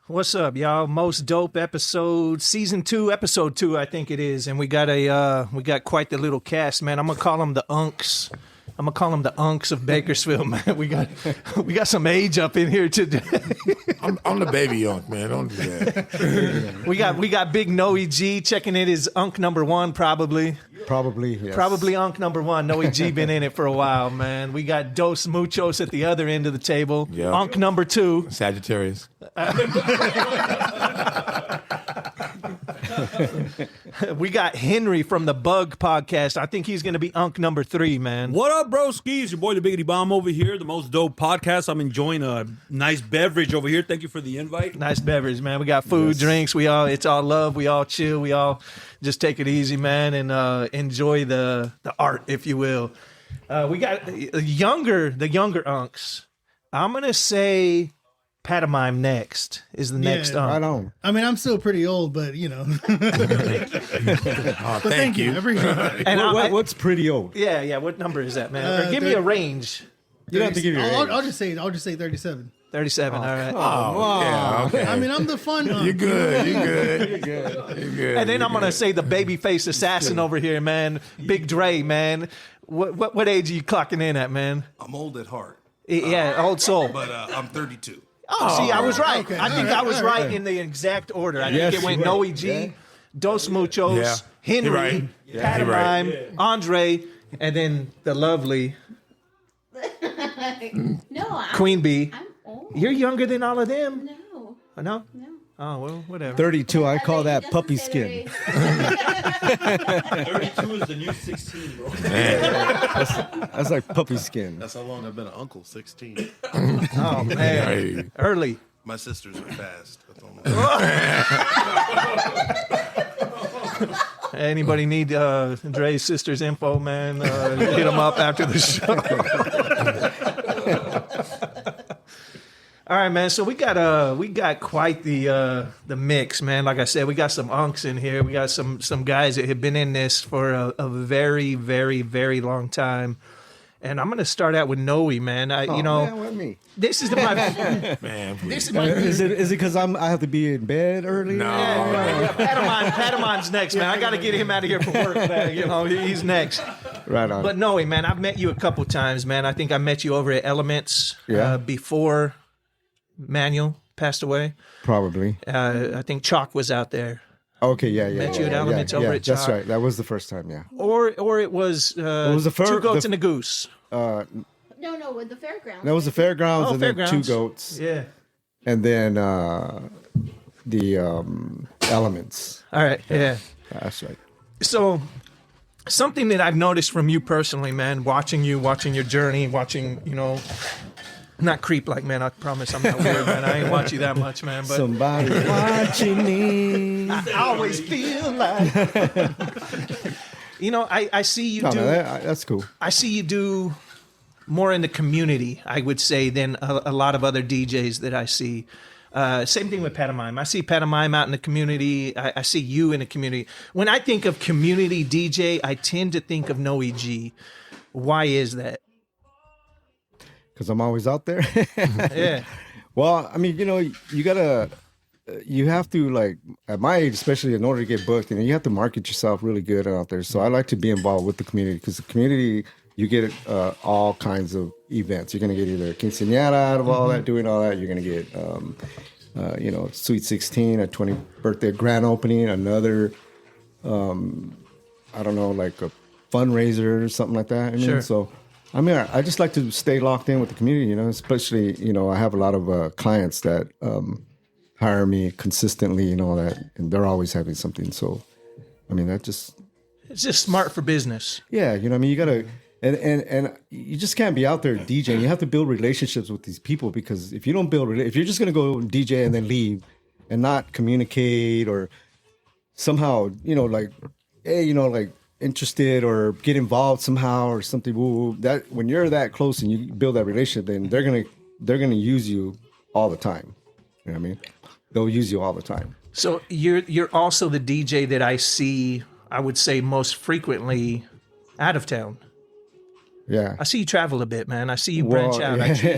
What's up, y'all? Most Dope episode, season 2, episode 2, I think it is, and we got quite the little cast, man. I'm gonna call them the Unks. I'm gonna call them the Unks of Bakersfield, man. We got some age up in here today. I'm the baby Unk, man. Don't do that. we got Big Noe G checking in his Unk number 1, probably. Probably, yes. Probably Unk number 1. Noe G been in it for a while, man. We got Dos Muchos at the other end of the table. Yep. Unk number 2. Sagittarius. We got Henry from the Bug podcast. I think he's going to be Unk number 3, man. What up, broskies? Your boy, the Biggity Bomb over here, the Most Dope podcast. I'm enjoying a nice beverage over here. Thank you for the invite. Nice beverage, man. We got food, drinks. It's all love. We all chill. We all just take it easy, man, and enjoy the art, if you will. We got the younger Unks. I'm going to say Pantomime next is the next Unk. Right on. I mean, I'm still pretty old, but you know. Thank you. Everybody. And What's pretty old? Yeah. What number is that, man? Give me a range. You don't have to give your age. I'll just say 37. 37. All right. Oh, yeah, okay. I mean, I'm the fun Unk. You're good. You're good. And then I'm gonna say the babyface assassin over here, man. Big Dre, man. What age are you clocking in at, man? I'm old at heart, Yeah, old soul. but I'm 32. Oh, see, I was right. Okay. I think I was right in the exact order. I think it went you Noe were. G, Dos Muchos, Yeah. Henry, You're right. Pantomime, You're Andre, and then the lovely No, Queen Bee. I'm old. You're younger than all of them. No, Oh, no? no. Oh, well, whatever. 32, I call that Doesn't puppy say skin. their age. 32 is the new 16, bro. That's like puppy skin. That's how long I've been an uncle. 16. Oh, man. Hey. Early. My sisters are fast. That's all I'm saying. Anybody need Dre's sister's info, man? Hit them up after the show. All right, man. So we got quite the mix, man. Like I said, we got some Unks in here. We got some guys that have been in this for a very, very, very long time. And I'm gonna start out with Noe, man. Man, with me. This is my Man, please. this is my Is it because I have to be in bed early? No. Pantomime's next, man. I got to get him out of here for work, man. You know, he's next. Right on. But Noe, man, I've met you a couple times, man. I think I met you over at Elements before Manuel passed away. Probably. I think Chalk was out there. Okay, yeah. Met you at Elements over at That's Chalk. right. That was the first time, yeah. Or it was, was the Two Goats and a Goose. No, with the fairgrounds. That was the fairgrounds, Oh, and then fairgrounds. 2 goats, Yeah. and then the elements. All right, yeah. That's right. So something that I've noticed from you personally, man, watching your journey, not creep like, man, I promise I'm not weird, man. I ain't watch you that much, man. But Somebody watching me. I always feel like, I see you do. That's cool. I see you do more in the community, I would say, than a lot of other DJs that I see. Same thing with Pantomime. I see Pantomime out in the community. I see you in the community. When I think of community DJ, I tend to think of Noe G. Why is that? Because I'm always out there. Yeah. Well, I mean, you have to, like, at my age, especially in order to get booked, you have to market yourself really good out there. So I like to be involved with the community, because the community, you get all kinds of events. You're going to get either a quinceañera out of all that, doing all that. You're going to get, Sweet 16, a 20th birthday grand opening, another, like a fundraiser or something like that. Sure. So, I just like to stay locked in with the community, especially, I have a lot of clients that hire me consistently, and they're always having something. So, it's just smart for business. yeah, you got to, And you just can't be out there DJing. You have to build relationships with these people, because if you don't if you're just gonna go DJ and then leave and not communicate or somehow, like, hey, like interested or get involved somehow or something, that when you're that close and you build that relationship, then they're gonna use you all the time. You know what I mean? They'll use you all the time. So you're also the DJ that I see, I would say, most frequently out of town. Yeah. I see you travel a bit, man. I see you branch out.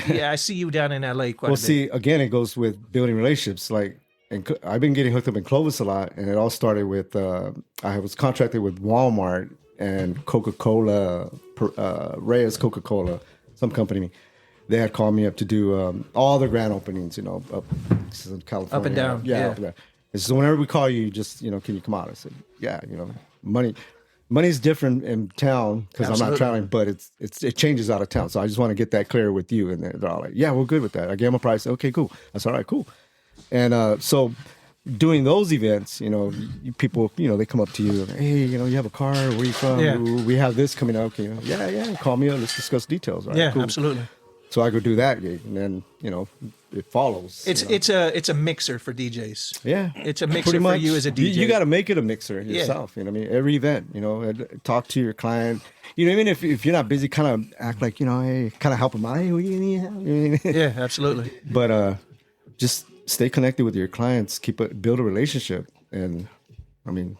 Yeah. I see you down in LA quite a bit. See, again, it goes with building relationships. Like, and I've been getting hooked up in Clovis a lot, and it all started with I was contracted with Walmart and Coca-Cola, Reyes Coca-Cola, some company. They had called me up to do all the grand openings, up in California. Up and down. Yeah. Up and down. And so whenever we call you, just, can you come out? I said, yeah, money's different in town because I'm not traveling, but it changes out of town. So I just want to get that clear with you. And they're all like, yeah, we're good with that. I gave them a price. Okay, cool. That's all right, cool. And so doing those events, people, they come up to you, hey, you have a car, where are you from? Yeah. We have this coming up. Yeah, call me up, let's discuss details. All right, yeah, cool. absolutely. So I go do that gig, and then, it follows. It's a mixer for DJs. Yeah. It's a mixer Pretty for much. you as a DJ. You got to make it a mixer yourself. You know what I mean? Every event, talk to your client. Even if you're not busy, kind of act like, hey, kind of help them out. Hey, what do you need? Yeah, absolutely. But just stay connected with your clients, build a relationship. And I mean,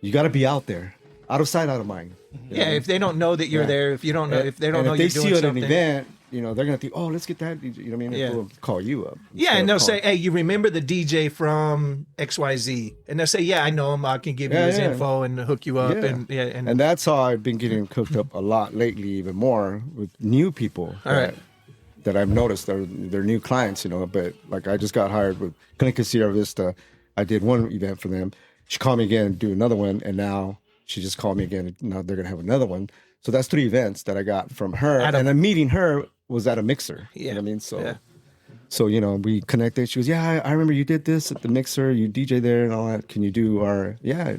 you got to be out there, out of sight, out of mind. Yeah, if they don't know that you're there, if you don't know, if they don't know if you're they see doing you at something. an event, they're gonna think, oh, let's get that. You know what I mean? Yeah. They'll call you up. Yeah, and they'll say, hey, you remember the DJ from XYZ? And they'll say, yeah, I know him. I can give you his info and hook you up. And that's how I've been getting cooked up a lot lately, even more with new people that I've noticed. They're new clients, but like I just got hired with Clinica Sierra Vista. I did one event for them. She called me again and do another one, and now she just called me again. Now they're going to have another one. So that's 3 events that I got from her. And then meeting her was at a mixer. Yeah. You know what I mean? So we connected. She goes, yeah, I remember you did this at the mixer. You DJ there and all that. Can you do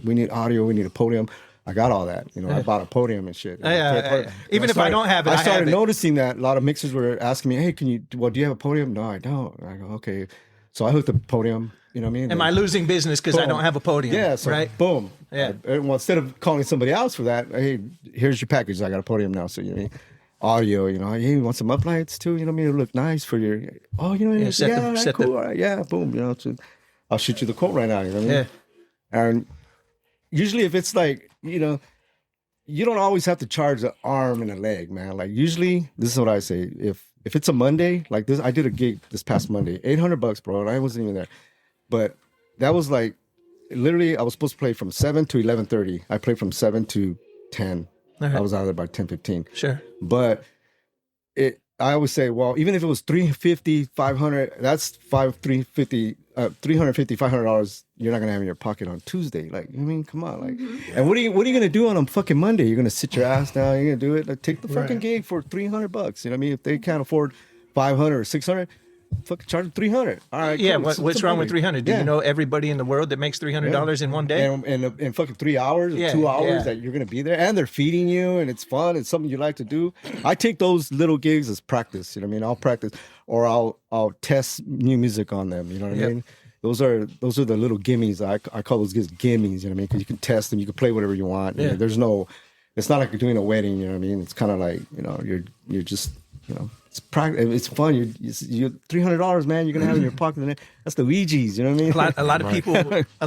we need audio. We need a podium. I got all that. I bought a podium and shit. Even if I don't have it, I started noticing that a lot of mixers were asking me, hey, do you have a podium? No, I don't. I go, okay. So I hooked up a podium. You know what I mean? Am I losing business because I don't have a podium? Yeah, so right? Boom. Yeah. Well, instead of calling somebody else for that, hey, here's your package. I got a podium now. So, audio, hey, you want some uplights too? It'll look nice for your, cool. All right, yeah, boom. So I'll shoot you the quote right now. You know what I mean? Yeah. And usually if it's like, you don't always have to charge an arm and a leg, man. Like usually, this is what I say. If it's a Monday, like this, I did a gig this past Monday, $800, bro, and I wasn't even there. But that was like, literally, I was supposed to play from 7 to 11:30. I played from 7 to 10. I was out of there by 10:15. Sure. But I always say, well, even if it was $350, $500, that's $350, $500 you're not gonna have in your pocket on Tuesday. Like, come on, like, and what are you gonna do on a fucking Monday? You're gonna sit your ass down. You're gonna do it. Like, take the fucking gig for $300. You know what I mean? If they can't afford $500 or $600. Fucking charge $300. All right. Yeah. Cool. What's wrong with $300? Do you know everybody in the world that makes $300 in one day? And in fucking 3 hours or 2 hours that you're gonna be there, and they're feeding you, and it's fun. It's something you like to do. I take those little gigs as practice. You know what I mean? I'll practice, or I'll test new music on them. You know what I mean? Those are the little gimmies. I call those gigs gimmies. You know what I mean? Because you can test them. You can play whatever you want. Yeah. There's no. It's not like you're doing a wedding. You know what I mean? It's kind of like you're just It's practice. It's fun. You're $300, man. You're gonna have in your pocket. That's the Ouija's. You know what I mean? A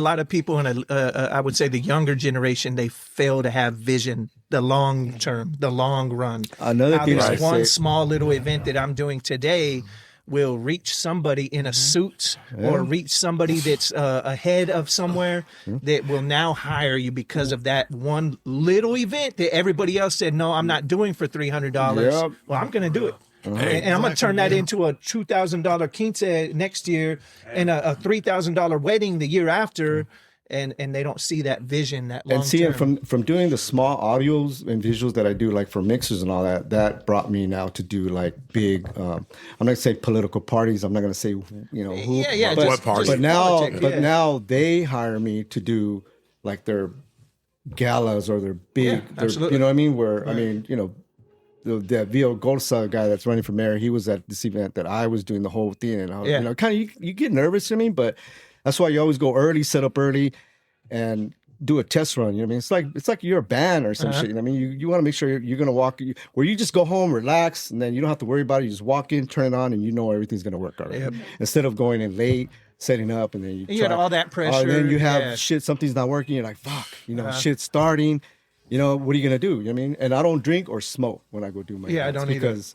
lot of people in I would say the younger generation, they fail to have vision, the long term, the long run. Another thing, this one small little event that I'm doing today will reach somebody in a suit or reach somebody that's ahead of somewhere that will now hire you because of that one little event that everybody else said, no, I'm not doing for $300. Yep. Well, I'm going to do it. And I'm going to turn that into a $2,000 quince next year and a $3,000 wedding the year after. And they don't see that vision, that long and seeing term. from doing the small audios and visuals that I do, like for mixers and all that brought me now to do like big. I'm not gonna say political parties. I'm not gonna say who. What party? But now they hire me to do like their galas or their big, Yeah, absolutely. you know what I mean? Where I mean, you know, that Vio Golsa guy that's running for mayor, he was at this event that I was doing the whole thing, and I was, Yeah. you know, kind of you get nervous, I mean, but that's why you always go early, set up early, and do a test run. You know what I mean? It's like you're a band or some shit. You know what I mean? You want to make sure you're gonna walk where you just go home, relax, and then you don't have to worry about it. You just walk in, turn it on, and you know everything's gonna work already. Yep. Instead of going in late, setting up, and then You got all that pressure. and then you have Yeah. shit, something's not working. You're like, fuck, you know, shit's starting. You know, what are you gonna do? You know what I mean? And I don't drink or smoke when I go do my Yeah, I events don't either. because,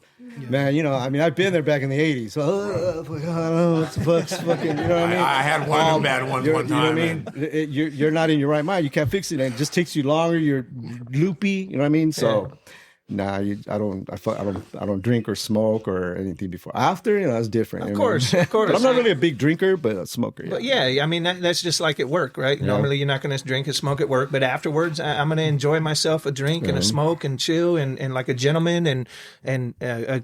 man, you know, I mean, I've been there back in the '80s. Fucking, you know what I mean? I had one of them bad ones one You know what I time. mean? And You're not in your right mind. You can't fix it, and it just takes you longer. You're loopy. You know what I mean? So, nah, I don't drink or smoke or anything before. After, you know, that's different. Of course. But I'm not really a big drinker, but a smoker. But yeah, I mean that's just like at work, right? Normally you're not going to drink and smoke at work, but afterwards I'm going to enjoy myself a drink and a smoke and chill and like a gentleman and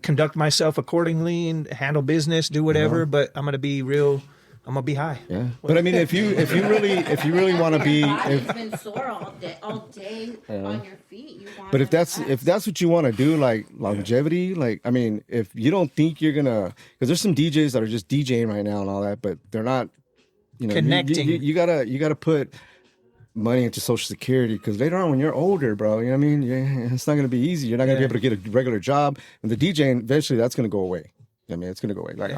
conduct myself accordingly and handle business, do whatever. But I'm going to be real. I'm going to be high. Yeah. But I mean, if you really want to be, Your body's been sore all day on your feet. You want but if that's what you want to do, like longevity, like I mean, if you don't think you're gonna, because there's some DJs that are just DJing right now and all that, but they're not, you know, Connecting. You gotta put money into Social Security because later on when you're older, bro, you know what I mean, it's not gonna be easy. You're not gonna be able to get a regular job, and the DJing eventually that's gonna go away. I mean, it's gonna go away. Like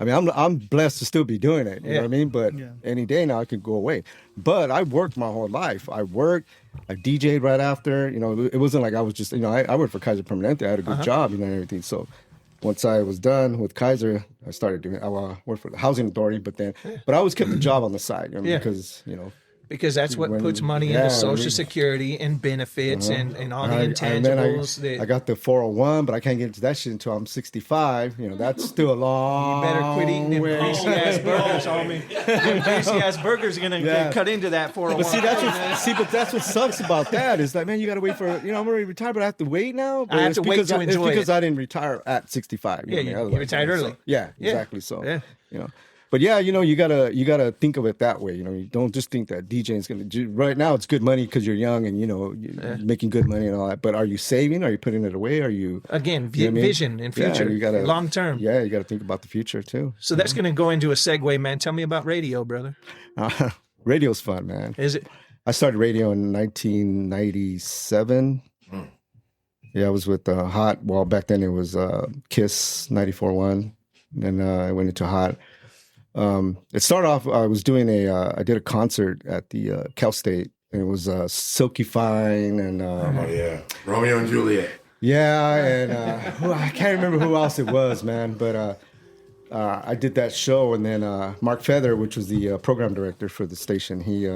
I mean, I'm blessed to still be doing it. You know what I mean? But any day now, it could go away. But I worked my whole life. I DJ'd right after. You know, it wasn't like I was just. You know, I worked for Kaiser Permanente. I had a good job, you know, and everything. So once I was done with Kaiser, I started doing. I worked for the housing authority, but I always kept the job on the side. You know, because you know. Because that's what puts money into Social Security and benefits and all the intangibles. I got the 401, but I can't get into that shit until I'm 65. You know, that's still a long. You better quit eating them way. greasy ass burgers, homie. Them greasy ass burgers are gonna cut into that 401. But but that's what sucks about that is like, man, you got to wait for, you know, I'm already retired, but I have to wait now. But I have it's to wait to it's enjoy because it. I didn't retire at 65. Yeah, know what I mean? you retired early. So, yeah, Yeah. exactly. So, Yeah. you know. But yeah, you know, you gotta think of it that way. You know, you don't just think that DJing is gonna do. Right now, it's good money because you're young and you know you're making good money and all that. But are you saving? Are you putting it away? Are you Again, you know what I mean? vision and future, you gotta, long term. Yeah, you got to think about the future too. So that's going to go into a segue, man. Tell me about radio, brother. Radio's fun, man. Is it? I started radio in 1997. Yeah, I was with Hot. Well, back then it was Kiss 94.1. Then I went into Hot. It started off, I was doing I did a concert at the Cal State, and it was Silky Fine and oh yeah, Romeo and Juliet. yeah, and I can't remember who else it was, man, but I did that show, and then Mark Feather, which was the program director for the station, he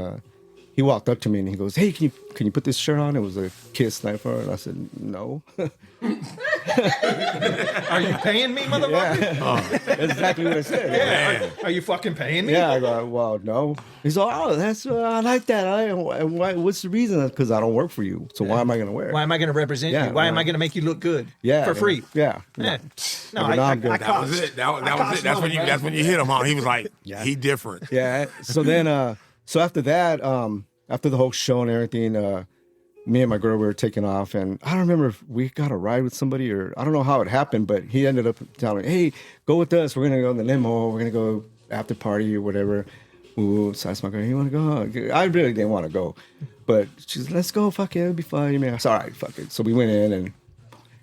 walked up to me and he goes, "Hey, can you put this shirt on?" It was a Kiss 94, and I said, "No." Are you paying me, motherfucker? That's exactly what I said. Yeah. Are you fucking paying me? Yeah, I go, well, no. He's like, oh, that's I like that. What's the reason? Because I don't work for you. So why am I going to wear it? Why am I going to represent Yeah, you? Why am yeah. I going to make you look good? Yeah, For free? Yeah. Yeah. No, But now I'm good. That was it. That was it. That's when you hit him, huh? He was like, he different. Yeah. So then, so after that, after the whole show and everything, me and my girl we were taking off, and I don't remember if we got a ride with somebody or I don't know how it happened, but he ended up telling me, "Hey, go with us. We're gonna go in the limo. We're gonna go after party or whatever." Ooh, so I asked my girl, "You want to go?" I really didn't want to go, but she's, "Let's go. Fuck it, it'll be fun." I mean, I said, "All right, fuck it." So we went in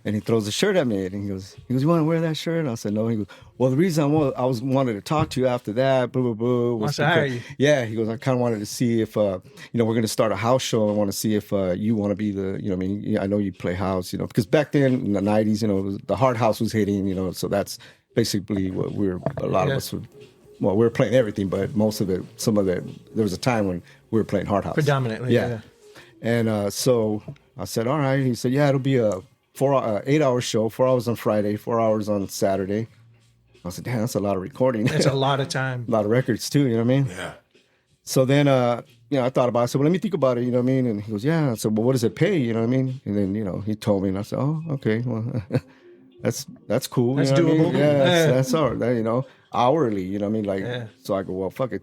and he throws a shirt at me, and he goes, "You want to wear that shirt?" And I said, "No." He goes, "Well, the reason I wanted to talk to you after that, blah blah blah." Wants to hire you. Yeah, he goes, "I kind of wanted to see if, we're going to start a house show. I want to see if you want to be the, you know, what I mean, I know you play house, you know, because back then in the '90s, you know, the hard house was hitting, you know, so that's basically what a lot of us would. Well, we were playing everything, but most of it, there was a time when we were playing hard house. Predominantly, yeah. And so I said, all right. He said, yeah, it'll be a 8-hour show, 4 hours on Friday, 4 hours on Saturday. I said, damn, that's a lot of recording. That's a lot of time. A lot of records too, you know what I mean? Yeah. So then, you know, I thought about it. I said, well, let me think about it, you know what I mean? And he goes, yeah. I said, well, what does it pay? You know what I mean? And then, you know, he told me, and I said, oh, okay. Well, that's cool. That's you know what I mean? doable. Yeah, Yeah. that's all right. You know, hourly, you know what I mean? Like, so I go, well, fuck it.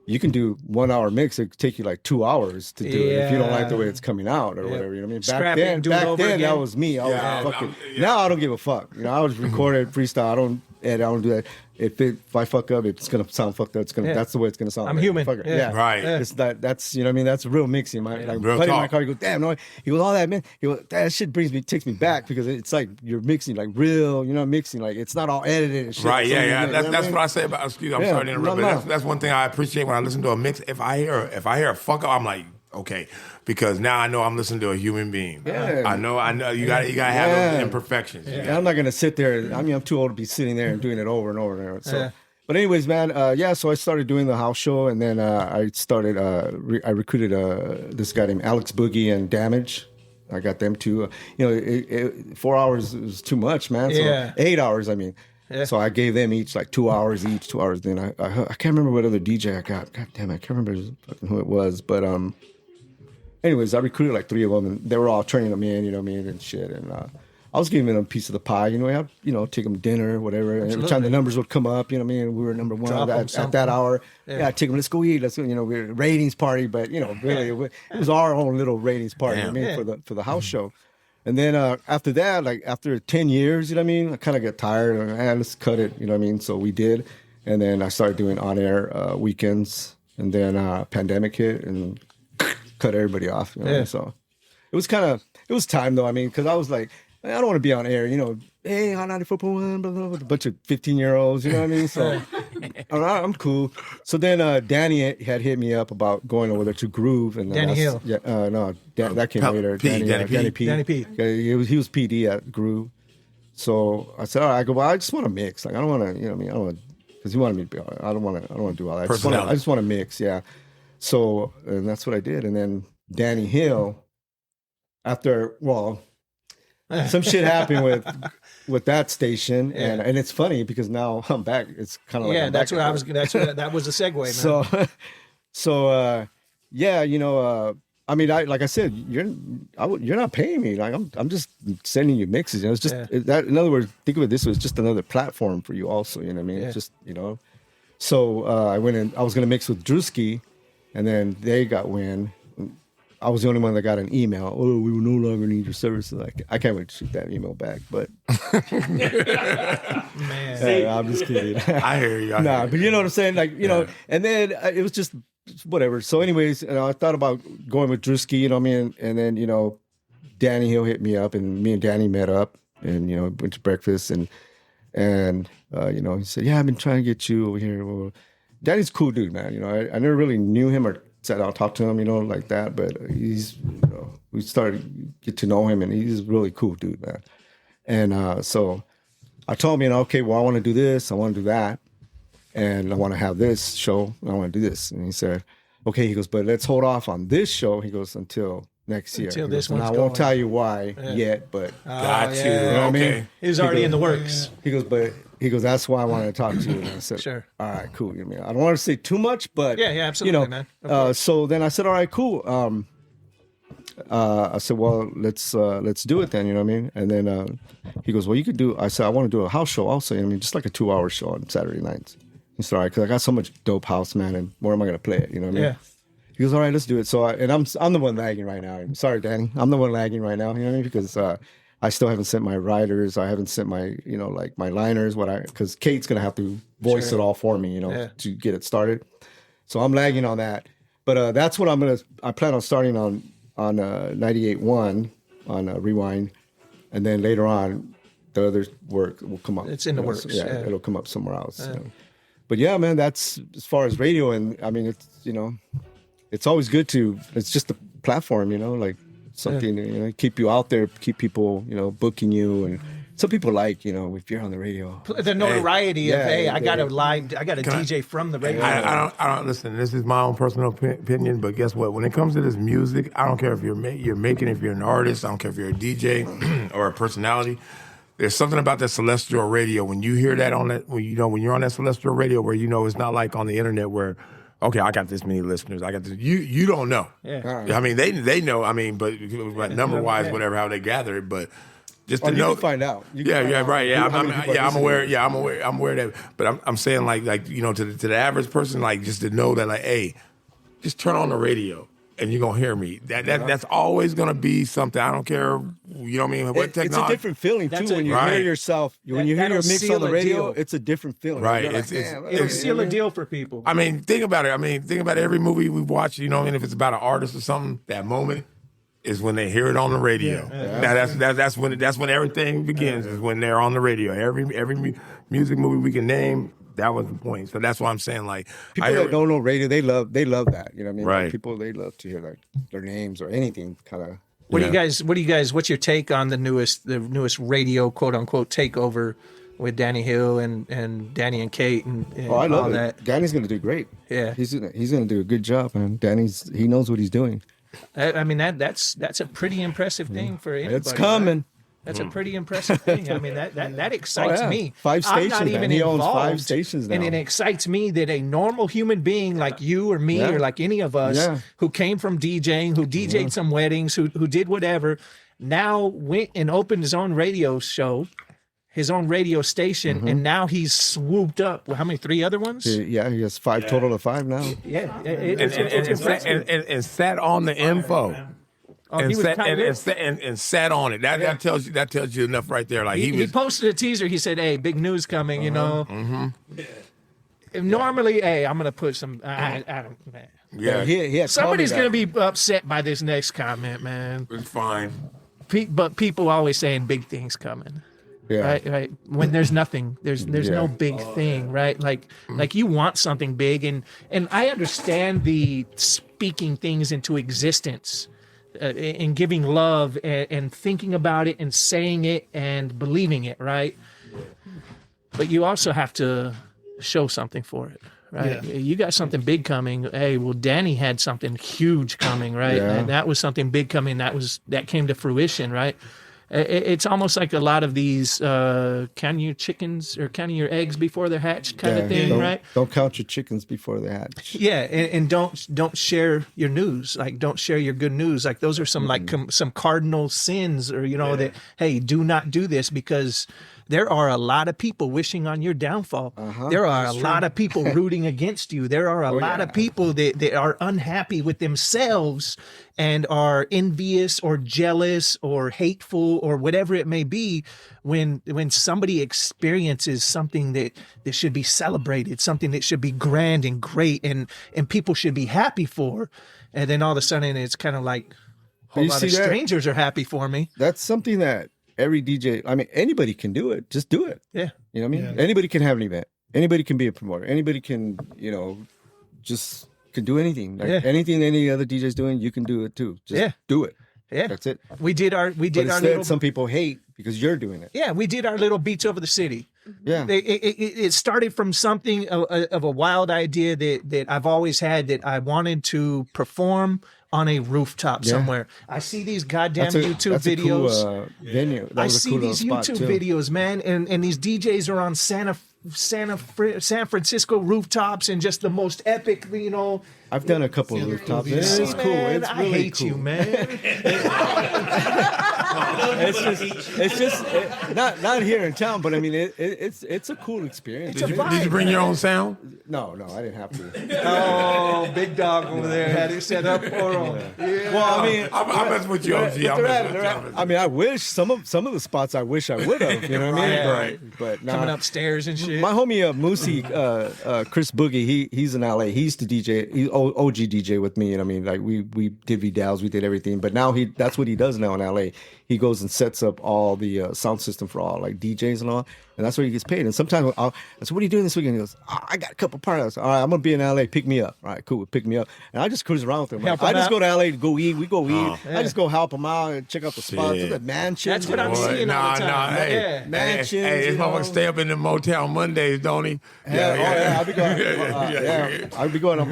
you can do 1 hour mix. It could take you like 2 hours to do it if you don't like the way it's coming out or whatever. You know what I mean? Scrap it and do it back over then again. that was me. I was Yeah, fucking. yeah. Now I don't give a fuck. You know, I was recorded freestyle. I don't edit. I don't do that. If I fuck up, it's gonna sound fucked up. It's gonna. Yeah. That's the way it's gonna sound. I'm Like, human. fuck it. Yeah. Right. It's that's you know what I mean. That's real mixing. My like Real buddy in my talk. car. He goes, damn no. He goes, all that man. He goes, that shit takes me back because it's like you're mixing like real. You know, mixing like it's not all edited and shit. Right, So yeah, you yeah. know That's, what I that's mean? what I say about. Excuse me, I'm Yeah, sorry to interrupt. no, but no. That's one thing I appreciate when I listen to a mix. If I hear a fuck up, I'm like, okay, because now I know I'm listening to a human being. Yeah. I know. You got to have Yeah. those imperfections. And I'm not gonna sit there. I mean, I'm too old to be sitting there and doing it over and over and over. So, Yeah. but anyways, man, so I started doing the house show, and then I started. I recruited this guy named Alex Boogie and Damage. I got them too. 4 hours was too much, man. So Yeah. 8 hours, I mean. Yeah. So I gave them each like 2 hours each, 2 hours. Then I can't remember what other DJ I got. God damn it, I can't remember fucking who it was. But anyways, I recruited like 3 of them, and they were all turning them in, you know what I mean, and shit. And I was giving them a piece of the pie, you know. I'd take them dinner, whatever. And every time the numbers would come up, you know what I mean. We were number one Drop 'em at something. that hour. Yeah. Yeah, I'd take them. Let's go eat. Let's go. You know, we were a ratings party, but you know, really, it was our own little ratings party. You know what I mean, for the house show. And then after that, like after 10 years, you know what I mean, I kind of got tired. And let's cut it, you know what I mean. So we did, and then I started doing on-air weekends, and then pandemic hit and cut everybody off. You know? Yeah. So it was time though. I mean, because I was like, I don't want to be on air, you know. Hey, on 94.1, blah, blah, blah, with a bunch of 15-year-olds, you know what I mean? So I'm cool. So then Danny had hit me up about going over there to Groove. And Danny Hill. Yeah, no, that came later. P, Danny P. Danny P. Yeah, he was PD at Groove. So I said, all right, I go, well, I just want to mix. Like, I don't want to, you know what I mean? I don't want because he wanted me to be, I don't want to do all that. I just want to mix, yeah. So, and that's what I did. And then Danny Hill, some shit happened with that station, and it's funny because now I'm back. It's kind of like That was a segue, man. So yeah, you know, I mean, like I said, you're not paying me. Like I'm just sending you mixes. You know, it's just that. In other words, think of it this way: it's just another platform for you, also. You know what I mean? Yeah. It's just, you know. So I went in. I was gonna mix with Drewski, and then they got wind. I was the only one that got an email. Oh, we will no longer need your services. Like, I can't wait to shoot that email back. But Man. I'm just kidding. I hear you. Nah, but you know what I'm saying? Like, you know, and then it was just whatever. So anyways, you know, I thought about going with Drewski, you know what I mean? And then, you know, Danny Hill hit me up, and me and Danny met up, and, you know, went to breakfast, and you know, he said, yeah, I've been trying to get you over here. Well, Danny's a cool dude, man. You know, I never really knew him or sat down and talked to him, you know, like that. But he's, you know, we started to get to know him, and he's a really cool dude, man. And so I told him, you know, okay, well, I want to do this, I want to do that, and I want to have this show, and I want to do this. And he said, okay, he goes, but let's hold off on this show. He goes, until next year. Until He this goes, and one's I won't going. tell you why yet, but Got you. yeah. you know what I mean? Okay. It was already in the works. He goes, that's why I wanted to talk to you. And I said, Sure. all right, cool. You know, I don't want to say too much, but Yeah, absolutely, you know, man. Of course. so then I said, all right, cool. I said, well, let's do it then. You know what I mean? And then he goes, well, you could do. I said, I want to do a house show also. You know what I mean, just like a 2-hour show on Saturday nights. He said, all right, because I got so much dope house, man, and where am I going to play it? You know what I mean? Yeah. He goes, all right, let's do it. So, I'm the one lagging right now. I'm sorry, Danny. I'm the one lagging right now. You know what I mean? Because I still haven't sent my riders. I haven't sent my, you know, like my liners. Because Kate's gonna have to voice it all for me, you know, to get it started. So I'm lagging on that. But that's what I plan on starting on 98.1 on Rewind, and then later on, the other work will come up. It's in the you know, works, so, yeah. it'll come up somewhere else. You know. But yeah, man, that's as far as radio, and I mean, it's, you know, it's always good to. It's just a platform, you know, like something, you know, keep you out there, keep people, you know, booking you, and some people like, you know, if you're on the radio. The notoriety of, Yeah, hey, I got a yeah. DJ from the radio. I don't listen. This is my own personal opinion, but guess what? When it comes to this music, I don't care if you're making, if you're an artist, I don't care if you're a DJ or a personality. There's something about that celestial radio when you hear that on that, when you're on that celestial radio, where you know it's not like on the internet where, okay, I got this many listeners, I got this. You don't know. Yeah. I mean, they know. I mean, but number wise, whatever, how they gather it, but. just Or to you know. can find out. You can Yeah, find yeah, out right. Yeah, how many people are I'm listening. aware. Yeah, I'm aware. I'm aware of that. But I'm saying like you know to the average person, like just to know that like, hey, just turn on the radio and you're gonna hear me. That's always gonna be something. I don't care. You know what I mean? What It's a technology? different feeling too That's a- when you Right. hear yourself. When you hear that'll your mix seal on the a radio, deal. it's a different feeling. Right. You're like, It's- damn, It'll you seal know a what deal for people. I mean, think about it. Think about every movie we've watched. You know, what I mean, if it's about an artist or something, that moment is when they hear it on the radio. Now that's when everything begins. Is when they're on the radio. Every music movie we can name, that was the point. So that's why I'm saying like People that don't know radio, they love that. You know what I mean? Right. Like, people, they love to hear like their names or anything kind of. What do you guys? What's your take on the newest radio quote unquote takeover with Danny Hill and Danny and Kate and Oh, I love all it. that? Danny's gonna do great. Yeah. he's gonna do a good job, man. He knows what he's doing. I mean that's a pretty impressive thing for anybody. It's coming. Right? That's a pretty impressive thing. I mean that excites Oh, yeah. me. 5 I'm not stations, man. even He owns 5 involved, stations and now. it excites me that a normal human being like you or me Yeah. or like any of us Yeah. who came from DJing, who DJ'd some weddings, who did whatever, now went and opened his own radio show, his own radio station, and now he's swooped up. Well, how many? 3 other ones? Yeah, he has 5 total of 5 now. Yeah, and sat on the info. Oh, And he was sat, kind of- and sat on it. That tells you enough right there. Like He was posted a teaser. He said, "Hey, big news coming." You know. Normally, hey, I'm gonna put some. I don't. Man. yeah, He had Somebody's called me gonna be upset by this next comment, man. it's fine. But people always saying big things coming. that. Yeah. Right. When there's nothing, there's Yeah. no big thing, right? Like you want something big, and I understand the speaking things into existence, and giving love and thinking about it and saying it and believing it, right? But you also have to show something for it, right? Yeah. You got something big coming. Hey, well, Danny had something huge coming, right? Yeah. And that was something big coming. That came to fruition, right? It's almost like a lot of these counting your chickens or counting your eggs before they're hatched kind of thing, don't, right? Don't count your chickens before they hatch. Yeah, and don't share your news. Like, don't share your good news. Like, those are some like some cardinal sins, or that. Hey, do not do this, because there are a lot of people wishing on your downfall. There are a lot of people rooting against you. There are a lot of people that are unhappy with themselves and are envious or jealous or hateful or whatever it may be when somebody experiences something that should be celebrated, something that should be grand and great and people should be happy for. And then all of a sudden it's kind of like a whole You lot see of that? strangers are happy for me. That's something that every DJ, I mean, anybody can do it. Just do it. Yeah. You know what I mean? Yeah. Anybody can have an event. Anybody can be a promoter. Anybody can, just can do anything. Like Yeah. anything any other DJ's doing, you can do it too. Just Yeah. do it. Yeah. That's it. We did our But little instead, some people hate because you're doing it. yeah, we did our little beats over the city. Yeah. It started from something of a wild idea that I've always had, that I wanted to perform on a rooftop somewhere. I see these goddamn YouTube that's a videos. cool, venue. That I was a see cool these little spot, YouTube too. videos, man, and these DJs are on San Francisco rooftops and just the most epic, I've done a couple of rooftops. Yeah. It's cool. Man, It's I really hate cool. you, man. It's just not here in town, but I mean, it's a cool experience. It's a vibe. Did you bring your own sound? No, I didn't have to. Oh, big dog over there had it set up for him. Yeah. Well, I mean, I'm messing with you, OG. but I'm messing with you. I mean, I wish some of the spots I wish I would have. You know what I mean? Right. But Coming nah. upstairs and shit. My homie Moosey, Chris Boogie, he's in LA. He used to DJ, he's OG DJ with me. And I mean, like we did VDALs, we did everything. But now that's what he does now in LA. He goes and sets up all the sound system for all like DJs and all. And that's where he gets paid. And sometimes I said, "What are you doing this weekend?" He goes, "I got a couple parties. All right, I'm gonna be in LA. Pick me up." All right, cool. Pick me up. And I just cruise around with him. Help I him just out? go to LA to go eat. We go eat. Yeah. I just go help him out and check out the spots. Shit. The mansion. That's what I'm seeing all the time. Hey, Yeah. Mansions, hey, this you know. motherfucker stay up in the motel Mondays, don't he? Yeah, I'll be going. I'll be going on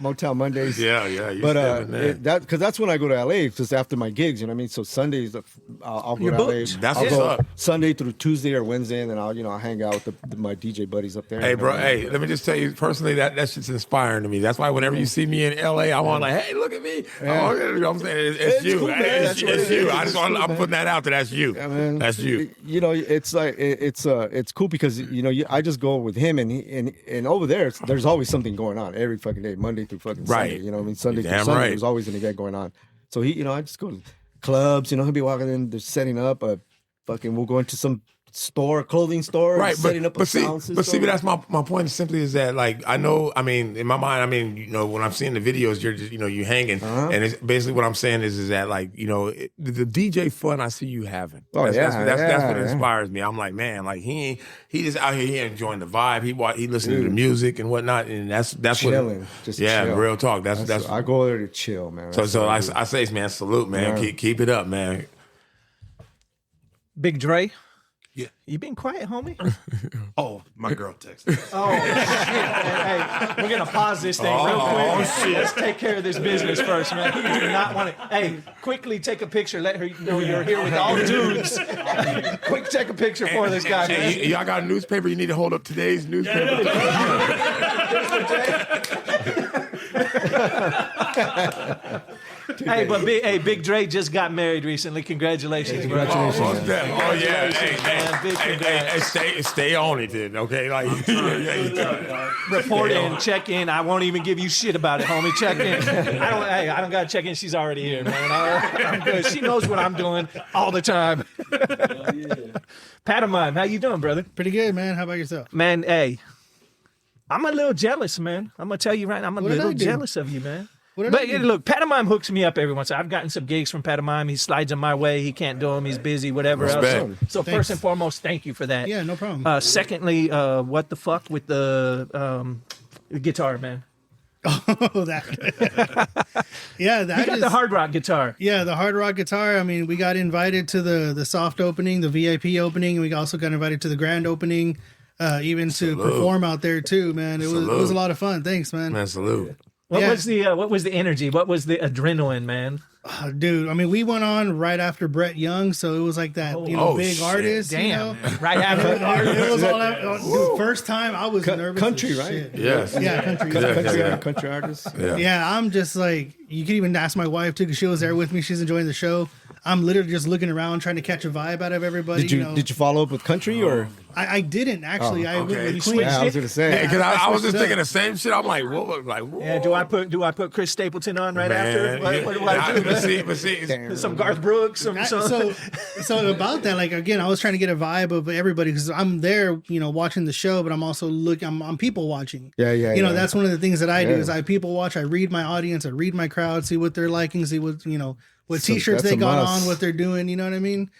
Motown Mondays. Yeah, you But stepping there. because that's when I go to LA, because after my gigs, you know what I mean. So Sundays, I'll go You're to LA. booked. That's I'll what's go up. Sunday through Tuesday or Wednesday, and then I'll hang out with my DJ buddies up there. Hey, you know bro. what I mean? Hey, let me just tell you personally that shit's inspiring to me. That's why whenever you see me in LA, I'm on like, hey, look at me. Yeah. You know what I'm saying? It's you. cool, Hey, man. it's That's what it's it you. is. I just want, I'm putting that out there. That's you. Yeah, man. That's you. You know, it's like it's cool because I just go with him and over there there's always something going on every fucking day, Monday through fucking Right. Sunday. You know what I mean? Sunday You're through damn Sunday, right. there's always an event going on. So I just go to clubs. He'll be walking in, they're setting up we'll go into some clothing store, Right, setting up a but see, sound system. that's my point. Simply is that like I know, I mean, in my mind, when I'm seeing the videos, you're just you hanging, and it's basically what I'm saying is that like the DJ fun I see you having. Oh, That's what yeah. inspires me. I'm like, man, like he just out here, he enjoying the vibe. He listening to the music and whatnot, and that's Chilling, what. just yeah, chill. Real talk. That's I go there to chill, man. so I say, man, salute, man. Yeah. Keep it up, man. Big Dre, Yeah. you been quiet, homie? Oh, my girl texted. Oh shit! Hey, we're gonna pause this thing real quick. Oh shit! Let's take care of this business first, man. You do not want to. Hey, quickly take a picture. Let her know you're here with all dudes. Quick, take a picture for this guy, man. Hey, y'all got a newspaper? You need to hold up today's newspaper. Hey, but Big Dre just got married recently. Congratulations, bro. Congratulations. Most definitely. Oh yeah. man. Big congrats. Stay on it then. Okay, like Report in, check in. I won't even give you shit about it, homie. Check in. I don't gotta check in. She's already here, man. I'm good. She knows what I'm doing all the time. Pantomime, how you doing, brother? Pretty good, man. How about yourself? Man, hey, I'm a little jealous, man. I'm gonna tell you right now, I'm a What did little I do? jealous of you, man. What did But I do? look, Pantomime hooks me up every once in a while. I've gotten some gigs from Pantomime. He slides in my way. He can't do them. He's busy, whatever else. Respect. So Thanks. first and foremost, thank you for that. Yeah, no problem. Secondly, what the fuck with the guitar, man? Oh, that. Yeah, that You got is- the hard rock guitar. Yeah, the hard rock guitar. I mean, we got invited to the soft opening, the VIP opening, and we also got invited to the grand opening, even to perform out there too. Man, it was a lot of fun. Thanks, man. man, salute. What Yeah. was the energy? What was the adrenaline, man? Dude, I mean, we went on right after Brett Young, so it was like that, big shit. artist. Damn, You know? man. Right after. It was all that. Dude, first time I was nervous. country, as right? shit. Yes. Yeah, country. Country artists. Yeah, I'm just like, you can even ask my wife too, because she was there with me. She's enjoying the show. I'm literally just looking around trying to catch a vibe out of everybody. Did you follow up with country or? I didn't actually. I went okay. with Queen. Yeah, I was gonna say. Hey, because I was switched just it thinking up. the same shit. I'm like, what? Like, whoa. Yeah, do I put Chris Stapleton on right after? What do I do? But see, Some Garth Brooks, some. So about that, like again, I was trying to get a vibe of everybody because I'm there, watching the show, but I'm also I'm people watching. Yeah. That's one of the things that I do Yeah. is I people watch. I read my audience, I read my crowd, see what they're liking, see what what So t-shirts that's they a got must. on, what they're doing. You know what I mean?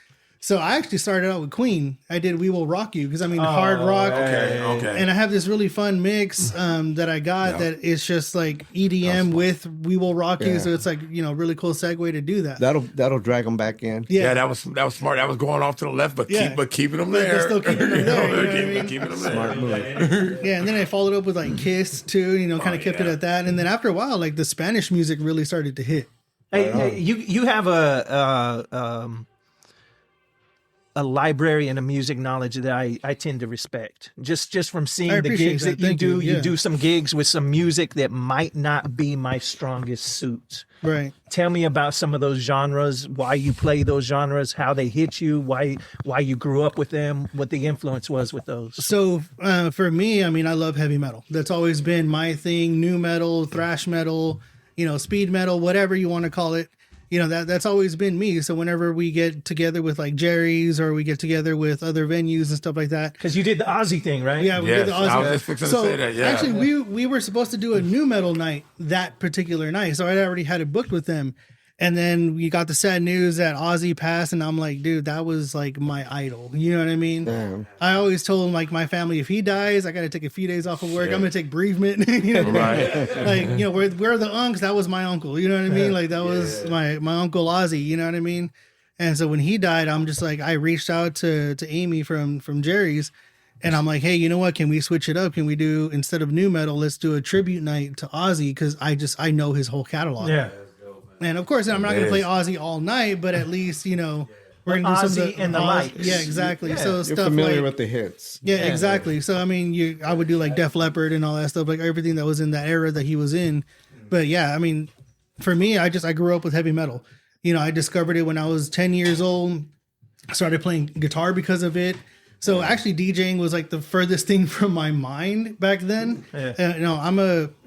So I actually started out with Queen. I did "We Will Rock You" because hard rock. Okay. And I have this really fun mix that I got that is just like EDM with "We Will Rock You," Yeah. so it's like really cool segue to do that. That'll drag them back in. Yeah, that was smart. That was going off to the left, but Yeah. keeping them But there. they're still keeping them there, you know what I mean? Keeping them there. Smart move. Yeah, and then I followed up with like Kiss too, kind of kept it at that. And then after a while, like the Spanish music really started to hit. Hey, you have a library and a music knowledge that I tend to respect. Just from seeing I the appreciate gigs that. that you Thank do. you. You Yeah. do some gigs with some music that might not be my strongest suit. Right. Tell me about some of those genres, why you play those genres, how they hit you, why you grew up with them, what the influence was with those. So for me, I love heavy metal. That's always been my thing. New metal, thrash metal, speed metal, whatever you want to call it. That's always been me. So whenever we get together with like Jerry's or we get together with other venues and stuff like that, Because you did the Aussie thing, right? yeah, we Yes, did the I Aussie. was just fixing to So say that, yeah. actually, we were supposed to do a new metal night that particular night, so I already had it booked with them. And then we got the sad news that Ozzy passed, and I'm like, dude, that was like my idol. You know what I mean? Damn. I always told like my family, if he dies, I got to take a few days off of work. I'm gonna take bereavement. You know what I mean? Like, where the unks, that was my uncle. You know what I mean? Like that was my uncle Ozzy. You know what I mean? And so when he died, I'm just like, I reached out to Amy from Jerry's. And I'm like, hey, you know what? Can we switch it up? Can we do, instead of new metal, let's do a tribute night to Ozzy, because I know his whole catalog. Yeah. And of course, I'm not going to play Ozzy all night, but at least, you know, we're going to do some Ozzy of the and the lights. Yeah, exactly. So You're stuff familiar like, with the hits. yeah, exactly. So I mean, I would do like Def Leppard and all that stuff, like everything that was in that era that he was in. But yeah, I mean, for me, I grew up with heavy metal. You know, I discovered it when I was 10 years old. I started playing guitar because of it. So actually, DJing was like the furthest thing from my mind back then. Yeah. You know,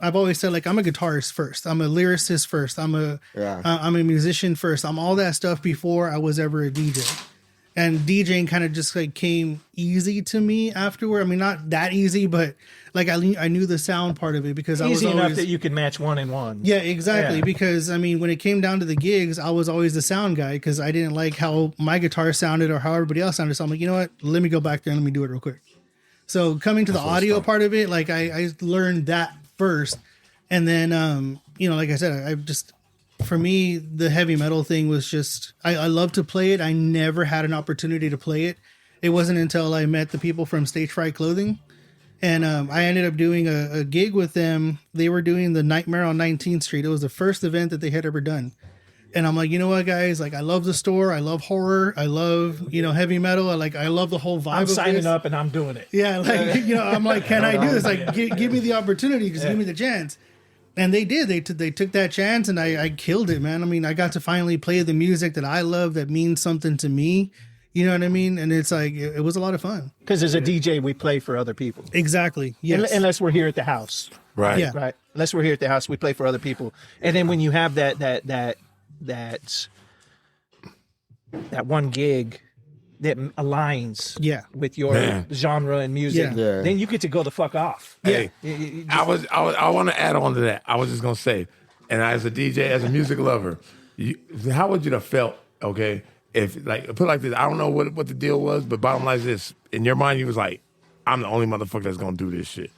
I've always said, like, I'm a guitarist first. I'm a lyricist first. I'm a musician first. I'm all that stuff before I was ever a DJ. And DJing kind of just like came easy to me afterward. I mean, not that easy, but like I knew the sound part of it because I was Easy enough always, that you could match 1 and 1. yeah, exactly. Yeah. Because I mean, when it came down to the gigs, I was always the sound guy because I didn't like how my guitar sounded or how everybody else sounded. So I'm like, you know what? Let me go back there and let me do it real quick. So coming to the audio part of it, like I learned that first, and then you know, like I said, I just, for me, the heavy metal thing was just, I love to play it. I never had an opportunity to play it. It wasn't until I met the people from Stage Fright Clothing. And I ended up doing a gig with them. They were doing the Nightmare on 19th Street. It was the first event that they had ever done. And I'm like, you know what, guys? Like, I love the store. I love horror. I love, you know, heavy metal. I love the whole vibe I'm of signing this. up and I'm doing it. Yeah, like, you know, I'm like, can I do this? Like, give me the opportunity. Just give me the chance. And they did. They took that chance, and I killed it, man. I mean, I got to finally play the music that I love, that means something to me. You know what I mean? And it's like, it was a lot of fun. Because as a DJ, we play for other people. Exactly. Yes. Unless we're here at the house. Right. Yeah. Right. Unless we're here at the house, we play for other people. And then when you have that one gig that aligns Yeah. with your Man. genre and music, Yeah. Yeah. then you get to go the fuck off. Hey, You I want to add on to that. I was just gonna say, and as a DJ, as a music lover, how would you have felt? Okay, if like put it like this, I don't know what the deal was, but bottom line is this: in your mind, you was like, I'm the only motherfucker that's gonna do this shit.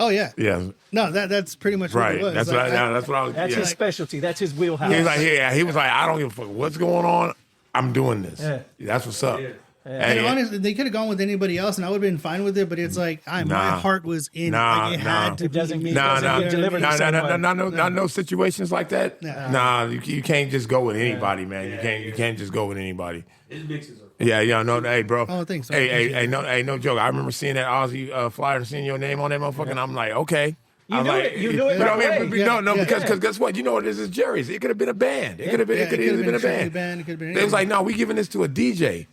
Oh, yeah. Yeah, No, that's pretty much what right. it was. That's Like, what I was. That's yeah. his specialty. That's his wheelhouse. He was like, yeah, he was like, I don't give a fuck what's going on. I'm doing this. Yeah. That's what's up. And Hey, honestly, they could have gone with anybody else, and I would have been fine with it. But it's like, my Nah. heart was in it. Nah, Like, it nah. had to It doesn't be. mean- Nah, doesn't nah, get delivered the same way. not no situations like that. Nah. Nah, you can't just go with anybody, man. You can't just go with anybody. His mixes are Yeah, no, hey, bro. Oh, thanks. Hey, no joke. I remember seeing that Ozzy flyer and seeing your name on that motherfucker, and I'm like, okay. You I'm knew like, it. You knew it know right what I mean? away. No, Yeah, because yeah. guess what? You know what it is? Jerry's. It could have been a band. It could have been. Yeah, It could it have could've been a strictly band. It could have been It was anything. like, no, we giving this to a DJ.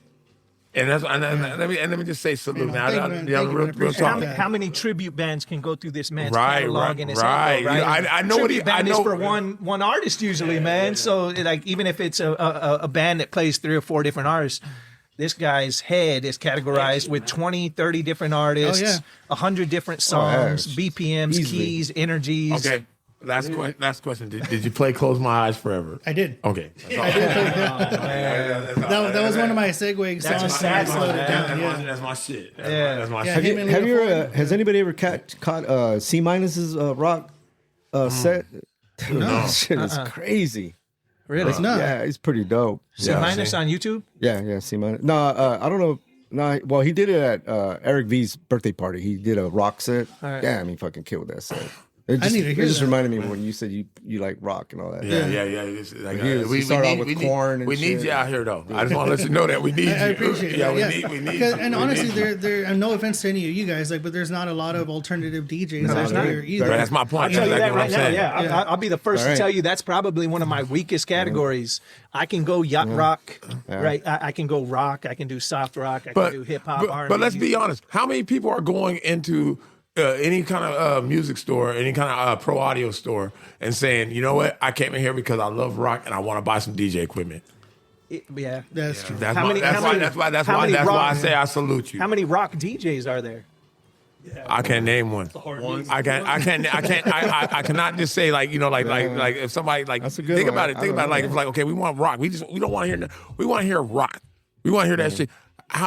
And that's and let me just say salute. Now, thank you, man. yeah, Thank you, man. real Appreciate talk. that. How many tribute bands can go through this man's Right, catalog and his right. album, right? You know, I know what tribute he- I band know- is for one artist usually, man. So like even if it's a band that plays 3 or 4 different artists, this guy's head is categorized with 20, 30 different artists, Oh, yeah. 100 different yeah. songs, BPMs, Easily. keys, energies. Okay. Last question. Did you play Close My Eyes Forever? I did. Okay. I did. That was one of my segue songs. That's a sad Slowed one, it down, yeah. That's my shit. Yeah. That's my Yeah, shit. him and Have you Lil ever, has anybody ever caught C Minus's rock set? Dude, that shit is crazy. Really? It's not. Yeah, it's pretty dope. C minus on YouTube? Yeah, C Minus. No, I don't know. No, well, he did it at Eric V's birthday party. He did a rock set. right. Yeah, I mean, fucking killed that set. It just, need to hear it just that. reminded me of when you said you like rock and all that. Yeah. It's like, You start out with corn and we need shit. you out here, though. I just want to let you know that we need you. I appreciate it. Yeah, Yeah, we need Because- you. And We honestly, need you. there. And no offense to any of you guys, but there's not a lot of alternative DJs out not. there either. Right, that's my point. I'll tell you That's that what right I'm now. saying. Yeah, Yeah. I'll be the first All to right. tell you that's probably one of my weakest categories. I can go yacht rock, right? I can go rock. I can do soft rock. I can do hip hop. But let's be honest. How many people are going into any kind of music store, any kind of pro audio store, and saying, you know what, I came in here because I love rock and I want to buy some DJ equipment. Yeah, That's true. That's How why. many- That's how why. many- That's why. That's how why. many That's why I rock- say I salute you. How many rock DJs are there? I can't name one. I cannot just say like like if somebody like That's a good think one. about it. I Think don't about it. Like know. it's like okay, we want rock. We don't want to hear. We want to hear rock. We want to hear that shit.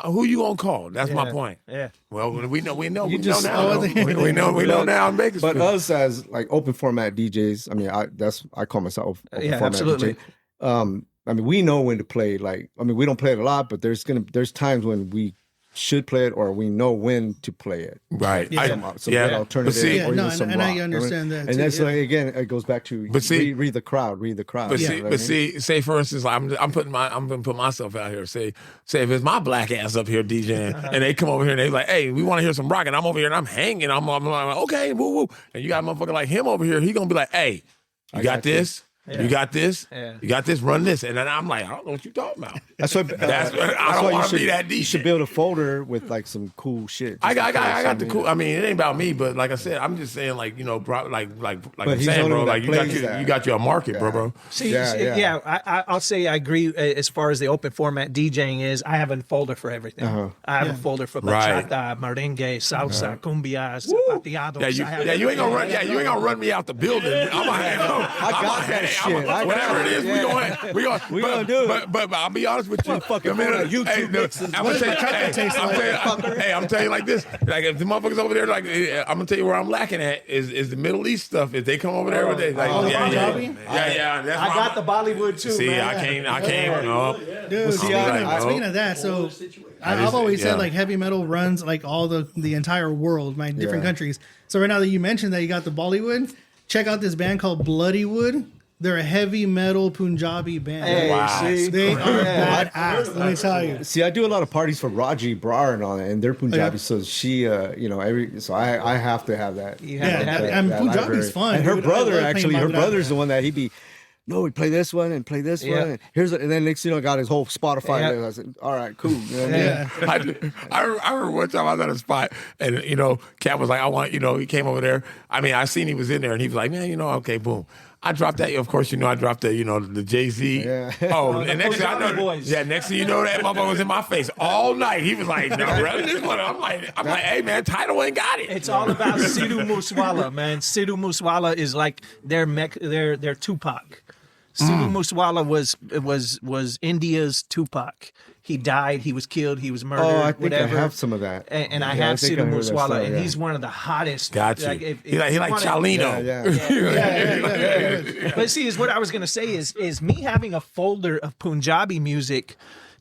Who you gonna call? That's my point. Yeah. Well, we know now. Oh, We know now in Vegas. But us as like open format DJs, I mean, I call myself open Yeah, format absolutely. DJ. I mean, we know when to play. Like, I mean, we don't play it a lot, but there's times when we should play it or we know when to play it. Right. Yeah. Some good alternative. But see, or even some and I rock. understand that And too, that's yeah. like, again, it goes back to But see- read the crowd. But You see, know what but I mean? see, say for instance, like, I'm gonna put myself out here. Say if it's my black ass up here DJing, and they come over here and they like, hey, we want to hear some rock, and I'm over here and I'm hanging. I'm like, okay, woo woo. And you got a motherfucker like him over here. He gonna be like, hey, you got this. You got this. Yeah. You got this. Run this. And then I'm like, I don't know what you're talking about. That's why I don't want to be that You should DJ. build a folder with like some cool shit. I just got to the play cool. I mean, it ain't about me, but like I said, I'm just saying, like, you know, like I'm he's saying, the bro, one that like plays that. you got your market, bro. See, Yeah, I'll say I agree as far as the open format DJing is. I have a folder for everything. I have a folder for Right. bachata, merengue, salsa, cumbias, zapateados. You ain't gonna run. Yeah, you ain't gonna run me out the building. I got that shit. Whatever it is, we gonna do it. But I'll be honest with you. fucking YouTube mixes. I'm gonna tell you. I'm telling you like this. Like if the motherfuckers over there, like I'm gonna tell you where I'm lacking at is the Middle East stuff. If they come over there with it, like Punjabi? yeah. That's I where got the Bollywood too. See, man. I can't. No. Dude, speaking of that, so I've always said like heavy metal runs like all the entire world, my different countries. So right now that you mentioned that you got the Bollywood, check out this band called Bloodywood. They're a heavy metal Punjabi band. Hey, Wow. see? They are badass. Let me tell you. See, I do a lot of parties for Raji Brar and all that, and they're Punjabi, so she, so I have to have that. You have to have it. And that Punjabi's library. fun. And her dude. I brother, love actually, playing her Bhangra. brother's the one that he'd be. No, we play this one and play this Yeah. one. And then next, got his whole Spotify. Yeah. And I said, all right, cool. You know what I mean? I remember one time I was at a spot and, Cat was like, he came over there. I mean, I seen he was in there and he was like, man, okay, boom. I dropped that. Of course, I dropped the Jay-Z. Yeah. Oh, and next thing I know, Boys. next thing you know, that motherfucker was in my face all night. He was like, no, really? This one? I'm like, hey, man, Tidal ain't got it. It's all about Sidhu Moosewala, man. Sidhu Moosewala is like their Tupac. Sidhu Moosewala was India's Tupac. He died. He was killed. He was murdered. Oh, I think whatever. I have some of that. And I Yeah, have think I Sidhu heard that Moosewala, story, and yeah. he's one of the hottest. Got you. Like, He like Chalino. Yeah. But see, is what I was going to say is me having a folder of Punjabi music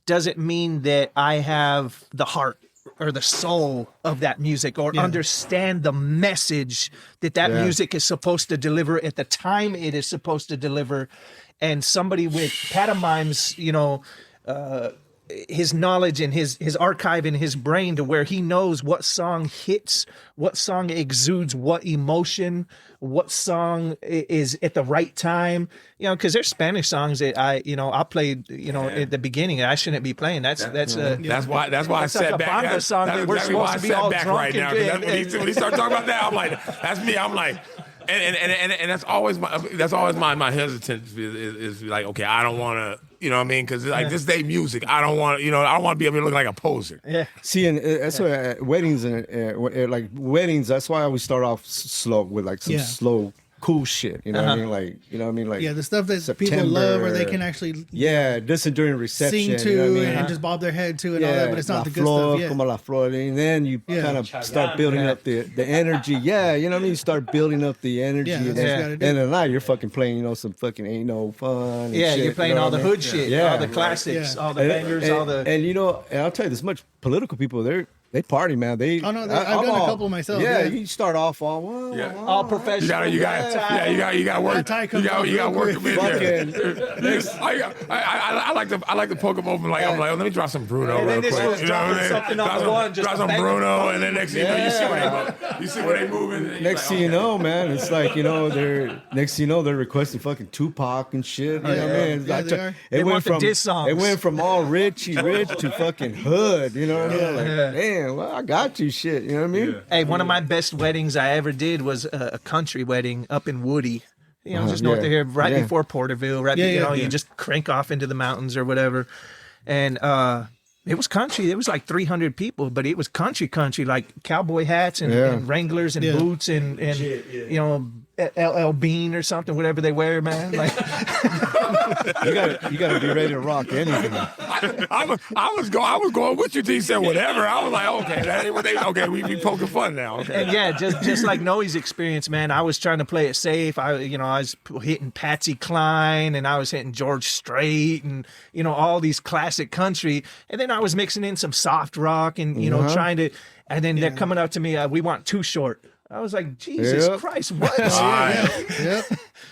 doesn't mean that I have the heart or the soul of that music or understand the message that music is supposed to deliver at the time it is supposed to deliver. And somebody with pantomimes, his knowledge and his archive in his brain to where he knows what song hits, what song exudes what emotion, what song is at the right time, because there's Spanish songs that I'll play, at the beginning I shouldn't be playing. That's why I sat like a back. banga song That's that we're exactly why I supposed to be all sat back drunk right now. and- That's when he started talking about that, I'm like, that's me. I'm like, and that's always my hesitance is like, okay, I don't want to, because like this day music, I don't want to be able to look like a poser. Yeah. See, and that's why weddings like weddings. That's why I always start off slow with like some slow, cool shit. You know what I mean? Like, Like Yeah, the stuff that people September. love or they can actually listen during reception. sing to you know what I mean? and just bob their head to and all that, but it's not La the good flor, stuff. Yeah. como la flor, and then you kind of start building up the energy. Yeah, you know what I mean? You start building up the energy. Yeah, and that's what you then gotta do. end of the night, you're fucking playing, some fucking ain't no fun. And Yeah, shit, you're playing you know all what the I mean? hood shit, Yeah. all the classics, Yeah. all the bangers, and, all the. and I'll tell you this much: political people, they party, man. Oh, no, I've done a couple myself, Yeah, yeah. you start off all all professional. You got work. Ty You comes got up work real them in there. I like to poke them open. Like I'm like, let me drop some Bruno And real then this quick. was dropping something off the one, just drop a some bang. Bruno, and then next thing you know, you see where they moving. Next thing you know, man, it's like they're requesting fucking Tupac and shit. You know what I mean? It's Yeah, like, they are. They want the diss songs. It went from all rich to fucking hood. You know what I mean? Like, damn, well, I got you, shit. You know what I mean? Hey, one of my best weddings I ever did was a country wedding up in Woody. Just north of here, right before Porterville. Right, you just crank off into the mountains or whatever, and it was country. It was like 300 people, but it was country, like cowboy hats and Wranglers and boots and LL Bean or something, whatever they wear, man. Like You gotta be ready to rock anything. I I was going with you till you said whatever. I was like, okay, that ain't what they. Okay, we poking fun now. Okay. And yeah, just like Noe's experience, man. I was trying to play it safe. I was hitting Patsy Cline and I was hitting George Strait and all these classic country. And then I was mixing in some soft rock and trying to. And then they're coming up to me. We want Too Short. I was like, Jesus Christ, what?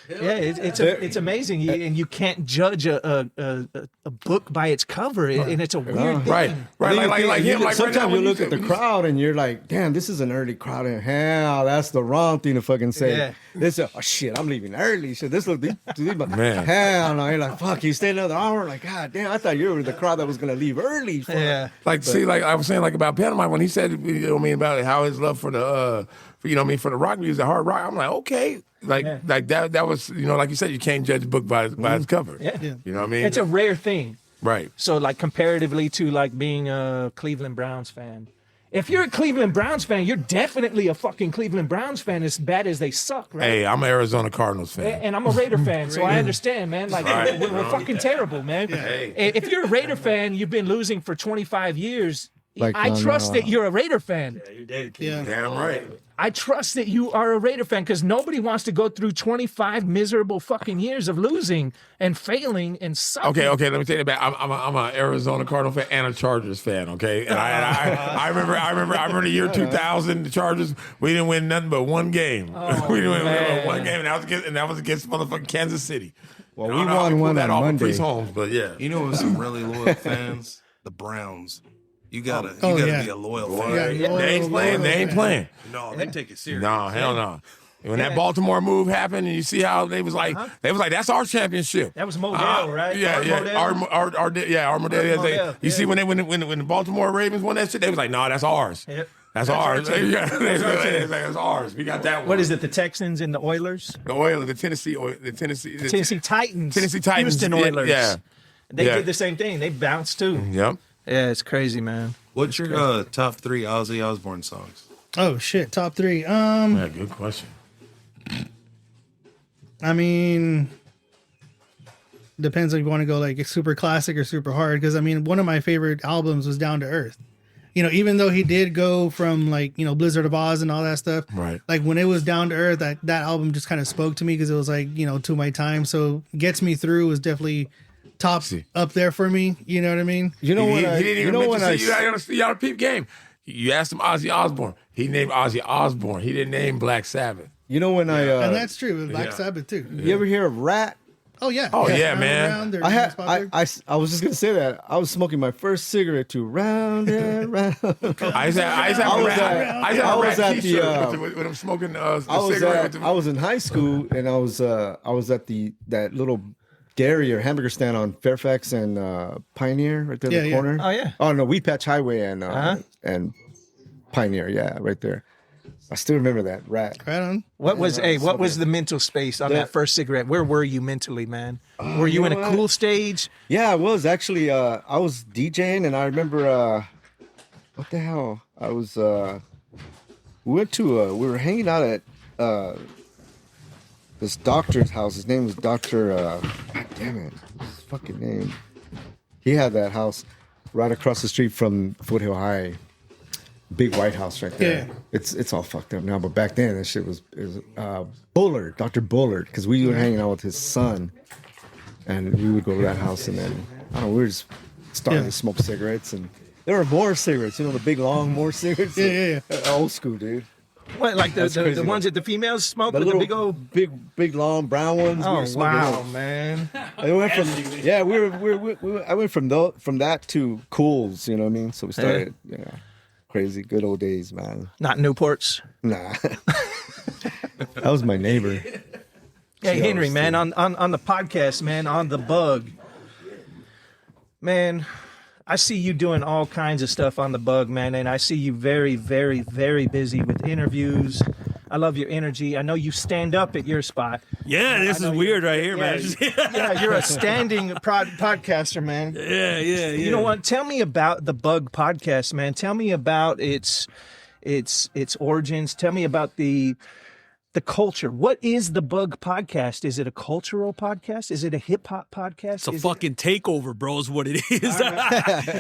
It's amazing, and you can't judge a book by its cover, and it's a weird thing. Right. Like him. Like sometimes right now, you look at the crowd and you're like, damn, this is an early crowd, and hell, that's the wrong thing to fucking say. Yeah. This oh shit, I'm leaving early. Shit, this look, Man. hell no. You're like, fuck, you stay another hour. Like, god damn, I thought you were the crowd that was gonna leave early. Fuck. Yeah. like I was saying, like about Panama when he said, about how his love for the, for the rock music, hard rock. I'm like, okay. Like that was, like you said, you can't judge a book by its cover. Yeah. You know what I mean? It's a rare thing. Right. So like comparatively to like being a Cleveland Browns fan. If you're a Cleveland Browns fan, you're definitely a fucking Cleveland Browns fan as bad as they suck, right? Hey, I'm an Arizona Cardinals fan. And I'm a Raider fan, so I understand, man. Like, we're fucking terrible, man. If you're a Raider fan, you've been losing for 25 years. Like, I trust that you're a Raider fan. You're dead. Yeah. Damn right. I trust that you are a Raider fan because nobody wants to go through 25 miserable fucking years of losing and failing and sucking. Okay. Let me take it back. I'm an Arizona Cardinal fan and a Chargers fan. Okay, and I remember the year 2000. The Chargers, we didn't win nothing but one game. We didn't win but one game, and that was against motherfucking Kansas City. Well, we won one on Monday. Priest Holmes, but yeah, You know who's some really loyal fans? The Browns. You gotta be a loyal fan. Yeah. they ain't playing. No, they take it serious. No, hell no. When that Baltimore move happened, and you see how they was like, that's our championship. That was Modell, right? Yeah, Armadale. You see when the Baltimore Ravens won that shit, they was like, no, that's ours. Yep. That's ours. That's ours. We got that one. What is it? The Texans and the Oilers? The Oilers, the Tennessee Titans. Tennessee Titans. Houston Oilers. Yeah. They did the same thing. They bounced too. Yep. Yeah, it's crazy, man. What's your top 3 Ozzy Osbourne songs? Oh shit, top 3. Yeah, good question. I mean, depends if you want to go like super classic or super hard. Because I mean, one of my favorite albums was Down to Earth. Even though he did go from like Blizzard of Oz and all that stuff, Right. Like when it was Down to Earth, that album just kind of spoke to me because it was like to my time. So Gets Me Through was definitely top up there for me. You know what I mean? You know He what? didn't even mention you got a peep game. You asked him Ozzy Osbourne. He named Ozzy Osbourne. He didn't name Black Sabbath. You know when and that's true with Black Sabbath too. you ever hear of Rat? Oh yeah. Oh, yeah, Round man. and Round, I had I was just gonna say that I was smoking my first cigarette to Round and Round. I used to have I a was rat. at- I used to have I a was rat at the, T-shirt with him smoking a cigarette. I was in high school and I was at that little dairy or hamburger stand on Fairfax and Pioneer right there in the corner. Oh, yeah. Oh no, Weed Patch Highway and Pioneer, yeah, right there. I still remember that Rat. Right on. What was the mental space on that first cigarette? Where were you mentally, man? Were you in a cool stage? Yeah, I was actually. I was DJing, and I remember. What the hell? I was. We were hanging out at this doctor's house. His name was Doctor. God damn it! His fucking name. He had that house right across the street from Foothill High. Big white house right there. Yeah. It's all fucked up now, but back then that shit was Bullard, Dr. Bullard, because we were hanging out with his son, and we would go to that house, and then we were just starting to smoke cigarettes, and there were more cigarettes, the big long more cigarettes. Yeah. Old school, dude. What, like the ones that the females smoke with the big old. big long brown ones. Oh smoking wow, those. man! I went from I went from that to Cools. You know what I mean? So we started, crazy good old days, man. Not Newports. Nah, that was my neighbor. Hey Henry, man, on the podcast, man, on the Bug, man. I see you doing all kinds of stuff on the Bug, man, and I see you very, very, very busy with interviews. I love your energy. I know you stand up at your spot. Yeah, this is weird right here, man. Yeah, you're a standing podcaster, man. Yeah. You know what? Tell me about the Bug podcast, man. Tell me about its origins. Tell me about the the culture. What is the Bug Podcast? Is it a cultural podcast? Is it a hip hop podcast? It's a fucking takeover, bro, is what it is.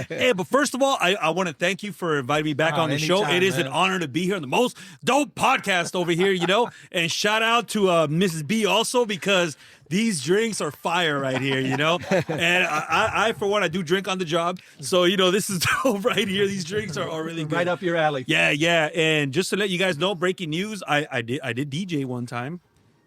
Hey, but first of all, I want to thank you for inviting me back on the show. Anytime, It is man. an honor to be here on the most dope podcast over here, and shout out to Mrs. B also, because these drinks are fire right here, and I for one, I do drink on the job. So, this is dope right here. These drinks are really good. right up your alley. Yeah. And just to let you guys know, breaking news, I did DJ one time.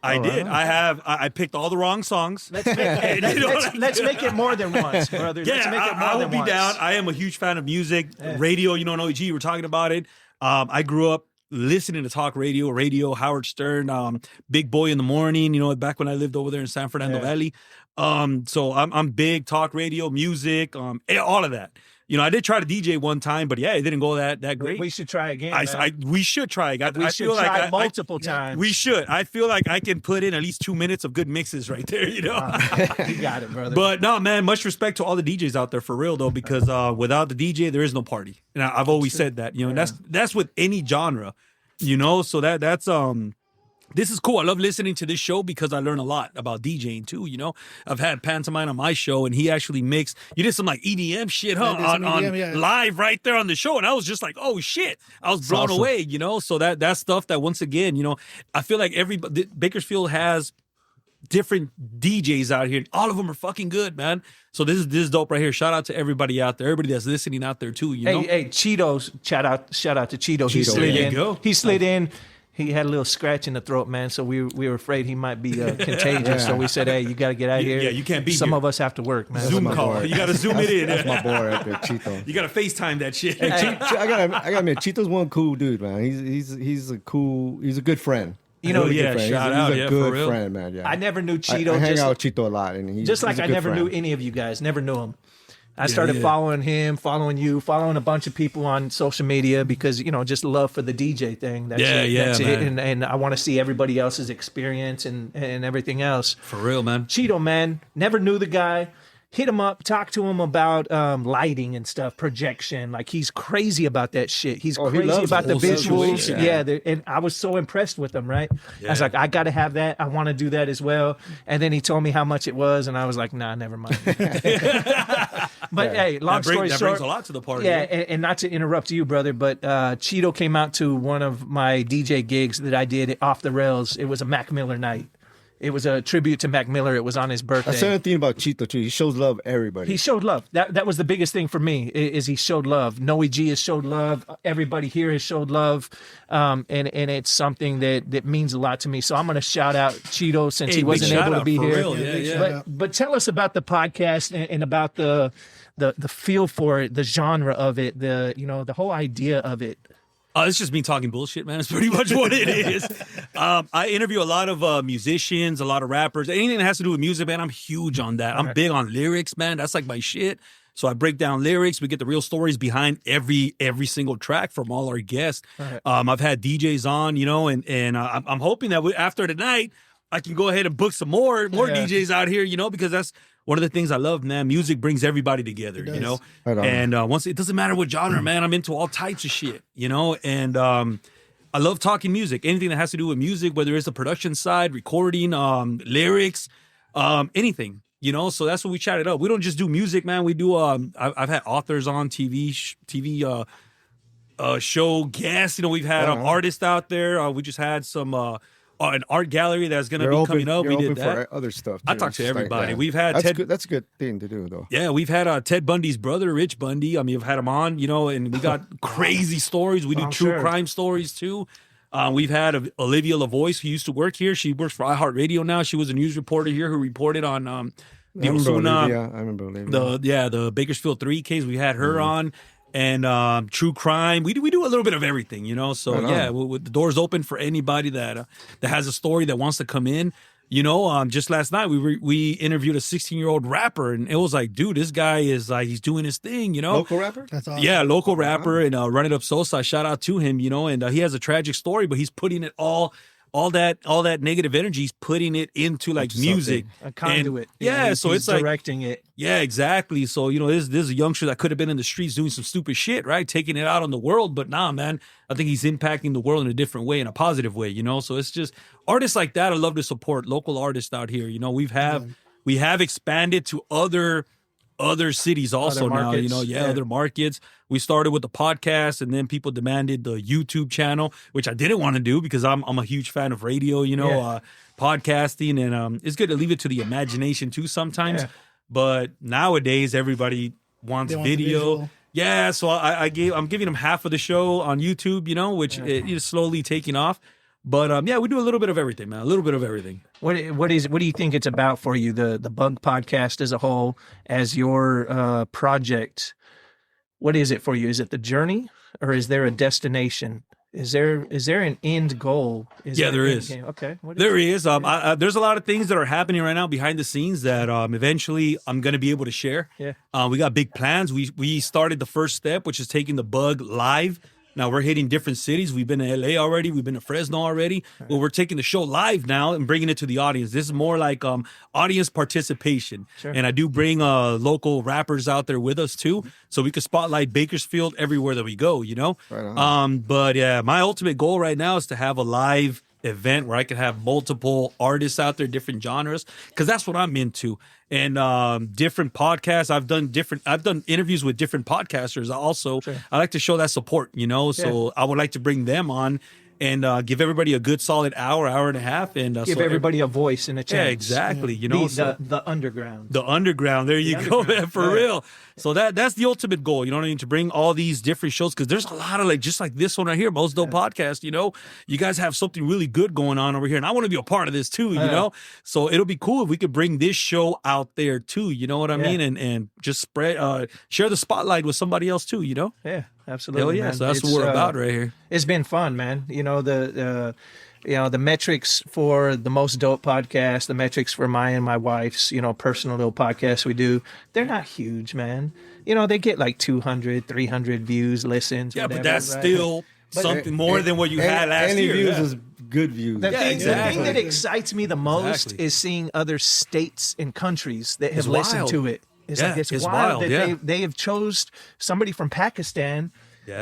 I did. Right. I picked all the wrong songs. Let's make it more than once, brother. Let's make it more I will than be once. down. I am a huge fan of music, radio. OG, we're talking about it. I grew up listening to talk radio, Howard Stern, Big Boy in the Morning, back when I lived over there in San Fernando Valley. So I'm big talk radio, music, all of that. I did try to DJ one time, but it didn't go that great. We should try again. We should try again. We should try multiple times. We should. I feel like I can put in at least 2 minutes of good mixes right there, You got it, brother. But no, man, much respect to all the DJs out there for real though, because without the DJ, there is no party. And I've always said that, and that's with any genre, so that's this is cool. I love listening to this show because I learn a lot about DJing too. I've had Pantomime on my show, and he actually mixed. You did some like EDM shit, huh? I did some on EDM, live right there on the show, and I was just like, oh shit! I was blown away. So that's stuff that once again, I feel like Bakersfield has different DJs out here, and all of them are fucking good, man. So this is dope right here. Shout out to everybody out there, everybody that's listening out there too. Hey, Cheetos! Shout out to Cheeto. He slid There you in. go. He slid in. He had a little scratch in the throat, man. So we were afraid he might be contagious. So we said, "Hey, you got to get out of here. Yeah, you can't be Some here. of us have to work, man." Zoom my call. boy. You got to zoom it in. That's my boy right there, Cheeto. You got to FaceTime that shit. I gotta admit, Cheeto's one cool dude, man. He's a good friend. Yeah, Good friend. shout he's out, a for good real. friend, man. Yeah, I never knew Cheeto. I hang just, out with Cheeto a lot, and he's just like he's a I good never friend. knew any of you guys. Never knew him. I started following him, following you, following a bunch of people on social media because, just love for the DJ thing. That's it. And I want to see everybody else's experience and everything else. For real, man. Cheeto, man, never knew the guy. Hit him up, talk to him about lighting and stuff, projection. Like, he's crazy about that shit. He's he crazy loves about the the whole visuals. situation. And I was so impressed with him, right? I was like, I got to have that. I want to do that as well. And then he told me how much it was, and I was like, nah, never mind. But hey, long story that short, brings a lot to the party. yeah, and not to interrupt you, brother, but Cheeto came out to one of my DJ gigs that I did off the rails. It was a Mac Miller night. It was a tribute to Mac Miller. It was on his birthday. I said a thing about Cheeto too. He shows love everybody. He showed love. That was the biggest thing for me is he showed love. Noe G has showed love. Everybody here has showed love, and it's something that means a lot to me. So I'm going to shout out Cheeto since he wasn't able to be for here. real. Yeah. But tell us about the podcast and about the feel for it, the genre of it, the whole idea of it. It's just me talking bullshit, man. It's pretty much what it is. I interview a lot of musicians, a lot of rappers. Anything that has to do with music, man, I'm huge on that. I'm big on lyrics, man. That's like my shit. So I break down lyrics. We get the real stories behind every single track from all our guests. I've had DJs on, and I'm hoping that after tonight, I can go ahead and book some more DJs out here, because that's one of the things I love, man. Music brings everybody together, Right on. And once it doesn't matter what genre, man, I'm into all types of shit, and I love talking music. Anything that has to do with music, whether it's the production side, recording, lyrics, anything, So that's what we chatted up. We don't just do music, man. We do. I've had authors on TV show guests. We've had artists out there. We just had some. An art gallery that's going to be coming up. We did that. For other stuff. I too. talk to It's like everybody. that. We've had that's Ted. good. That's a good thing to do, though. Yeah, we've had Ted Bundy's brother, Rich Bundy. I mean, we've had him on, and we got crazy stories. We do true crime stories too. We've had Olivia LaVoice, who used to work here. She works for iHeartRadio now. She was a news reporter here who reported on the Osuna. I remember Olivia. The Bakersfield 3 case. We had her on. And true crime. We do a little bit of everything, So the door's open for anybody that has a story that wants to come in. Just last night we interviewed a 16-year-old rapper, and it was like, dude, this guy is like, he's doing his thing, Local rapper? That's awesome. Yeah, local rapper, and Run It Up Sosa. Shout out to him, and he has a tragic story, but he's putting it all all that negative energy is putting it into like music. A conduit. And, so he's it's like directing it. Yeah, exactly. So, there's a youngster that could have been in the streets doing some stupid shit, right? Taking it out on the world. But nah, man, I think he's impacting the world in a different way, in a positive way, So it's just artists like that. I love to support local artists out here. We have expanded to other cities also Other markets, now, other markets. We started with the podcast, and then people demanded the YouTube channel, which I didn't want to do because I'm a huge fan of radio, podcasting, and it's good to leave it to the imagination too sometimes. Yeah. But nowadays, everybody wants They want the video. visual. Yeah, so I'm giving them half of the show on YouTube, which it is slowly taking off. But we do a little bit of everything, man. A little bit of everything. What do you think it's about for you, the Bug Podcast as a whole, as your project? What is it for you? Is it the journey, or is there a destination? Is there an end goal? There is. Okay. There is. There's a lot of things that are happening right now behind the scenes that eventually I'm going to be able to share. Yeah. We got big plans. We started the first step, which is taking the Bug live. Now we're hitting different cities. We've been to LA already. We've been to Fresno already. Right. Well, we're taking the show live now and bringing it to the audience. This is more like audience participation. Sure. And I do bring local rappers out there with us too, so we can spotlight Bakersfield everywhere that we go, Right on. But yeah, my ultimate goal right now is to have a live event where I can have multiple artists out there, different genres, because that's what I'm into. And different podcasts. I've done interviews with different podcasters also. Sure. I like to show that support, so I would like to bring them on and give everybody a good solid hour and a half, and give everybody a voice and a chance. Yeah, exactly. The underground. The underground. There you go, man, for real. So that's the ultimate goal. You know what I mean? To bring all these different shows, because there's a lot of just like this one right here, Most Dope Podcast. You guys have something really good going on over here, and I want to be a part of this too. You know, so it'll be cool if we could bring this show out there too. You know what I mean? And just share the spotlight with somebody else too. Yeah. Absolutely. Hell yeah. Man. So that's what we're about right here. It's been fun, man. The metrics for the Most Dope Podcast, the metrics for my wife's, personal little podcast we do, they're not huge, man. They get like 200, 300 views, listens. Yeah, whatever, but that's right? something more than what you had last any year. Any views is good views. The thing that excites me the most is seeing other states and countries that have listened to it. It's wild that they have chose somebody from Pakistan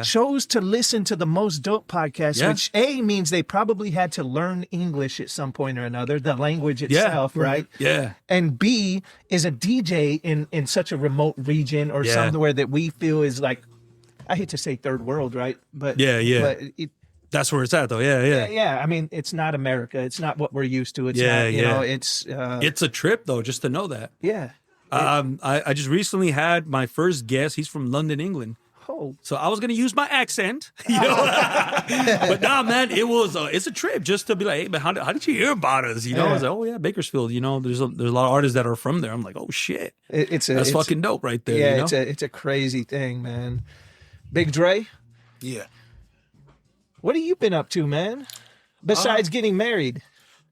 chose to listen to the Most Dope Podcast, which means they probably had to learn English at some point or another, the language itself, right? Yeah. And B is a DJ in such a remote region or somewhere that we feel is like, I hate to say third world, right? But but that's where it's at, though. Yeah. I mean, it's not America. It's not what we're used to. It's not, it's a trip, though, just to know that. Yeah. I just recently had my first guest. He's from London, England. Oh. So I was gonna use my accent, but nah, man, it's a trip just to be like, hey, man, how did you hear about us? I was like, oh yeah, Bakersfield. There's a lot of artists that are from there. I'm like, oh shit, that's fucking dope right there. Yeah, it's a crazy thing, man. Big Dre. Yeah. What have you been up to, man? Besides getting married.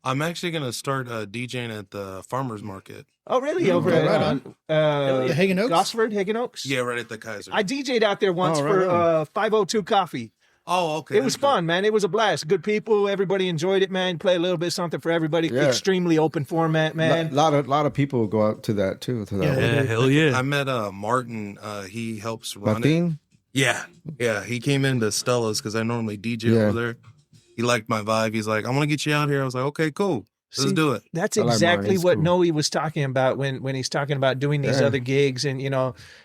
I'm actually going to start DJing at the farmer's market. Oh, really? Over at Hagen Oaks? Gosford, Hagen Oaks? Yeah, right at the Kaiser. I DJ'd out there once for 502 Coffee. Oh, okay. It was fun, man. It was a blast. Good people. Everybody enjoyed it, man. Play a little bit of something for everybody. Yeah. Extremely open format, man. A lot of people go out to that, too. Hell yeah. I met Martin. He helps run Martin? it. Yeah. He came into Stella's because I normally DJ over there. He liked my vibe. He's like, I want to get you out here. I was like, okay, cool. Let's do it. That's exactly what Noe was talking about when he's talking about doing these other gigs. And,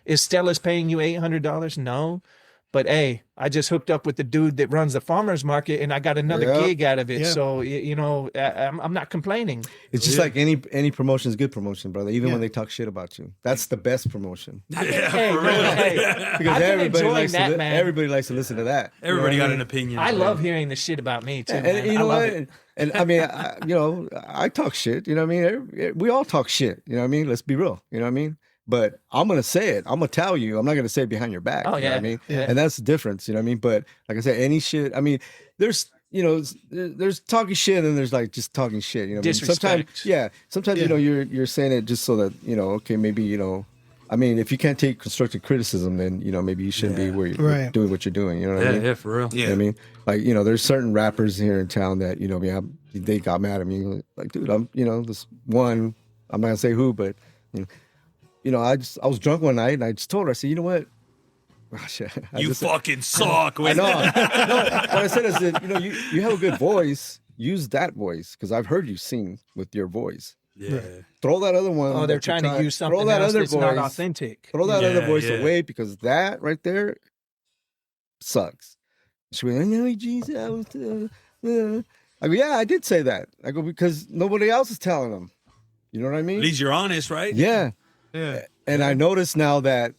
is Stella's paying you $800? No. But, hey, I just hooked up with the dude that runs the farmer's market, and I got another gig out of it. Yeah. So, I'm not complaining. It's just like any promotion is good promotion, brother, even when they talk shit about you. That's the best promotion. Because everybody likes to listen to that. Everybody got an opinion. I love hearing the shit about me, too. And you know what? And I mean, I talk shit. You know what I mean? We all talk shit. You know what I mean? Let's be real. You know what I mean? But I'm going to say it. I'm going to tell you. I'm not going to say it behind your back. Oh, you know what I mean? Yeah. And that's the difference. You know what I mean? But like I said, any shit. I mean, there's talking shit and there's like just talking shit. You know what I mean? Sometimes, you're saying it just so that, okay, maybe, I mean, if you can't take constructive criticism, then maybe you shouldn't be where you're doing what you're doing. You know what I mean? Yeah, for real. You know what I mean, like there's certain rappers here in town that they got mad at me. Like, dude, I'm this one. I'm not gonna say who, but I was drunk one night and I just told her, I said, you know what? You fucking suck. I know. No, what I said is that you have a good voice. Use that voice because I've heard you sing with your voice. Yeah. Throw that other one. Oh, they're trying to use something else that's not authentic. Throw that other voice away because that right there sucks. She went, "No, Jesus." I go, "Yeah, I did say that." I go, because nobody else is telling them. You know what I mean? At least you're honest, right? Yeah. Yeah. And I noticed now that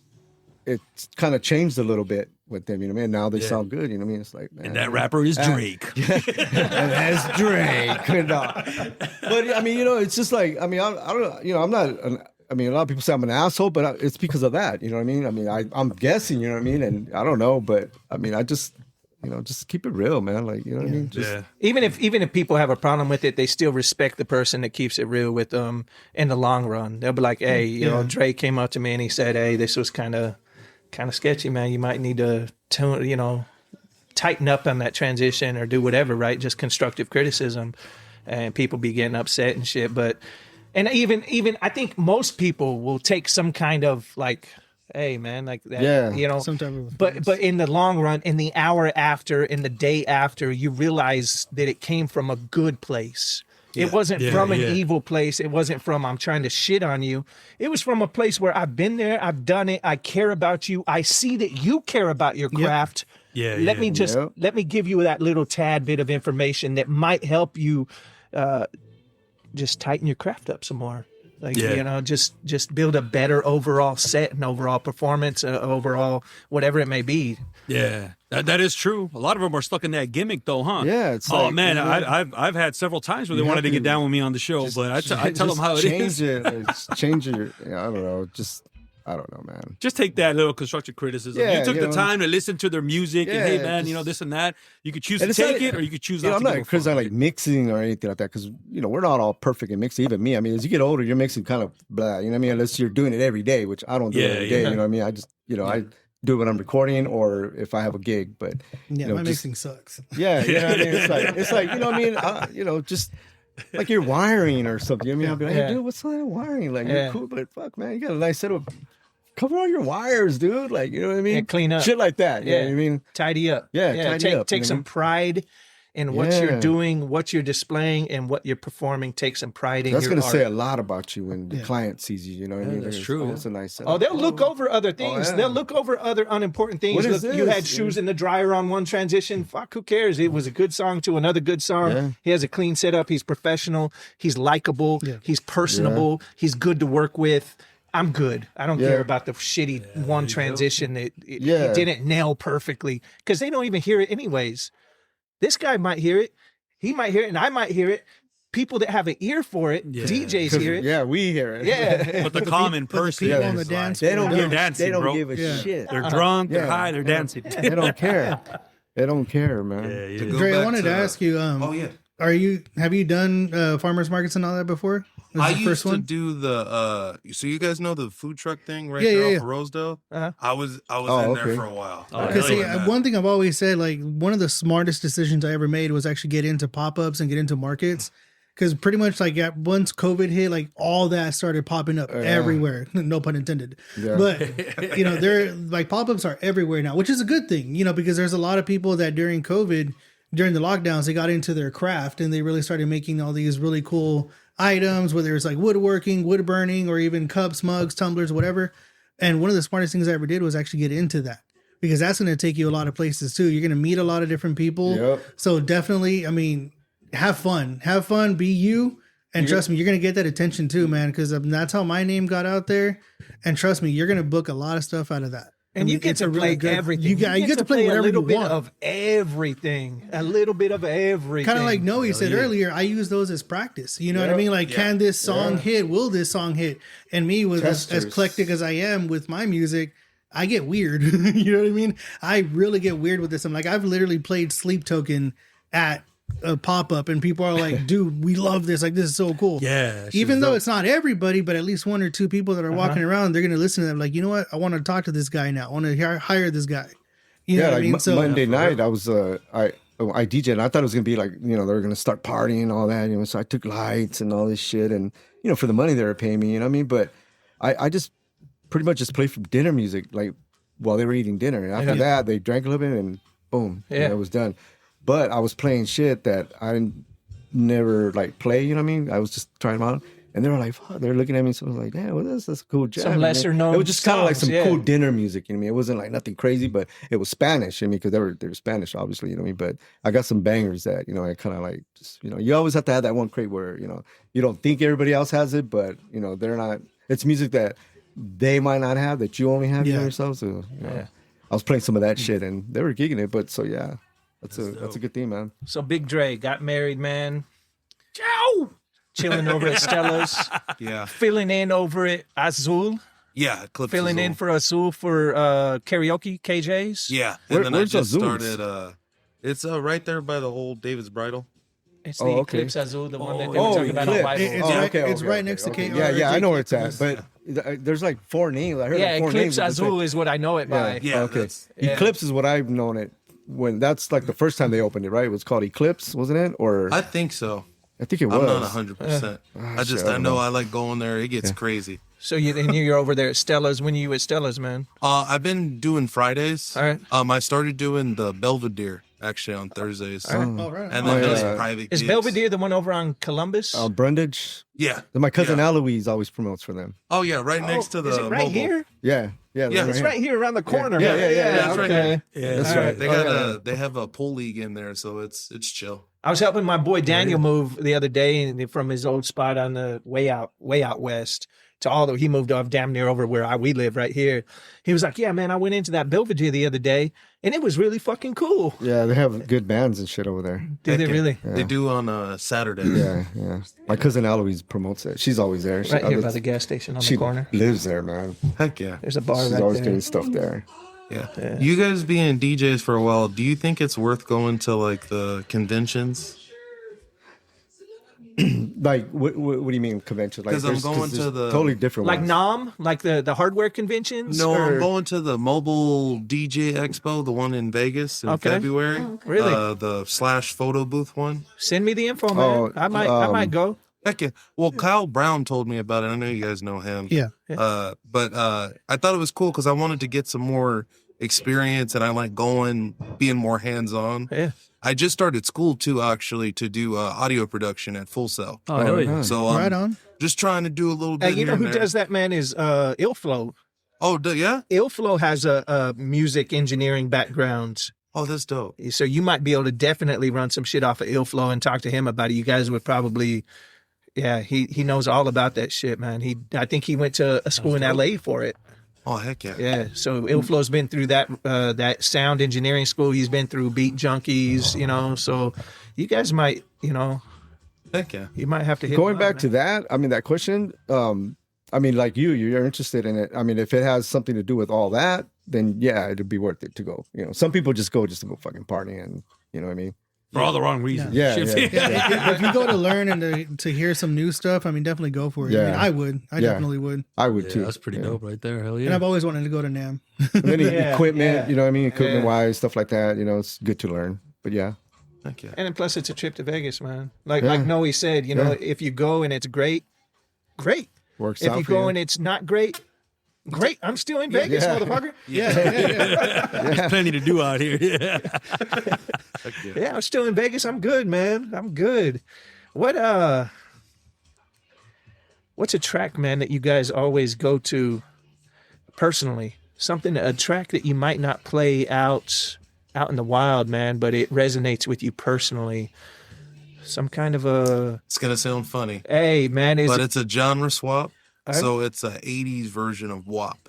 it's kind of changed a little bit with them. You know what I mean? Now they sound good. You know what I mean? It's like, man, And that rapper is Drake. and that's Drake. No. But I mean, it's just like, I mean, I don't, I'm not. I mean, a lot of people say I'm an asshole, but it's because of that. You know what I mean? I mean, I'm guessing. You know what I mean? And I don't know, but I mean, I just. Just keep it real, man. Like, you know what I mean? Just, Even if people have a problem with it, they still respect the person that keeps it real with them in the long run. They'll be like, hey, Drake came up to me and he said, hey, this was kind of sketchy, man. You might need to tighten up on that transition or do whatever, right? Just constructive criticism, and people be getting upset and shit. But and even I think most people will take some kind of like, hey man, like that, some type of but in the long run, in the hour after, in the day after, you realize that it came from a good place. It wasn't from an evil place. It wasn't from I'm trying to shit on you. It was from a place where I've been there, I've done it, I care about you, I see that you care about your craft. Let me give you that little tad bit of information that might help you just tighten your craft up some more. Like, just build a better overall set and overall performance, overall whatever it may be. Yeah, that is true. A lot of them are stuck in that gimmick, though, huh? Yeah. It's I've had several times where they wanted to get down with me on the show, but I tell them how it is. Change your. I don't know. I don't know, man. Just take that little constructive criticism. Yeah, you took the time to listen to their music, and hey, man, this and that. You could choose to take it, or you could choose not to. I'm not criticizing like mixing or anything like that, because we're not all perfect in mixing. Even me, I mean, as you get older, you're mixing kind of blah. You know what I mean? Unless you're doing it every day, which I don't do every day. You know what I mean? I just, I do it when I'm recording or if I have a gig. But my mixing sucks. Yeah, you know what I mean? It's like you know what I mean? Just. Like you're wiring or something. You know what I mean? I'll be like, hey, dude, what's that wiring? Like, you're cool, but fuck, man, you got a nice set of. Cover all your wires, dude. Like, you know what I mean? And clean up. Shit like that. You know what I mean? Tidy up. Tidy up. Take some pride in what you're doing, what you're displaying, and what you're performing. Take some pride in That's your going to art. say a lot about you when the client sees you. You know what I mean? That's true. That's a nice set. Oh, they'll look over other things. They'll look over other unimportant things. What is Look, you this? had shoes in the dryer on one transition. Fuck, who cares? It was a good song to another good song. Yeah. He has a clean setup. He's professional. He's likable. He's personable. He's good to work with. I'm good. I don't care about the shitty one transition that it didn't nail perfectly, because they don't even hear it anyways. This guy might hear it. He might hear it, and I might hear it. People that have an ear for it, DJs hear it. Yeah, we hear it. Yeah. But the common person, people on the dance They don't They're give. dancing, They don't bro. give a shit. They're drunk, they're high, they're dancing. They don't care. They don't care, man. Go Dre, I back wanted to ask you. Have you done farmers markets and all that before? Was I the used first to one? do the so you guys know the food truck thing right Yeah, there yeah, off of Rosedale? Uh-huh. I was in okay. there for a while. Because see, one thing I've always said, like one of the smartest decisions I ever made was actually get into pop-ups and get into markets. Because pretty much like once COVID hit, like all that started popping up everywhere. No pun intended. Yeah. But they're like pop-ups are everywhere now, which is a good thing, because there's a lot of people that during COVID, during the lockdowns, they got into their craft and they really started making all these really cool items, whether it's like woodworking, wood burning, or even cups, mugs, tumblers, whatever. And one of the smartest things I ever did was actually get into that, because that's going to take you a lot of places too. You're going to meet a lot of different people. Yep. So definitely, I mean, have fun, be you. And trust me, you're going to get that attention too, man. Because that's how my name got out there. And trust me, you're going to book a lot of stuff out of that. And you get to play everything. You get to play whatever a little you bit want. of everything. A little bit of everything. Kind of like Noe said earlier, I use those as practice. You know what I mean? Like, can this song hit? Will this song hit? And me, with as eclectic as I am with my music, I get weird. You know what I mean? I really get weird with this. I'm like, I've literally played Sleep Token at a pop up, and people are like, "Dude, we love this! Like, this is so cool." Yeah. Even though it's not everybody, but at least one or two people that are walking around, they're gonna listen to them. Like, you know what? I want to talk to this guy now. I want to hire this guy. You know Yeah, what I like mean? So Monday night, I was I DJed, and I thought it was gonna be like, you know, they were gonna start partying and all that, you know. So I took lights and all this shit, and you know, for the money they were paying me, you know what I mean. But I just pretty much just played for dinner music, like while they were eating dinner. And after that, they drank a little bit, and boom, you know, it was done. But I was playing shit that I didn't never like play, you know what I mean? I was just trying them out. And they were like, fuck, they're looking at me. So I was like, damn, well, that's a cool jam. Some lesser known It was just kind of like songs, some cool dinner music, you know what I mean? It wasn't like nothing crazy, but it was Spanish, I mean, because they were Spanish, obviously, you know what I mean? But I got some bangers that, you know, I kind of like, just, you know, you always have to have that one crate where, you know, you don't think everybody else has it, but, you know, they're not, it's music that they might not have, that you only have, you know, yourself. So, you know, I was playing some of that shit, and they were gigging it, but so, yeah, that's a good thing, man. So Big Dre got married, man. Ciao. Chilling over at Stella's. Yeah. Filling in over at Azul. Yeah. Eclipse Filling in Azul. for Azul for karaoke, KJ's. Yeah. And then I where's just Azul's? started, it's right there by the old David's Bridal. It's the okay. Eclipse Azul, the one that they were talking about on Eclipse. Bible. It's right next to KR. Yeah, I know where it's at, but there's like 4 names. I heard Yeah, like 4 Eclipse names. but it's Azul like- is what I know it by. Yeah. okay. that's- Eclipse is what I've known it when. That's like the first time they opened it, right? It was called Eclipse, wasn't it? Or I think so. I think it was. I'm not 100%. I know I like going there. It gets crazy. So you're over there at Stella's. When are you at Stella's, man? I've been doing Fridays. All right. I started doing the Belvedere actually on Thursdays. Oh, right. And then those yeah. private Is gigs. Belvedere the one over on Columbus? Brundage. Yeah. My cousin Yeah. Eloise always promotes for them. Oh yeah, right next to the is it right mobile. here? Yeah, Yeah, that's It's right here around the corner. Yeah, yeah, yeah, that's right okay. here. Yeah, That's right. They got they have a pool league in there, so it's chill. I was helping my boy Daniel move the other day from his old spot on the way out west to he moved off damn near over where we live right here. He was like, yeah, man, I went into that Belvedere the other day and it was really fucking cool. Yeah, they have good bands and shit over there. Do they really? They do on Saturday. Yeah. My cousin Eloise promotes it. She's always there. Right here by the gas station on She the corner. lives there, man. Heck yeah. There's a bar She's right always there. doing stuff there. Yeah. You guys being DJs for a while, do you think it's worth going to like the conventions? Like, what do you mean convention? Like, 'Cause I'm there's- going there's to the- totally different Like ones. NOM, like the hardware conventions? No, or- I'm going to the Mobile DJ Expo, the one in Vegas in Okay. February. Really? The slash photo booth one. Send me the info, man. Oh, I might go. Heck yeah. Well, Kyle Brown told me about it. I know you guys know him. Yeah. But I thought it was cool because I wanted to get some more experience and I like being more hands-on. Yeah. I just started school too, actually, to do audio production at Full Sail. Oh, hell yeah. nice. So Right on. just trying to do a little bit. Hey, you know here who and there. does that, man, is Illflow. Oh, yeah? Illflow has a music engineering background. Oh, that's dope. So you might be able to definitely run some shit off of Illflow and talk to him about it. You guys would probably, he knows all about that shit, man. I think he went to a school in LA for it. Oh, heck yeah. Yeah. So Illflow's been through that sound engineering school. He's been through Beat Junkies, so you guys might, Heck yeah. you might have to hit Going him back up, to man. that, I mean, that question, I mean, like you're interested in it. I mean, if it has something to do with all that, then yeah, it'd be worth it to go. Some people just go to go fucking party and, you know what I mean? For all the wrong reasons. Yeah, Shit. yeah. If you go to learn and to hear some new stuff, I mean, definitely go for it. I mean, Yeah. I would. I Yeah. definitely would. I would Yeah, too. that's pretty dope right there. Hell And yeah. I've always wanted to go to NAMM. And then Yeah, equipment, yeah. you know what I mean? Equipment wise, stuff like that, it's good to learn. But yeah. Heck yeah. And then plus it's a trip to Vegas, man. Like Yeah. Noe said, Yeah. if you go and it's great. Works If out you for go you. and it's not great. I'm still in Vegas, Yeah. motherfucker. There's plenty to do out here. Yeah. Yeah, I'm still in Vegas. I'm good, man. I'm good. What's a track, man, that you guys always go to personally? A track that you might not play out in the wild, man, but it resonates with you personally. Some kind of It's going to sound funny, hey, man, but it's a genre swap. So it's a 80s version of WAP.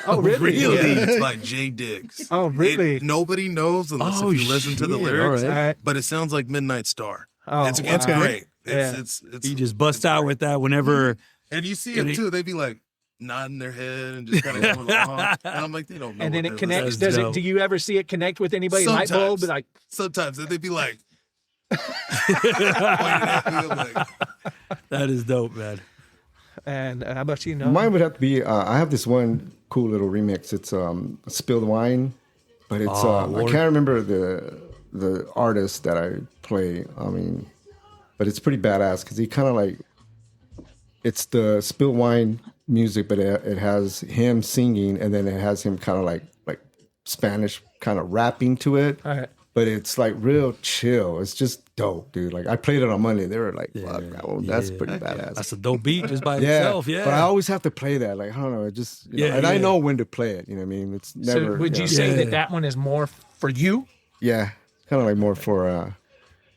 oh, really? Really? Yeah. It's by Jay Diggs. Oh, really? Nobody knows unless Oh, if you listen to the shit. lyrics. All right. All right. But it sounds like Midnight Star. Oh, it's wow. great. Yeah. It's You just bust out with that whenever. and you see them too. They be like nodding their head and just kind of going along. And I'm like, they don't know. And then what it they're connects. listening Do you ever see it connect with anybody? Light bulb? Sometimes. Like, Sometimes and they'd be like, That is dope, man. And how about you? No, Mine would have to be. I have this one cool little remix. It's Spilled Wine, but it's I can't remember the artist that I play. I mean, but it's pretty badass because he kind of like it's the Spilled Wine music, but it has him singing, and then it has him kind of like Spanish kind of rapping to it. all right. But it's like real chill. It's just dope, dude. Like I played it on Monday. They were like, "Fuck, that's pretty badass." That's a dope beat just by itself. Yeah. But I always have to play that. Like I don't know, it just and I know when to play it. You know what I mean? It's never. So would you say that one is more for you? Yeah, kind of like more for.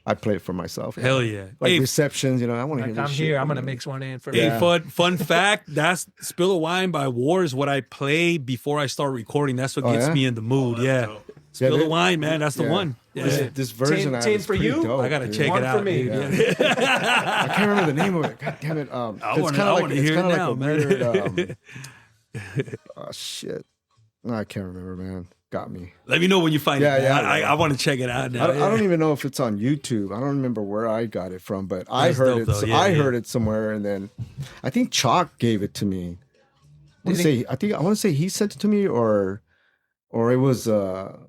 I play it for myself. Hell yeah. Like Hey, receptions, I want to Like hear I'm this here, shit. I'm gonna mix one in for Hey, me. fun fact, that's Spill a Wine by War is what I play before I start recording. That's what gets yeah? me in the mood. Spill a dude. Wine, man. That's the one. Yeah. This version 10 I have is for pretty you? dope, I gotta dude. check One it for out. me. Dude. I can't remember the name of it. God damn it. I wanna hear it now, man. Weird, oh shit. I can't remember, man. Got me. Let me know when you find it. Yeah, man. I want to check it out now. I don't even know if it's on YouTube. I don't remember where I got it from, but I That's heard dope, it. though. Yeah, I yeah. heard it somewhere, and then I think Chalk gave it to me. I want to say he sent it to me, or it was the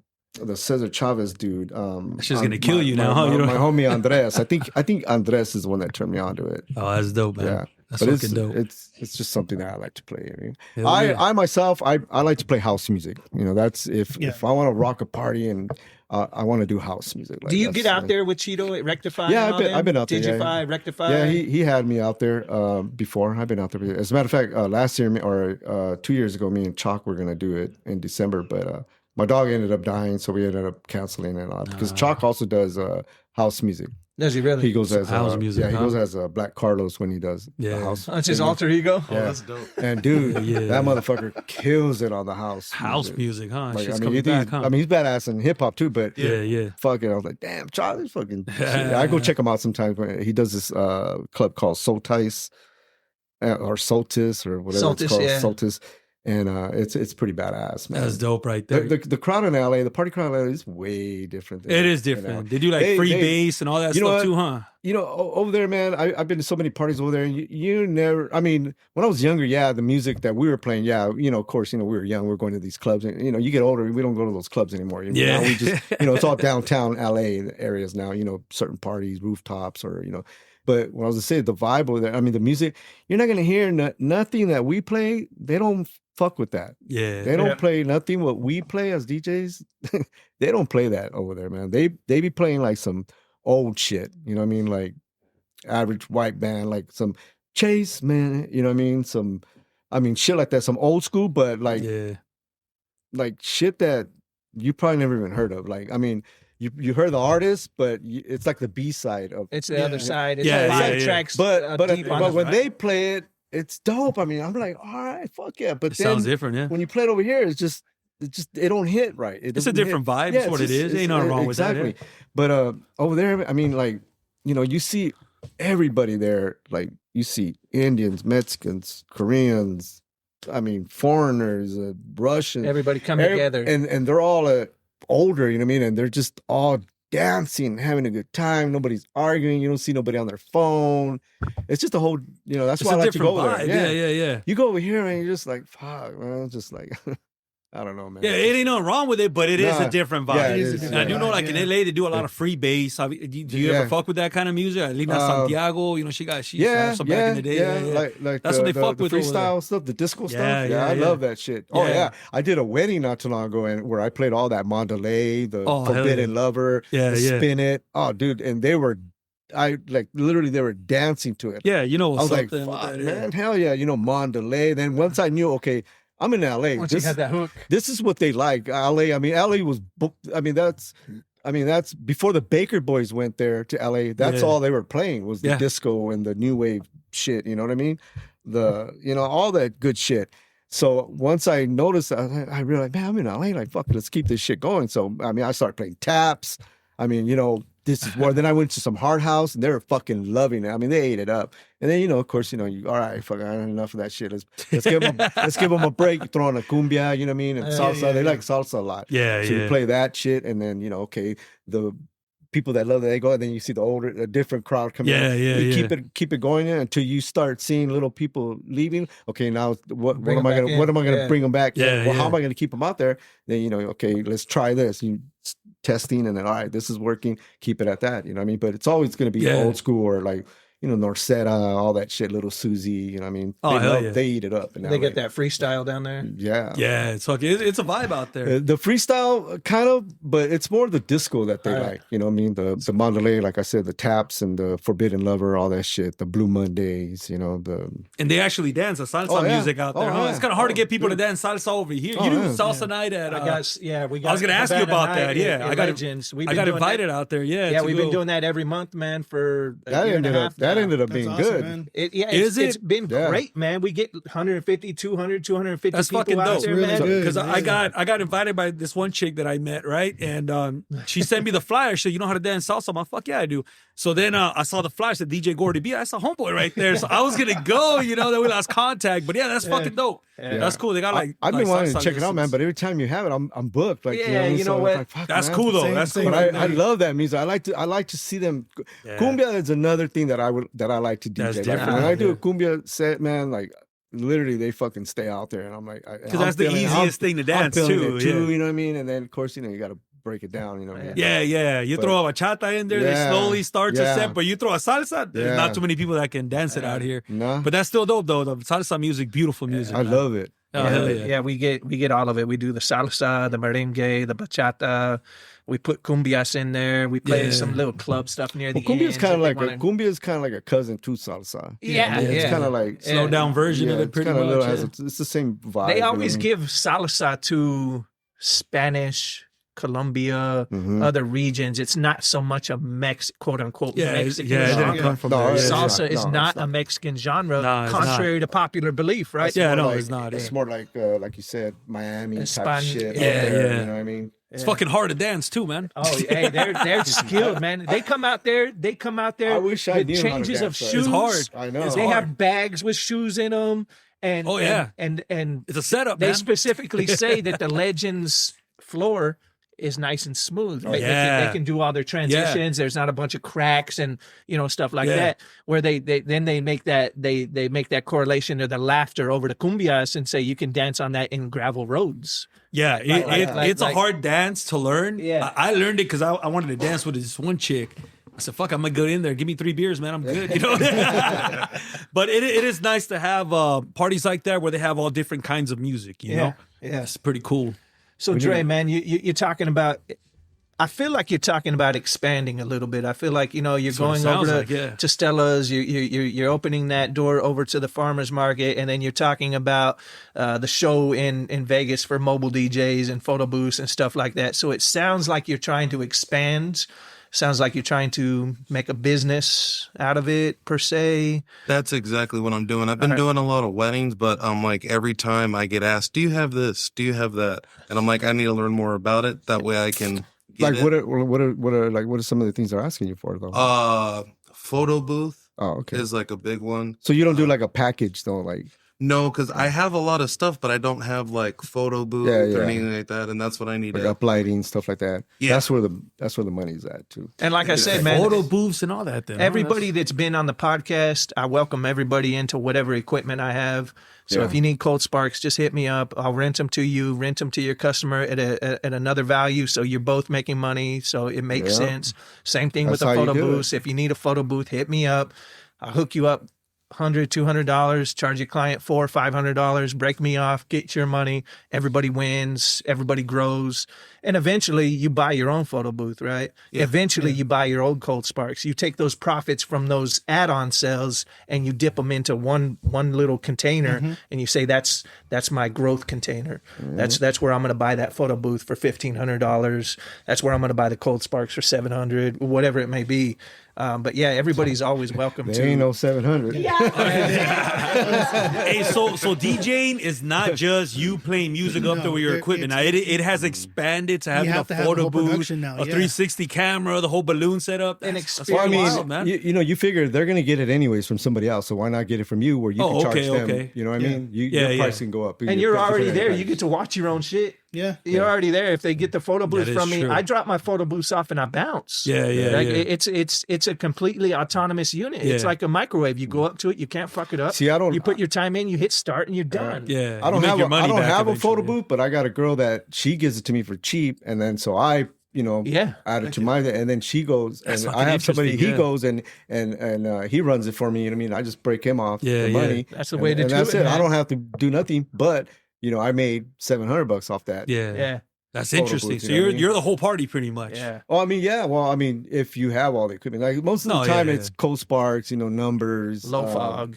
Cesar Chavez dude. That's just gonna kill you now, huh? You My don't- homie Andres. I think Andres is the one that turned me on to it. Oh, that's dope, man. Yeah. That's But fucking dope. it's just something that I like to play. I mean, Hell yeah. I myself, I like to play house music. That's if I want to rock a party and I want to do house music. Like, Do you that's, get out like- there with Cheeto at Rectify? Yeah, and all I've been them? out there, yeah. Digify, Rectify. Yeah, he had me out there before. I've been out there. As a matter of fact, last year or 2 years ago, me and Chalk were gonna do it in December, but my dog ended up dying, so we ended up canceling it because Chalk also does house music. Does he really? He goes as House music, Yeah, he huh? goes as Black Carlos when he does the house. That's his thing. alter ego. Yeah. That's dope. And dude, Yeah. that motherfucker kills it on the house. House music, huh? Like, Shit's I mean, coming back, huh? he's badass in hip hop too, but yeah. fucking, I was like, damn, Charlie's fucking. Shit. I go check him out sometimes. He does this club called Soltice or Soltis or whatever Soltis, it's called, yeah. Soltis, and it's pretty badass, man. That's dope right there. The crowd in LA, the party crowd in LA is way different. Than It is than different. LA. They do like free bass and all that you know stuff what? too, huh? Over there, man, I've been to so many parties over there, and you never. I mean, when I was younger, the music that we were playing, of course, we were young, we were going to these clubs, and you get older, we don't go to those clubs anymore. Yeah. Now we just, it's all downtown LA areas now. Certain parties, rooftops, or But when I was to say the vibe over there, I mean, the music, you're not gonna hear nothing that we play. They don't fuck with that. Yeah. They don't play nothing what we play as DJs. They don't play that over there, man. They be playing like some old shit. You know what I mean? Like average white band, like some Chase, man. You know what I mean? Shit like that. Some old school, but like shit that you probably never even heard of. Like, I mean, you heard the artist, but it's like the B side of. It's the other side. It's Yeah, a lot yeah, of yeah. tracks. But deep on the when front. they play it, it's dope. I mean, I'm like, all right, fuck yeah. But It then sounds different, yeah. when you play it over here, it don't hit right. It It's a doesn't different hit. vibe. Yeah, It's what it just- is. Ain't nothing wrong with that. exactly. But over there, I mean, like, you see everybody there. Like, you see Indians, Mexicans, Koreans. I mean, foreigners, Russians. Everybody come together. and they're all older. You know what I mean? And they're just all dancing, having a good time. Nobody's arguing. You don't see nobody on their phone. It's just a whole. That's It's why a I like to different go vibe. there. Yeah. You go over here and you're just like, fuck, man. It's just like, I don't know, man. Yeah, it ain't nothing wrong with it, but it is Nah. a different vibe. Yeah, it is a is. different And I do know, vibe, like in LA, they do a lot of free bass. Do you ever Yeah. fuck with that kind of music? Lina Santiago, she used to have some back in the day. Yeah. Like That's the, what they fuck the with over there. freestyle stuff, the disco stuff. Yeah, Yeah, I yeah. love that shit. Oh Yeah. yeah, I did a wedding not too long ago, and where I played all that Mondelez, the Oh, hell Forbidden Lover, Yeah, the yeah. Spin It. Oh, dude, and they were, literally they were dancing to it. Yeah, you know I was what's like, up then with fuck, that, yeah. man, hell yeah, Mondelez. Then once I knew, okay, I'm in LA. Once you had that hook. This is what they like. LA. I mean, LA was. That's before the Baker Boys went there to LA. That's Yeah. all they were playing was the Yeah. disco and the new wave shit. You know what I mean? All that good shit. So once I noticed, I realized, man, I'm in LA. Like, fuck, let's keep this shit going. So I started playing taps. This is where. Then I went to some hard house, and they were fucking loving it. I mean, they ate it up. And then of course, all right, fuck, I had enough of that shit. Let's give them a break. Throw on a cumbia, you know what I mean, and salsa. They like salsa a lot. Yeah, So yeah. you play that shit, and then okay, the people that love that they go, and then you see a different crowd coming. Yeah, in. yeah, You yeah. keep it going in until you start seeing little people leaving. Okay, now what Bring am I them gonna back what am I in. gonna Yeah. bring them back? Yeah, Well, how yeah. am I gonna keep them out there? Then okay, let's try this. You testing, and then all right, this is working. Keep it at that. You know what I mean? But it's always gonna be Yeah. old school or like. Norsetta, all that shit, Little Susie, you know what I mean? Oh, hell yeah. They eat it up. They get that freestyle down there. Yeah. Yeah, it's fucking. It's a vibe out there. The freestyle kind of, but it's more the disco that they like. You know what I mean? The Mandalay, like I said, the taps and the Forbidden Lover, all that shit. The Blue Mondays, And they actually dance the salsa Oh, yeah. music out there. Oh, huh? yeah. It's kind of hard to get people to dance salsa over here. Oh, You do yeah. salsa night at. We got. I was gonna ask you Havana about that. Night Yeah, in I got Legends. We've I been got doing invited that. out there. Yeah, Yeah, to we've been go. doing that every month, man, for a that year and a ended half up that now. ended up That's being awesome, good. man. Is It's it? been Yeah. great, man. We get 150, 200, 250 That's people fucking out dope. there, Really man. good. Because I Yeah. got invited by this one chick that I met, right? And she sent me the flyer. She said, "You know how to dance salsa?" I'm like, "Fuck yeah, I do." So then I saw the flyer. Said DJ Gordy B. That's a homeboy right there. So I was gonna go. Then we lost contact. But yeah, that's fucking dope. Yeah. That's cool. They got like I've been like wanting to salsa check it out, man. lessons. But every time you have it, I'm booked. Like, Yeah, what I mean? you know So it's what? like, fuck, That's man. cool though. Same- That's same cool. But thing. I love that music. I like to see them. Yeah. Cumbia is another thing that I like to DJ. That's Like, different. when I do Yeah. a cumbia set, man, like literally they fucking stay out there, and I'm like, Because that's the easiest thing to dance I'm feeling too. it too. Yeah. You know what I mean? And then of course, you got to break it down. You know what I mean? Yeah. You But- throw a bachata in there, they Yeah, slowly start to yeah. set, but you throw a salsa, there's Yeah. not too many people that can dance it out here. No, But that's still dope though. The salsa music, beautiful music. I man. love it. Oh, yeah, hell yeah. we get all of it. We do the salsa, the merengue, the bachata. We put cumbias in there. We play Yeah. some little club stuff near Well, the cumbia end. is kind of if they like wanna- cumbia is kind of like a cousin to salsa. Yeah, it's yeah. kind of like Slow down version of it, it's pretty kinda much. little- yeah. it's the same vibe. They you know always what I mean? give salsa to Spanish, Colombia, Mhm. other regions. It's not so much a quote unquote Yeah, Mexican yeah, it genre. didn't come from No, there. it's Yeah. Salsa not. is No, not it's a Mexican genre, No, it's contrary to popular belief, right? Yeah, more no, like- it's not. It's yeah. more like you said, Miami type Span- shit. yeah, out there, yeah. You know what I mean? It's fucking hard to dance too, man. Oh, hey, they're skilled, man. They come out there. I wish I with knew how to changes of dance, though. shoes. It's hard. I know. It's They hard. have bags with shoes in them, and Oh, yeah. and It's a setup, they man. specifically say that the Legends floor is nice and smooth. yeah. They can do all their transitions. There's not a bunch of cracks and stuff like Yeah. that. Where they make that they make that correlation to the laughter over the cumbias and say you can dance on that in gravel roads. Yeah, it's a like- hard dance to learn. Yeah. I learned it because I wanted to dance with this one chick. I said, "Fuck, I'm gonna go in there. Give me 3 beers, man. I'm good." But it is nice to have parties like that where they have all different kinds of music. You know, yeah. it's pretty cool. So Dre, man, you're talking about. I feel like you're talking about expanding a little bit. I feel like you're what it going sounds over like, yeah. to Stella's. You're opening that door over to the farmers market, and then you're talking about the show in Vegas for mobile DJs and photo booths and stuff like that. So it sounds like you're trying to expand. Sounds like you're trying to make a business out of it per se. That's exactly what I'm doing. I've been doing a lot of weddings, but I'm like, every time I get asked, "Do you have this? Do you have that?" And I'm like, I need to learn more about it. That way I can get Like it. what are some of the things they're asking you for though? Photo booth Oh, okay. is like a big one. So you don't do like a package though, like No, because I have a lot of stuff, but I don't have like photo booth Yeah, or yeah. anything like that, and that's what I need to. uplighting stuff like that. Yeah. That's where the money's at too. And like I said, man, Photo booths and all that. Then everybody that's been on the podcast, I welcome everybody into whatever equipment I have. So Yeah. if you need cold sparks, just hit me up. I'll rent them to you, rent them to your customer at another value. So you're both making money. So it makes Yeah. sense. Same thing with That's the how you photo do it. booths. If you need a photo booth, hit me up. I'll hook you up. $100, $200, charge your client $400, $500, break me off, get your money. Everybody wins, everybody grows. And eventually you buy your own photo booth, right? Eventually you buy your old cold sparks. You take those profits from those add-on sales and you dip them into one little container and you say, that's my growth container. That's where I'm going to buy that photo booth for $1,500. That's where I'm going to buy the cold sparks for $700, whatever it may be. But yeah, everybody's always welcome There ain't to. no 700. Hey, so DJing is not just you playing music up there with your equipment. Now it has expanded to having a have to have the photo whole booth, production now, a yeah. 360 camera, the whole balloon setup. An That's experience. Well, I mean, wild, man. you figure they're gonna get it anyways from somebody else, so why not get it from you where you Oh, can charge okay, them? okay. You know what I mean? Yeah, your yeah. price can go up, And you're already there. You get get to watch your own shit. Yeah. You're already there. If they get the photo booth That is from me, true. I drop my photo booths off and I bounce. Yeah, yeah, Like, yeah. it's a completely autonomous unit. It's Yeah. like a microwave. You go up to it, you can't fuck it up. See, I don't- You put your time in, you hit start, and you're done. Yeah, I don't you make have your a, money I don't back have a photo eventually. booth, but I got a girl that she gives it to me for cheap, and then so I Yeah. add it to mine, and then she goes, and fucking I have somebody. interesting, He yeah. goes and he runs it for me. You know what I mean? I just break him off Yeah, the yeah. money. That's the and- way to and do that's it, I man. don't have to do nothing, but I made $700 off that. Yeah, Yeah. that's Photo interesting. booth, So you know what I mean? you're the whole party pretty much. Yeah. Oh, I mean, yeah. Well, I mean, if you have all the equipment, like most of the No, yeah, time, yeah. it's co-sparks, numbers, Low fog.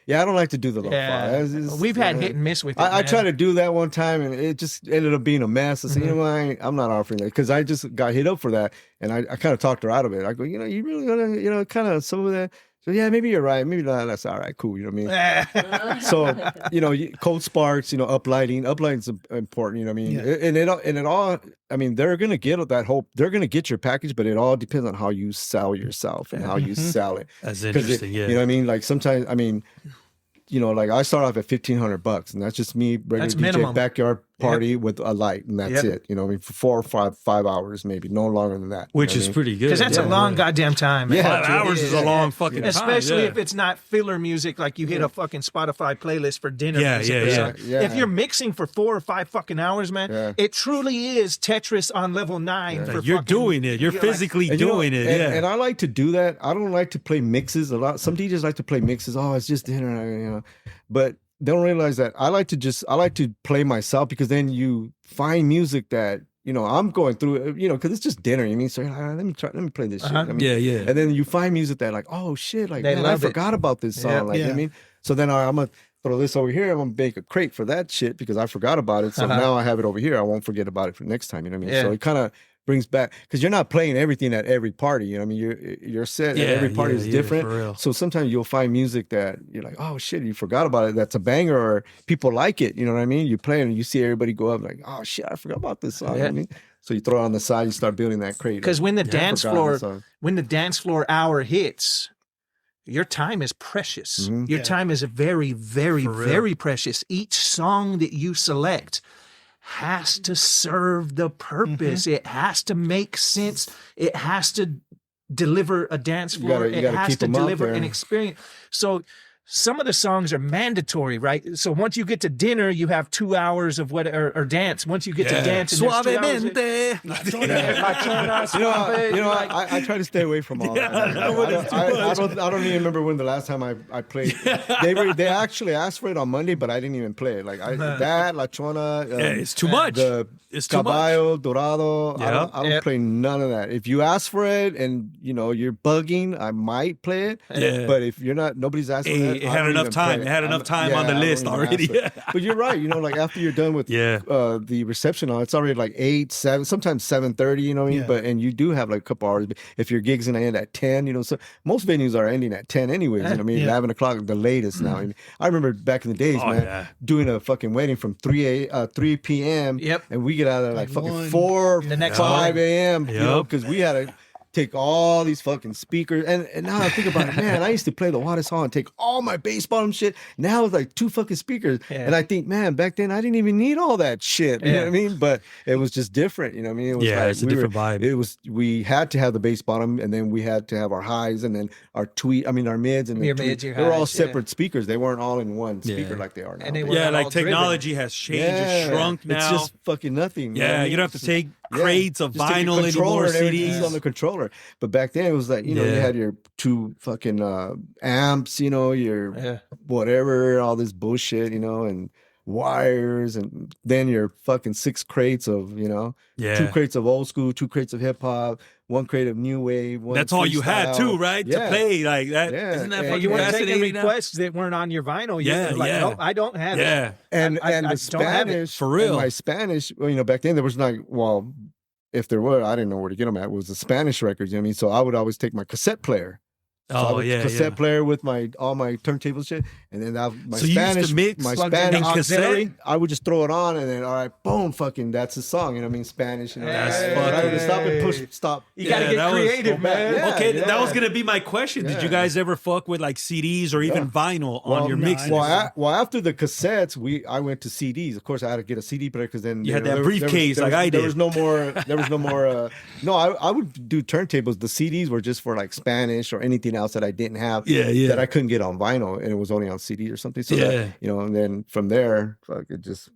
Yeah, I don't like to do the low Yeah. fog. It's- We've had hit and miss with it. I man. tried to do that one time, and it just ended up being a mess. I said, Mm-hmm. I'm not offering that because I just got hit up for that, and I kind of talked her out of it. I go, you really gonna, kind of some of that. So yeah, maybe you're right. Maybe not. That's all right. Cool. You know what I mean? So cold sparks. Uplighting. Uplighting's important. You know what I mean? Yeah. And it all. I mean, they're gonna get that whole. They're gonna get your package, but it all depends on how you sell yourself and how you sell it. That's 'Cause interesting. Yeah, You know what I mean? Like sometimes, I mean, like I start off at $1,500, and that's just me regular That's DJ minimum. backyard party with a light, and that's Yep. it. You know what I mean? For 4 or 5 hours, maybe no longer than that. which you know is what pretty good. Because that's a Yeah, long yeah. goddamn time. man. Yeah, 5 hours is a long fucking time. Especially yeah. if it's not filler music, like you hit a fucking Spotify playlist for dinner. Yeah, music yeah, or yeah. something. Yeah. If you're mixing for 4 or 5 fucking hours, man, Yeah. it truly is Tetris on level 9. For Like, you're fucking- doing it. You're like- physically And doing it. and, Yeah. and I like to do that. I don't like to play mixes a lot. Some DJs like to play mixes. Oh, it's just dinner, but they don't realize that I like to play myself because then you find music that I'm going through, because it's just dinner. You mean, so you're like, let me play this shit. I mean, Yeah, yeah. And then you find music that like, oh shit, like They man, I love it. forgot about this song. Yeah. Like, you know what I Yeah. mean, so then I'm gonna throw this over here. I'm gonna make a crate for that shit because I forgot about it. So now I have it over here. I won't forget about it for next time. You know what I mean? Yeah. So it kind of brings back because you're not playing everything at every party. You know what I mean? Your set Yeah, at every party yeah, is yeah, different. for real. So sometimes you'll find music that you're like, oh shit, you forgot about it. That's a banger, or people like it. You know what I mean? You play it and you see everybody go up like, oh shit, I forgot about this song. You know what I mean? So you throw it on the side, you start building that crate. Because when the Yeah, dance forgotten floor, the song. when the dance floor hour hits, your time is precious. Mhm. Your Yeah. time is very, very, For real. very precious. Each song that you select has to serve the purpose. It has to make sense. It has to deliver a dance You floor. gotta- you It gotta has keep to 'em up deliver there. an experience. So some of the songs are mandatory, right? So once you get to dinner, you have 2 hours of or dance. Once you get to dance, and there's 2 hours of- I try to stay away from all that. I don't even remember when the last time I played. They actually asked for it on Monday, but I didn't even play it. Like that La Chona. Yeah, it's too much. It's too much. Caballo, Dorado. Yeah. I don't play none of that. If you ask for it and you're bugging, I might play it. Yeah. But if you're not, nobody's asking. Hey, for it I had don't enough even time. play It had enough time on the I don't list even already. ask for it. But you're right. Like after you're done with Yeah. the reception on, it's already like 8, 7, sometimes 7:30. You know what I mean? Yeah. But and you do have like a couple hours. If your gig's gonna end at 10, so most venues are ending at 10 anyways. You know what I mean? Yeah. 11 o'clock, the latest now. I remember back in the days, Oh, man, yeah. doing a fucking wedding from 3 p.m. Yep. And we get out of there like fucking 1. 4, The next 5 a.m. Yep. Because we had to take all these fucking speakers. And now I think about it, man, I used to play the hottest song and take all my bass bottom shit. Now it's like 2 fucking speakers. Yeah. And I think, man, back then I didn't even need all that shit. You know what I mean? But it was just different. You know what I mean? It was Yeah, it's a different vibe. We had to have the bass bottom, and then we had to have our highs, and then our mids, and then Your mids, your they were all highs, yeah. separate speakers. They weren't all in one speaker Yeah. like they are now. And they were Yeah, not like all driven. technology has changed. It's shrunk now. It's just fucking nothing. yeah, know you don't have to what I take mean? crates of Just take a vinyl controller anymore, and everything's CDs. on the controller. But back then it was like, you Yeah. had your 2 fucking amps, your Yeah. whatever, all this bullshit, and wires, and then your fucking 6 crates of, Yeah. 2 crates of old school, 2 crates of hip hop, 1 crate of new wave. One That's all you had freestyle. too, right? Yeah. To play like that. Yeah. Isn't that And Hey, fucking you want to take in fascinating now? requests that weren't on your vinyl? Yeah, You're like, yeah. no, I don't have it. Yeah. And I and the don't have it. Spanish For real. and my Spanish, back then there was not, well, if there were, I didn't know where to get them at. It was the Spanish records, you know what I mean? So I would always take my cassette player. So I Oh, would yeah, cassette yeah. player with all my turntable shit, and then my So you used to Spanish, mix my plug in Spanish auxiliary? I would just throw it on, and then all right, boom, fucking, that's the song. You know what I mean? Spanish. You know, That's right, fucking- right, stop and push, stop. You gotta Yeah, get that was- creative, man. Yeah, Okay, yeah. that was gonna be my question. Did you Yeah. guys ever fuck with like CDs or even vinyl on your no, mixes? Well, after the cassettes, I went to CDs. Of course, I had to get a CD player because then You had that briefcase like I did. There was no more. There was no more. No, I would do turntables. The CDs were just for like Spanish or anything else that I didn't have. Yeah, yeah. That I couldn't get on vinyl, and it was only on CD or something. So Yeah. that, and then from there, fuck, it just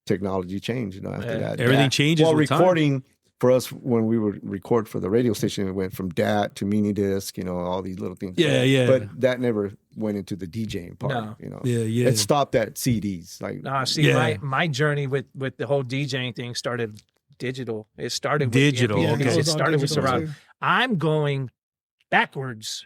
technology changed. After that, Everything changes Well, with time. recording. For us, when we would record for the radio station, it went from DAT to mini disc, all these little things. Yeah, yeah. But that never went into the DJing part. No. Yeah, yeah. It stopped at CDs. Like, Nah, see, Yeah. my journey with the whole DJing thing started digital. It started with Digital, MP3s. okay. It started with Digital, surround. too. I'm going backwards.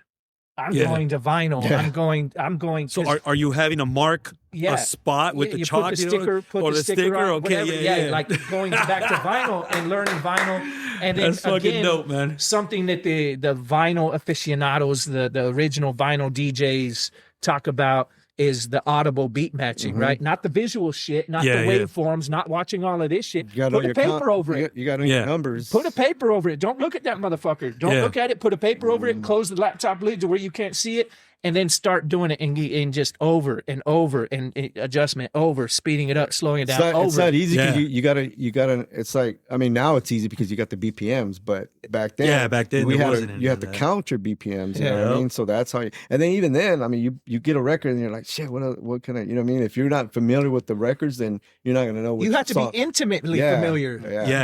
I'm Yeah. going to vinyl. Yeah. I'm going. So 'cause- are you having to mark Yeah. a spot with Yeah, the you chalk? put the you know, sticker, put or the sticker on, Okay, whatever. yeah. Like going back to vinyl and learning vinyl, and then That's fucking again, dope, man. something that the vinyl aficionados, the original vinyl DJs talk about is the audible beat matching, right? Not the visual shit, not Yeah, the yeah. waveforms, not watching all of this shit. you gotta know Put a your paper over it. You got to know Yeah. your numbers. Put a paper over it. Don't look at that motherfucker. Don't Yeah. look at it. Put a paper over it. Close the laptop lid to where you can't see it, and then start doing it and just over and over and adjustment over, speeding it up, slowing it down. It's not easy because Yeah. you gotta. It's like, I mean, now it's easy because you got the BPMs, but back then, Yeah, back then we there had wasn't any you of had to that. count your BPMs. You know what Yeah. I mean? So that's how. And then even then, I mean, you get a record and you're like, shit, what can I? You know what I mean? If you're not familiar with the records, then you're not gonna know. What You have to song. be intimately Yeah, familiar.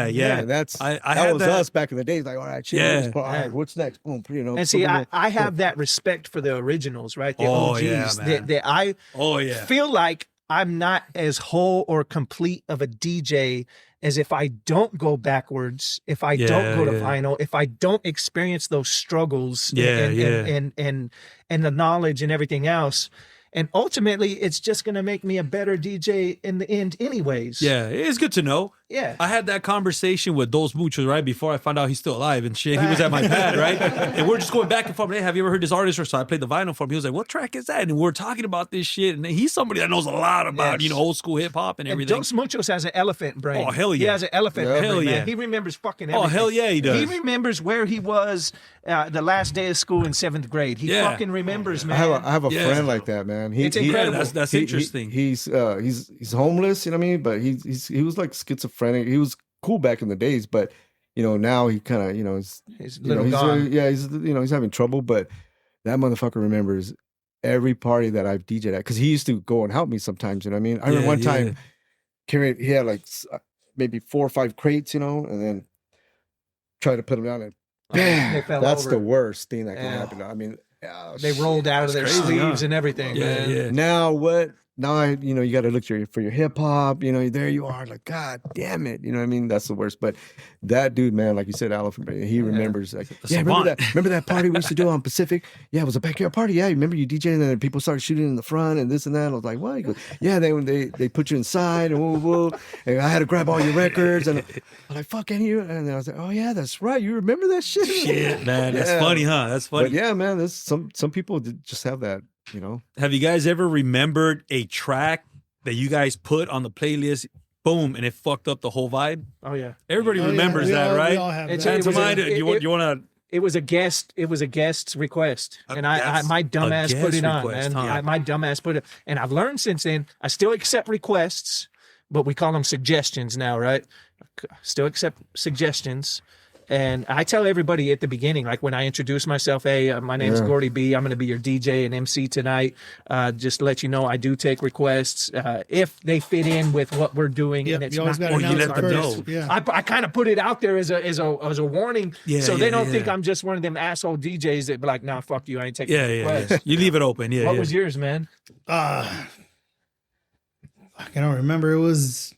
Yeah. And that's I that had was that- us back in the days. Like, all right, shit, Yeah. all right, what's next? Boom, And see, I have that respect for the originals, right? The Oh, OGs yeah, man. that I Oh yeah. feel like I'm not as whole or complete of a DJ as if I don't go backwards, if I don't go to Yeah. vinyl, if I don't experience those struggles Yeah, and the knowledge and everything else. And ultimately, it's just going to make me a better DJ in the end anyways. Yeah, it's good to know. Yeah. I had that conversation with Dos Muchos, right? Before I found out he's still alive and shit. He was at my pad, right? And we're just going back and forth. Hey, have you ever heard this artist? Or so I played the vinyl for him. He was like, what track is that? And we're talking about this shit. And he's somebody that knows a lot about, Yes. old school hip hop and And everything. Dos Muchos has an elephant brain. Oh, hell He yeah. has an elephant Yeah. brain, Hell man. yeah. He remembers fucking Oh, everything. hell yeah, he does. He remembers where he was the last day of school in 7th grade. He Yeah. fucking remembers, man. I have a Yeah. friend like that, man. It's incredible. That's interesting. He's homeless, you know what I mean? But he was like schizophrenic. He was cool back in the days, but now he kind of He's you know, little he's gone. he's having trouble. But that motherfucker remembers every party that I've DJed at because he used to go and help me sometimes. You know what I mean? I remember one time he had like maybe 4 or 5 crates, and then tried to put them down and Oh, they fell that's over. the worst thing that can Yeah. happen. I mean, They rolled out of their crazy, sleeves huh? and everything, Yeah, man. yeah. Now what? Now you got to look for your hip hop. There you are. Like, God damn it. You know what I mean? That's the worst. But that dude, man, like you said, Elephant Brain, he remembers. Like, yeah, remember that party we used to do on Pacific? Yeah, it was a backyard party. Yeah, remember you DJing and then people started shooting in the front and this and that. I was like, what? He goes, yeah, they put you inside and whoa, whoa. And I had to grab all your records and I'm like, fuck, any you? And I was like, oh yeah, that's right. You remember that shit? Shit, man. That's Yeah. funny, huh? That's funny. But yeah, man, there's some people that just have that. Have you guys ever remembered a track that you guys put on the playlist, boom, and it fucked up the whole vibe? Oh yeah. Everybody Oh, yeah, remembers we that, all- right? we all have It's- that. it Hands was of a- mine. it- You want to? It was a guest's request, and I my dumbass put guest it on, request, man. huh? My dumbass put it, and I've learned since then. I still accept requests, but we call them suggestions now, right? Still accept suggestions, and I tell everybody at the beginning, like when I introduce myself, hey, my name's Gordy B. I'm going to be your DJ and MC tonight. Just to let you know, I do take requests if they fit in with what we're doing, Yep, and it's you always not. got to Oh, you announce let it them first. know. Yeah. I kind of put it out there as a warning, Yeah, so they yeah, don't think yeah. I'm just one of them asshole DJs that be like, nah, fuck you, I ain't taking Yeah, your yeah, request. yeah. You leave it open. Yeah. What yeah. was yours, man? I don't remember. It was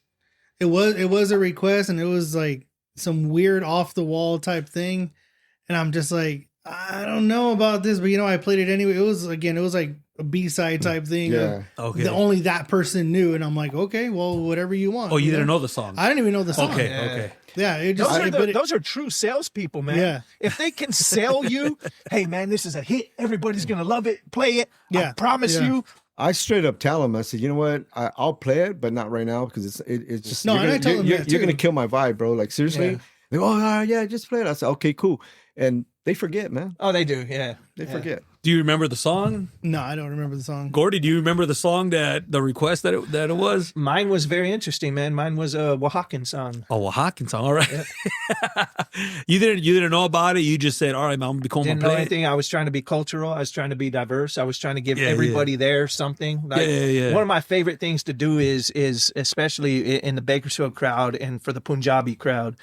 a request, and it was like some weird off the wall type thing, and I'm just like, I don't know about this, but I played it anyway. It was like a B-side type thing. Yeah. Okay. That only that person knew, and I'm like, okay, well, whatever you want. Oh, you didn't know the song. I didn't even know the song. Okay. Yeah. Okay. Yeah, it just Those are true salespeople, man. Yeah. If they can sell you, hey man, this is a hit. Everybody's gonna love it. Play it. Yeah. I promise Yeah. you. I straight up tell them, I said, you know what, I'll play it, but not right now because it's just No, you're and I gonna, tell them you're, that, you're too. gonna kill my vibe, bro. Like seriously, Yeah. they go, oh yeah, just play it. I said, okay, cool, and they forget, man. Oh, they do. Yeah. They forget. Do you remember the song, no, I don't remember the song. Gordy? Do you remember the song that the request that it was? Mine was very interesting, man. Mine was a Oaxacan song. Oh, Oaxacan song. All right. you didn't know about it. You just said, all right, man, I'm gonna become Didn't a know play. anything. I was trying to be cultural. I was trying to be diverse. I was trying to give Yeah, everybody there something. Like, Yeah. One of my favorite things to do is especially in the Bakersfield crowd and for the Punjabi crowd,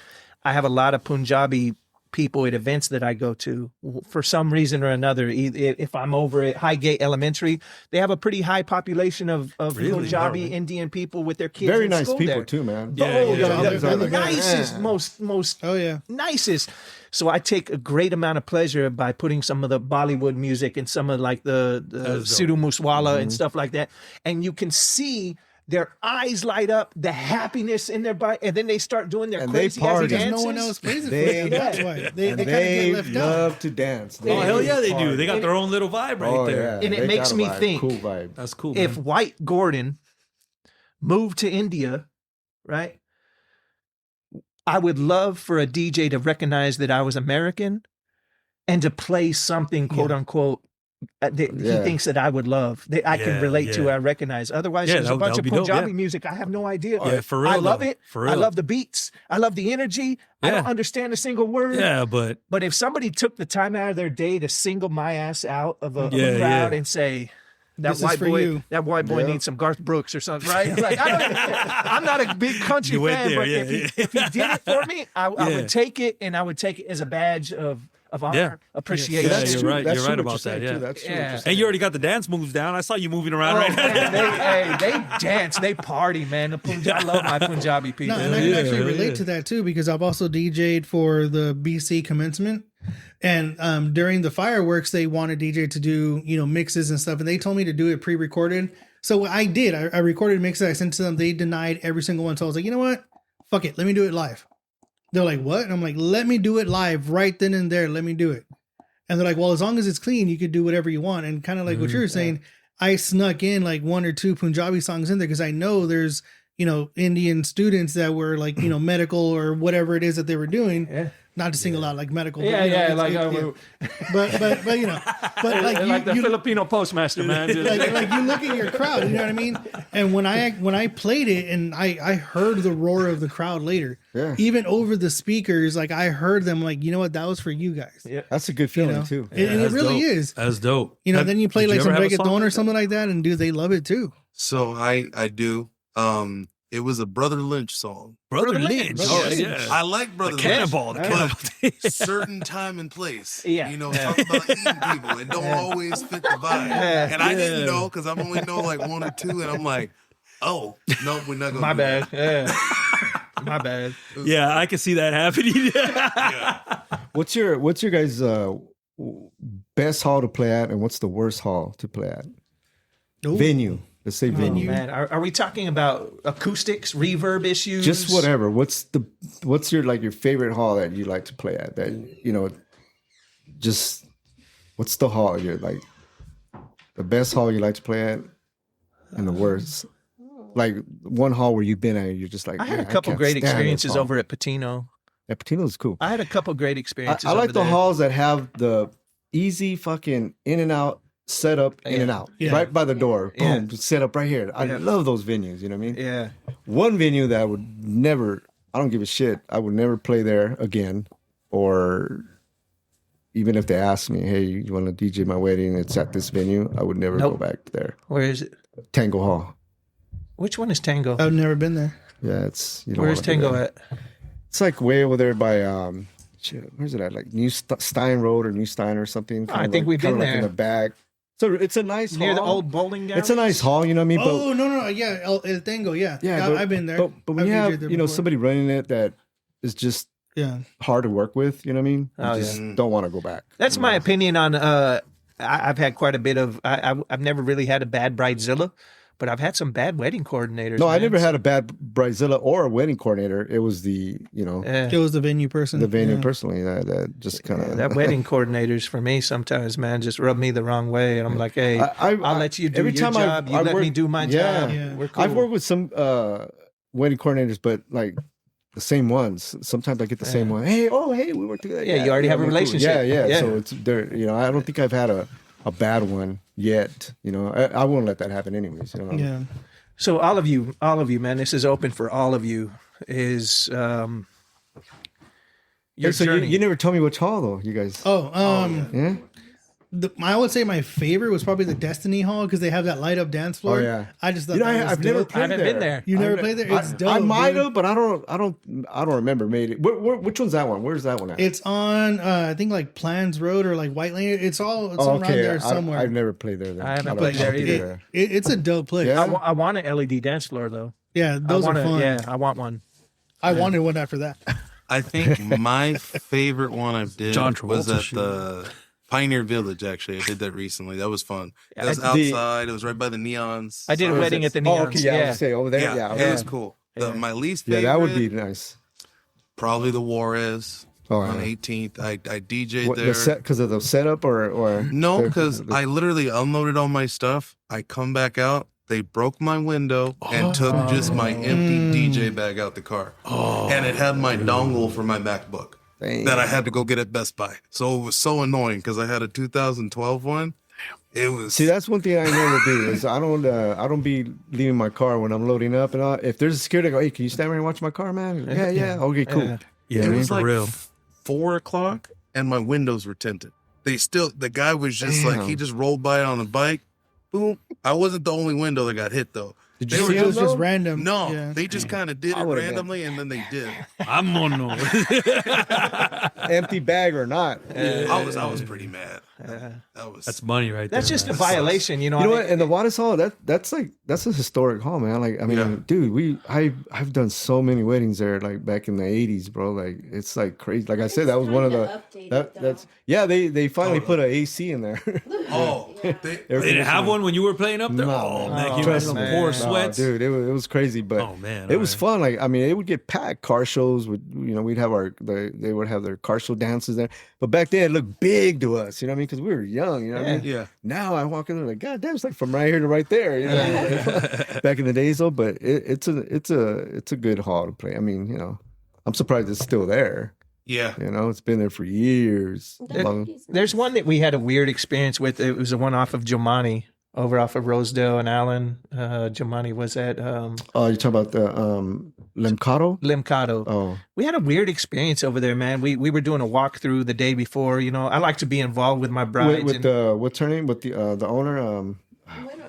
I have a lot of Punjabi people at events that I go to for some reason or another. If I'm over at Highgate Elementary, they have a pretty high population of Really? Punjabi Really? Indian people with their kids. Very in nice school people there. too, man. Yeah, Oh, yeah, the- yeah. the Like, nicest, yeah. most Oh yeah, nicest. So I take a great amount of pleasure by putting some of the Bollywood music and some of like the That's Sidhu Muswala Mm-hmm. and stuff like that, and you can see their eyes light up, the happiness in their body, and then they start doing their And they crazy party. dances. no one else plays it They- for them. That's why they And kind of they get left out. love to dance. Oh hell yeah, they do. party. They got their own little vibe right Oh, there. yeah. And it They makes got a me vibe. think, cool vibe. That's cool. If man. White Gordon moved to India, right? I would love for a DJ to recognize that I was American and to play something, quote unquote, that he Yeah. thinks that I would love, that I Yeah, can relate to, yeah. I recognize. Otherwise, Yeah, there's a that bunch would of be dope, Punjabi yeah. music. I have no idea. Yeah, for real, I love though. it. For I real. love the beats. I love the energy. I don't Yeah. understand a single word. yeah, but But if somebody took the time out of their day to single my ass out of a Yeah, crowd yeah. and say, that This is white for boy, you. that white boy Yeah. needs some Garth Brooks or something, right? Like, I'm not a big country You went fan, there, but yeah, if he did it for me, I Yeah. would take it, and I would take it as a badge of honor, Yeah. appreciation. Yeah, That's you're true. right. That's You're true right what about you're saying, that, yeah. too. That's true. what Yeah. you're and saying. you already got the dance moves down. I saw you moving around Oh, right man, now. they dance, they party, man. I love my Punjabi people. No, and I can Yeah, actually hell relate yeah. to that too because I've also DJ'd for the BC commencement, and during the fireworks they wanted DJ to do mixes and stuff, and they told me to do it pre-recorded. So I did. I recorded mixes. I sent to them. They denied every single one. So I was like, you know what? Fuck it. Let me do it live. They're like, what? And I'm like, let me do it live right then and there. Let me do it. And they're like, well, as long as it's clean, you could do whatever you want. And kind of like what you were saying, I snuck in like one or two Punjabi songs in there because I know there's, Indian students that were like, medical or whatever it is that they were doing. Yeah. Not to sing a lot like medical. But, Yeah, it's- like but like like the you, Filipino postmaster, man. like you look at your crowd, you know what I mean? And when I played it and I heard the roar of the crowd later, Yeah. even over the speakers, like I heard them like, you know what, that was for you guys. Yeah. That's a good feeling too. And it That's really dope. is. That's dope. Then you play Did like ever some have a song reggaeton like or that? something like that, and dude, they love it too. So I do. It was a Brother Lynch song. Brother Lynch. Brother Oh, Lynch. yeah. I like Brother Lynch. Cannonball. The Cannonball. But certain time and place. Yeah. Talk about eating people. It don't always fit the vibe. And I didn't know because I've only know like one or two, and I'm like, oh no, we're not gonna. My do bad. that. Yeah. My bad. Yeah, I can see that happening. What's your guys' best hall to play at, and what's the worst hall to play at? Ooh. Venue. Let's say Oh, venue. man, are we talking about acoustics, reverb issues? Just whatever. What's your favorite hall that you like to play at? That just what's the hall you're like the best hall you like to play at, and the worst? Like one hall where you've been at, you're just like, I had a "Man, couple can't great stand this experiences hall." over at Patino. Yeah, Patino's cool. I had a couple great experiences. I like over the there. halls that have the easy fucking in and out setup, in and out, Yeah. right by the door. Yeah. Boom, set up right here. I Yeah. love those venues. You know what I mean? Yeah. One venue that I would never, I don't give a shit. I would never play there again, or even if they asked me, hey, you want to DJ my wedding? It's at this venue. I would never go Nope. back there. Where is it? Tango Hall. Which one is Tango? I've never been there. Yeah, it's you don't Where's wanna be Tango there. at? It's like way over there by shit, where's it at? Like New Stein Road or New Stein or something. I Kinda think we've kinda been like in there. the back. So it's a nice Near the hall. old bowling alley? It's a nice hall, you know what I mean? Oh no, yeah, El Tango, yeah, yeah, but, I've been there. But when I've you DJ'd have there you know before. somebody running it that is just yeah, hard to work with, you know what I mean? You Oh, just yeah. don't want to go back. That's my opinion on I've had quite a bit of. I've never really had a bad bridezilla, but I've had some bad wedding coordinators. No, I man. never had a bad bridezilla or a wedding coordinator. It was the Yeah. It was the venue person. the venue Yeah. personally that just kind of That wedding coordinators for me sometimes, man, just rub me the wrong way, and I'm like, hey, I'll let you do every your time job. You let me do my job. Yeah. We're cool. I've worked with some wedding coordinators, but like the same ones. Sometimes I get the same one. Hey, we work together. Yeah, you already have a we're cool. relationship. Yeah. Yeah. So it's there. I don't think I've had a bad one yet. I won't let that happen anyways. Yeah. So all of you, man, this is open for all of you. Is your So journey? you never told me which hall though, you guys. Yeah. I would say my favorite was probably the Destiny Hall because they have that light up dance floor. Oh, yeah. I just thought that was I've never dope. played haven't there. been there. You never played there? It's dope. I might dude. have, but I don't remember. Maybe. Which one's that one? Where's that one at? It's on I think like Plans Road or like White Lane. It's around there somewhere. I've never played there. Then. I haven't don't played there think either. It's a dope place. Yeah? I want an LED dance floor though. Yeah, those are fun. Yeah, I want one. I wanted one after that. I think my favorite one I did John was Travolta at the Pioneer Village. Actually, I did that recently. That was fun. It was I- outside. It was right by the neons. I did a So- wedding at the Oh, Neons. okay. Yeah, I was say over there. Yeah, Yeah, it was cool. My least Yeah, favorite, that would be nice. probably the Juarez on yeah. 18th. I DJ'd What, there. because of the setup or No, because I literally unloaded all my stuff. I come back out. They broke my window and took just my empty DJ bag out the car. And it had my dongle for my MacBook that I had to go get at Best Buy. So it was so annoying because I had a 2012 one. It was. See, that's one thing I never do is I don't be leaving my car when I'm loading up and all. If there's a security, I go, hey, can you stand there and watch my car, man? Yeah. Okay, cool. Yeah, It was for like real. 4 o'clock and my windows were tinted. The guy was just like, he just rolled by on the bike. Boom. I wasn't the only window that got hit though. Did They you were see It him was just though? random. No, Yeah. they just kind of did it would've been. randomly and then they did. I'm on no. Empty bag or not. I was pretty mad. That was That's money right That's there. just a man. violation, you know. You know what? And the Juarez Hall, that's a historic hall, man. Like, I mean, Yeah. dude, I've done so many weddings there, like back in the '80s, bro. Like, it's like crazy. Like I said, that was one of the. That's they finally put an AC in there. oh They didn't have one when you were playing up there? No, Oh, man. man. No, You had trust some me. poor No, sweats. dude. It was crazy, but Oh, man, it was alright. fun. Like, I mean, it would get packed. Car shows would, we'd have they would have their car show dances there. But back then, it looked big to us. You know what I mean? Because we were young. You know what I mean? Yeah. Now I walk in there like, God damn, it's like from right here to right there. You know, back in the days though. But it's a good hall to play. I mean, I'm surprised it's still there. Yeah. It's been there for years. Long- There's one that we had a weird experience with. It was the one off of Jomani, over off of Rosedale and Allen. Jomani was at Oh, you're talking about the Lemcado? Limcado. Oh, We had a weird experience over there, man. We were doing a walkthrough the day before. I like to be involved with my brides. with and the what's her name? With the owner?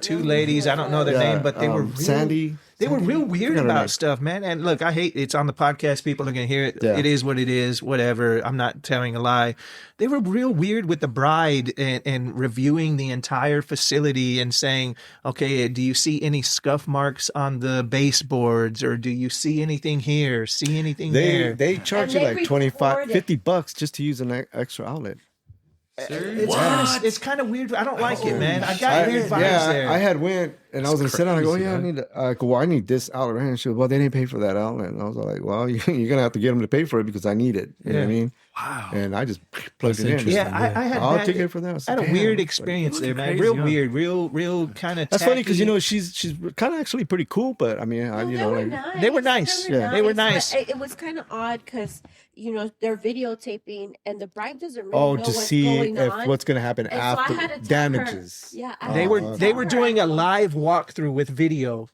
two ladies, I don't know their name, but they were real, Sandy. They were Sandy? real I weird forgot her about name. stuff, man. And look, I hate it's on the podcast. People are gonna hear it. Yeah. It is what it is. Whatever. I'm not telling a lie. They were real weird with the bride and reviewing the entire facility and saying, "Okay, do you see any scuff marks on the baseboards, or do you see anything here? See anything there?" They charge And you they like 25, record it. $50 just to use an extra outlet. It's kind of weird. I don't like it, man. I got weird vibes there. I had went and I was gonna sit down. I go, yeah, I need. I need this outlet. And she goes, well, they didn't pay for that outlet. And I was like, well, you're gonna have to get them to pay for it because I need it. You know what I mean? Wow. And I just plugged That's it in. Yeah, I had I'll bad- take it for that. I had a weird experience there, man. crazy, Real huh? weird, real kind of. That's funny because she's kind of actually pretty cool, but I mean, They were nice. Yeah. They were nice. But it was kind of odd because they're videotaping and the bride doesn't really oh, know to what's see going if on. what's gonna happen And so I after had to tell damages. Her, yeah, They were doing a live walkthrough with video.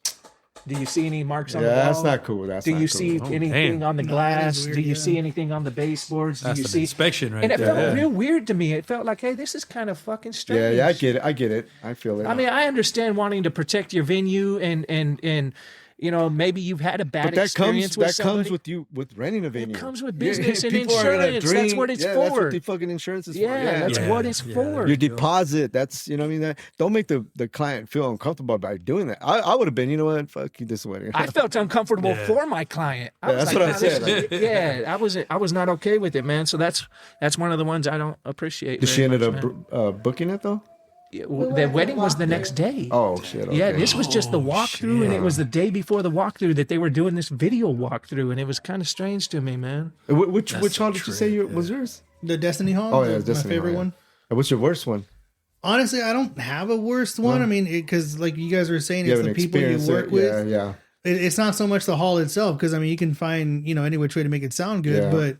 Do you see any marks on the Yeah, wall? that's not cool. That's Do not you cool. see anything damn. on the No, glass? that is weird, Do you yeah. see anything on the baseboards? Do That's you the see? inspection right And it there. felt real weird to me. It felt like, hey, this is kind of fucking strange. Yeah, I get it. I feel it. I mean, I understand wanting to protect your venue and maybe you've had a bad But that experience comes with that somebody. comes with you with renting a venue. It comes with business and people are gonna insurance. That's what it's yeah, for. That's what the fucking insurance is for. That's Yeah. what it's for. Your deposit. That's you know what I mean. That don't make the client feel uncomfortable by doing that. I would have been. You know what? Fuck you, this wedding. I felt uncomfortable Yeah. for my client. I Yeah, was that's like, what I "Nah, this said. is- yeah, I was not okay with it, man. So that's one of the ones I don't appreciate. Did she very ended much, up man. booking it though? The wedding was the next day. Oh shit. Okay. Yeah, this was just the walkthrough, and it was the day before the walkthrough that they were doing this video walkthrough, and it was kind of strange to me, man. Which hall did you say was yours? The Destiny Hall. Oh yeah, my Destiny favorite Hall, yeah. one. And what's your worst one? Honestly, I don't have a worst one. I mean, because like you guys were saying, You it's haven't the people you experienced work it? with. Yeah. It's not so much the hall itself, because I mean, you can find any which way to make it sound good, Yeah. but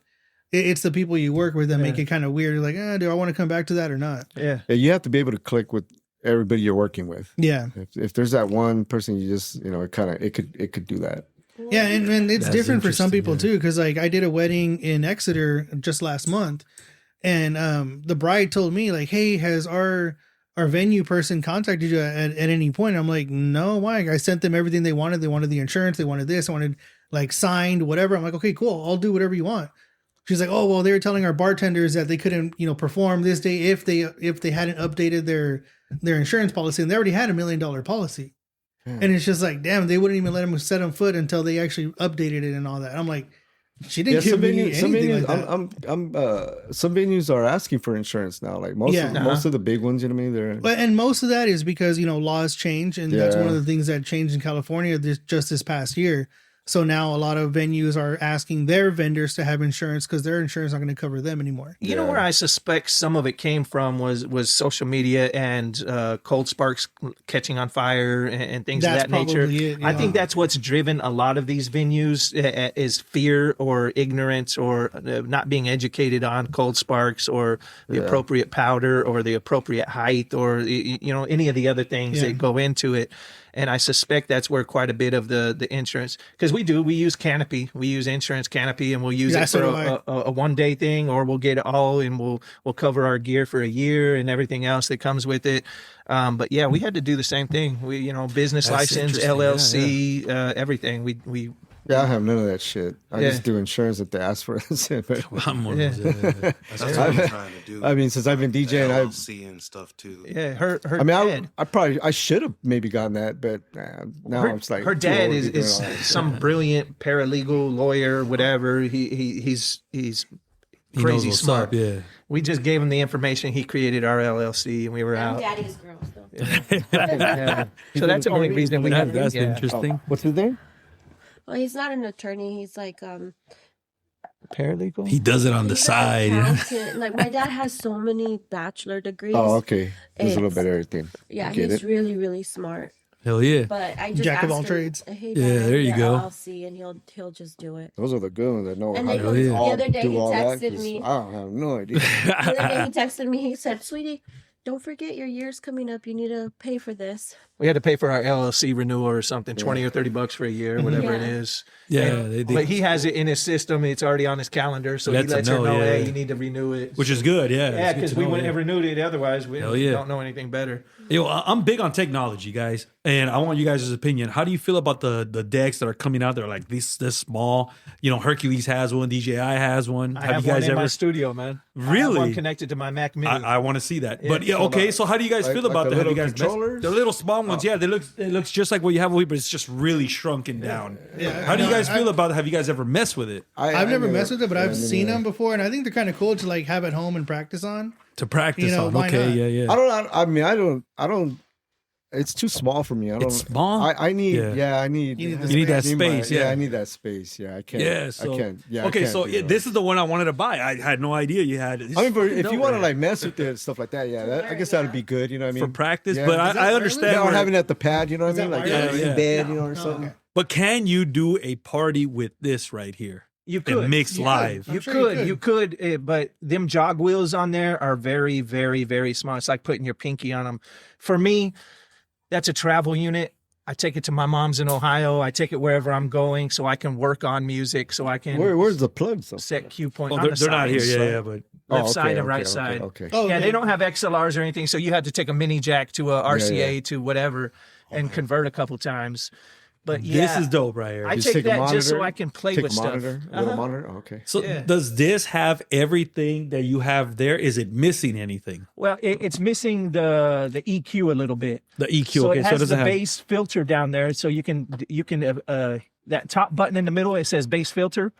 it's the people you work with that make it kind of weird. You're like, do I want to come back to that or not? Yeah. Yeah, you have to be able to click with everybody you're working with. Yeah, If there's that one person, you just it could do that. yeah, and it's That's different for some interesting, people yeah. too, because like I did a wedding in Exeter just last month, and the bride told me like, hey, has our venue person contacted you at any point? I'm like, no, why? I sent them everything they wanted. They wanted the insurance, they wanted this, I wanted like signed, whatever. I'm like, okay, cool, I'll do whatever you want. She's like, oh, well, they were telling our bartenders that they couldn't, perform this day if they hadn't updated their insurance policy, and they already had $1 million policy. And it's just like, damn, they wouldn't even let them set on foot until they actually updated it and all that. I'm like, she didn't give me anything like that. Some venues are asking for insurance now. Like most of the big ones, you know what I mean? They're But and most of that is because laws change, and that's one Yeah. of the things that changed in California just this past year. So now a lot of venues are asking their vendors to have insurance because their insurance is not going to cover them anymore. You know where I suspect some of it came from was social media and cold sparks catching on fire and things That's of that nature. probably it, I yeah. think that's what's driven a lot of these venues is fear or ignorance or not being educated on cold sparks or the appropriate powder or the appropriate height or any of the other things that go into it. And I suspect that's where quite a bit of the insurance, because we use Canopy, we use insurance Canopy, and we'll use it for a 1 day thing, or we'll get it all and we'll cover our gear for a year and everything else that comes with it. But yeah, we had to do the same thing. We, business That's license, interesting. LLC, everything. We I have none of that shit. I just do insurance if they ask for it. That's it. But, I'm more That's what I'm trying to do. I mean, since I've been DJing, LLC and stuff too. yeah, her I dad. I should have maybe gotten that, but now it's like her too dad old to is be doing all that. some brilliant paralegal lawyer, whatever. He's He knows crazy what's smart. up, yeah. We just gave him the information. He created our LLC, and we were I'm out. daddy's girl. So. Yeah. So that's the only reason we got That's interesting. What's his name? Well, he's not an attorney. He's like paralegal. He does it on the he's an side. accountant. Like my dad has so many bachelor degrees. Oh, okay. There's a little It's- bit of everything. Yeah, I get he's it. really, really smart. Hell yeah. But I just Jack of asked all him, trades. Hey, Yeah, Dad, there you the go. LLC, and he'll just do it. Those are the good ones that know And how then to he- the other day do he all that, texted 'cause me. I don't have no idea. The other day he texted me. He said, "Sweetie, don't forget your year's coming up. You need to pay for this." We had to pay for our LLC renewal or something, $20 or $30 for a year, whatever it Yeah. is. Yeah, And- but he has it in his system. It's already on his calendar, so he Lets him lets her know, know, yeah. hey, you need to renew it. which is good, yeah. yeah, It's good because to we know, wouldn't yeah. have renewed it otherwise. We Hell yeah. don't know anything better. Yo, I'm big on technology, guys, and I want you guys' opinion. How do you feel about the decks that are coming out? They're like this small. Hercules has one, DJI has one. I have you guys one in my ever? studio, man. I have Really? one connected to my Mac Mini. I want to see that. Yeah, But yeah, so okay. So how do you guys feel about the that? Have you little guys controllers? the little small ones? Yeah, it looks just like what you have over here, but it's just really shrunken down. Yeah, How do you no, guys feel about it? Have you guys ever messed with it I've never messed with it, but yeah, I've me seen neither. them before, and I think they're kind of cool to like have at home and practice on. to practice on? why Okay, not? yeah. I don't. It's too small for me. I don't. It's small? I need. Yeah. Yeah, I need. You need the You need that I my- space, yeah. I need that space. Yeah, I can't. Yeah, so I can't. Yeah. okay, I can't so do that. this is the one I wanted to buy. I had no idea you had it. I mean, if No, you want to man. like mess with it and stuff like that, yeah, I guess that would be good. You know what I mean? for practice, Yeah. but Is that I wireless? understand. Yeah, or where- having it at the pad. You know what I mean? that Like wireless? in Yeah. bed, you know, or something. okay. but can you do a party with this right here? You And could. mix You live. could. You I'm sure could, you could, but them jog wheels on there are very, very, very small. It's like putting your pinky on them. For me, that's a travel unit. I take it to my mom's in Ohio. I take it wherever I'm going, so I can work on music, so I can Where's the plugs? though? set cue point Oh, on they're the not here. sides. Yeah, but Left okay, side and okay, right okay, side. Okay. Oh, Yeah, okay. they don't have XLRs or anything, so you have to take a mini jack to a RCA to whatever and convert a couple times. But yeah, This is dope right here. I Just take take a that just so monitor, I can play take with a stuff. monitor, little monitor. Oh, okay. So Yeah. does this have everything that you have there? Is it missing anything? Well, it's missing the EQ a little bit. The EQ. So okay, it so it has doesn't the have. bass filter down there, so you can that top button in the middle, it says bass filter,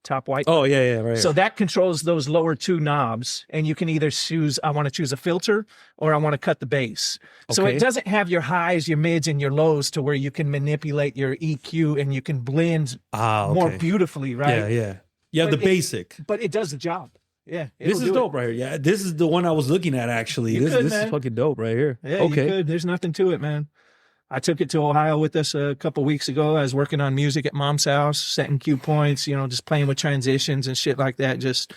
top white. Oh yeah, right. So that controls those lower two knobs, and you can either choose, I want to choose a filter or I want to cut the bass. So Okay. it doesn't have your highs, your mids, and your lows to where you can manipulate your EQ and you can blend more beautifully, right? Yeah. You have But the basic. But it does the job. Yeah. This it'll is do dope right here. Yeah, this is the one I was looking at actually. You This could, is man. fucking dope right here. Yeah, okay. you could. There's nothing to it, man. I took it to Ohio with us a couple weeks ago. I was working on music at mom's house, setting cue points, just playing with transitions and shit like that. Just,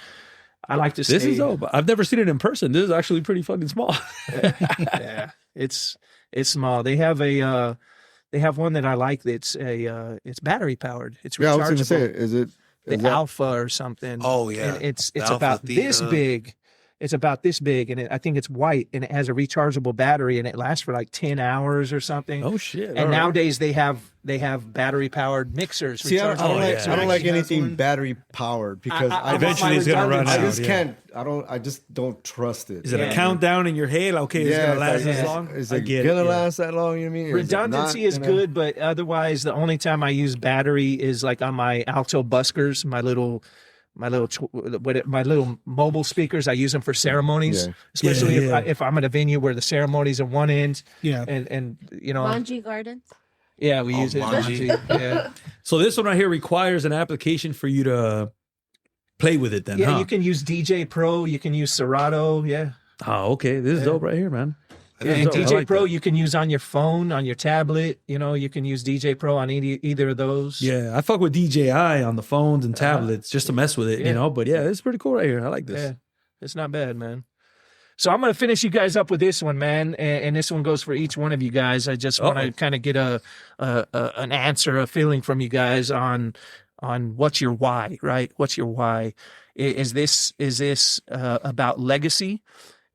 I like to This stay. is dope. I've never seen it in person. This is actually pretty fucking small. Yeah, it's small. They have one that I like. That's it's battery powered. It's rechargeable. Yeah, I was going to say, is the that- Alpha or something. Oh, yeah. And it's The Alpha about this Theta. big. It's about this big, and I think it's white, and it has a rechargeable battery, and it lasts for like 10 hours or something. Oh shit. And nowadays they have battery powered mixers. See, I don't like, yeah. I don't like Actually has anything one. battery powered because I want Eventually my it's gonna run redundancy. I out. just yeah. can't. I just don't trust it. Is it Yeah. a countdown in your head? Okay, it's gonna last it's as like, long. Is I it get gonna it. yeah. last that long? You know what I mean? Redundancy is good, but otherwise the only time I use battery is like on my alto buskers, my little mobile speakers. I use them for ceremonies, Yeah. especially Yeah. if I'm at a venue where the ceremonies are one end, Yeah. and Manji Gardens. yeah, we use it. Manji. Yeah, So this one right here requires an application for you to play with it. Then, yeah. huh? You can use DJ Pro. You can use Serato. Yeah. Oh, okay. This is dope right here, man. Yeah, This and is dope. I DJ like Pro that. you can use on your phone, on your tablet. You can use DJ Pro on either of those. Yeah, I fuck with DJI on the phones and tablets just to mess with it, Yeah. But yeah, it's pretty cool right here. I like this. Yeah, it's not bad, man. So I'm gonna finish you guys up with this one, man, and this one goes for each one of you guys. I just want to kind of get an answer, a feeling from you guys on what's your why, right? What's your why? Is this about legacy?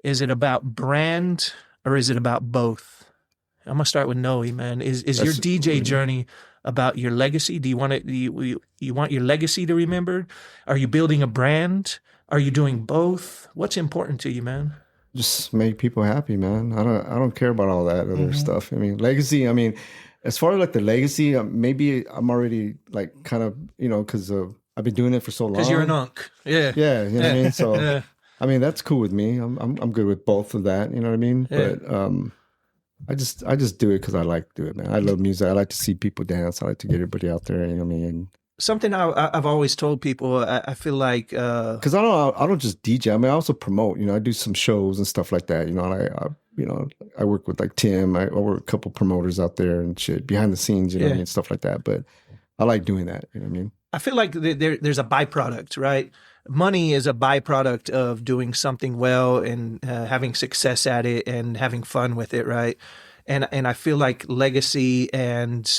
Is it about brand, or is it about both? I'm gonna start with Noe, man. Is your DJ journey about your legacy? Do you want it? You want your legacy to remember? Are you building a brand? Are you doing both? What's important to you, man? Just make people happy, man. I don't care about all that other Mm-hmm. stuff. I mean, legacy. I mean, as far as like the legacy, maybe I'm already like kind of because I've been doing it for so long. Because you're an unk. Yeah. Yeah, you know what I mean. So Yeah. I mean that's cool with me. I'm good with both of that. You know what I mean. Yeah. But I just do it because I like to do it, man. I love music. I like to see people dance. I like to get everybody out there. You know what I mean. Something I've always told people. I feel like Because I don't just DJ. I mean, I also promote. I do some shows and stuff like that. I work with like Tim. I work with a couple promoters out there and shit behind the scenes. You know what I mean, stuff like that. But I like doing that. You know what I mean. I feel like there's a byproduct, right? Money is a byproduct of doing something well and having success at it and having fun with it, right? And I feel like legacy and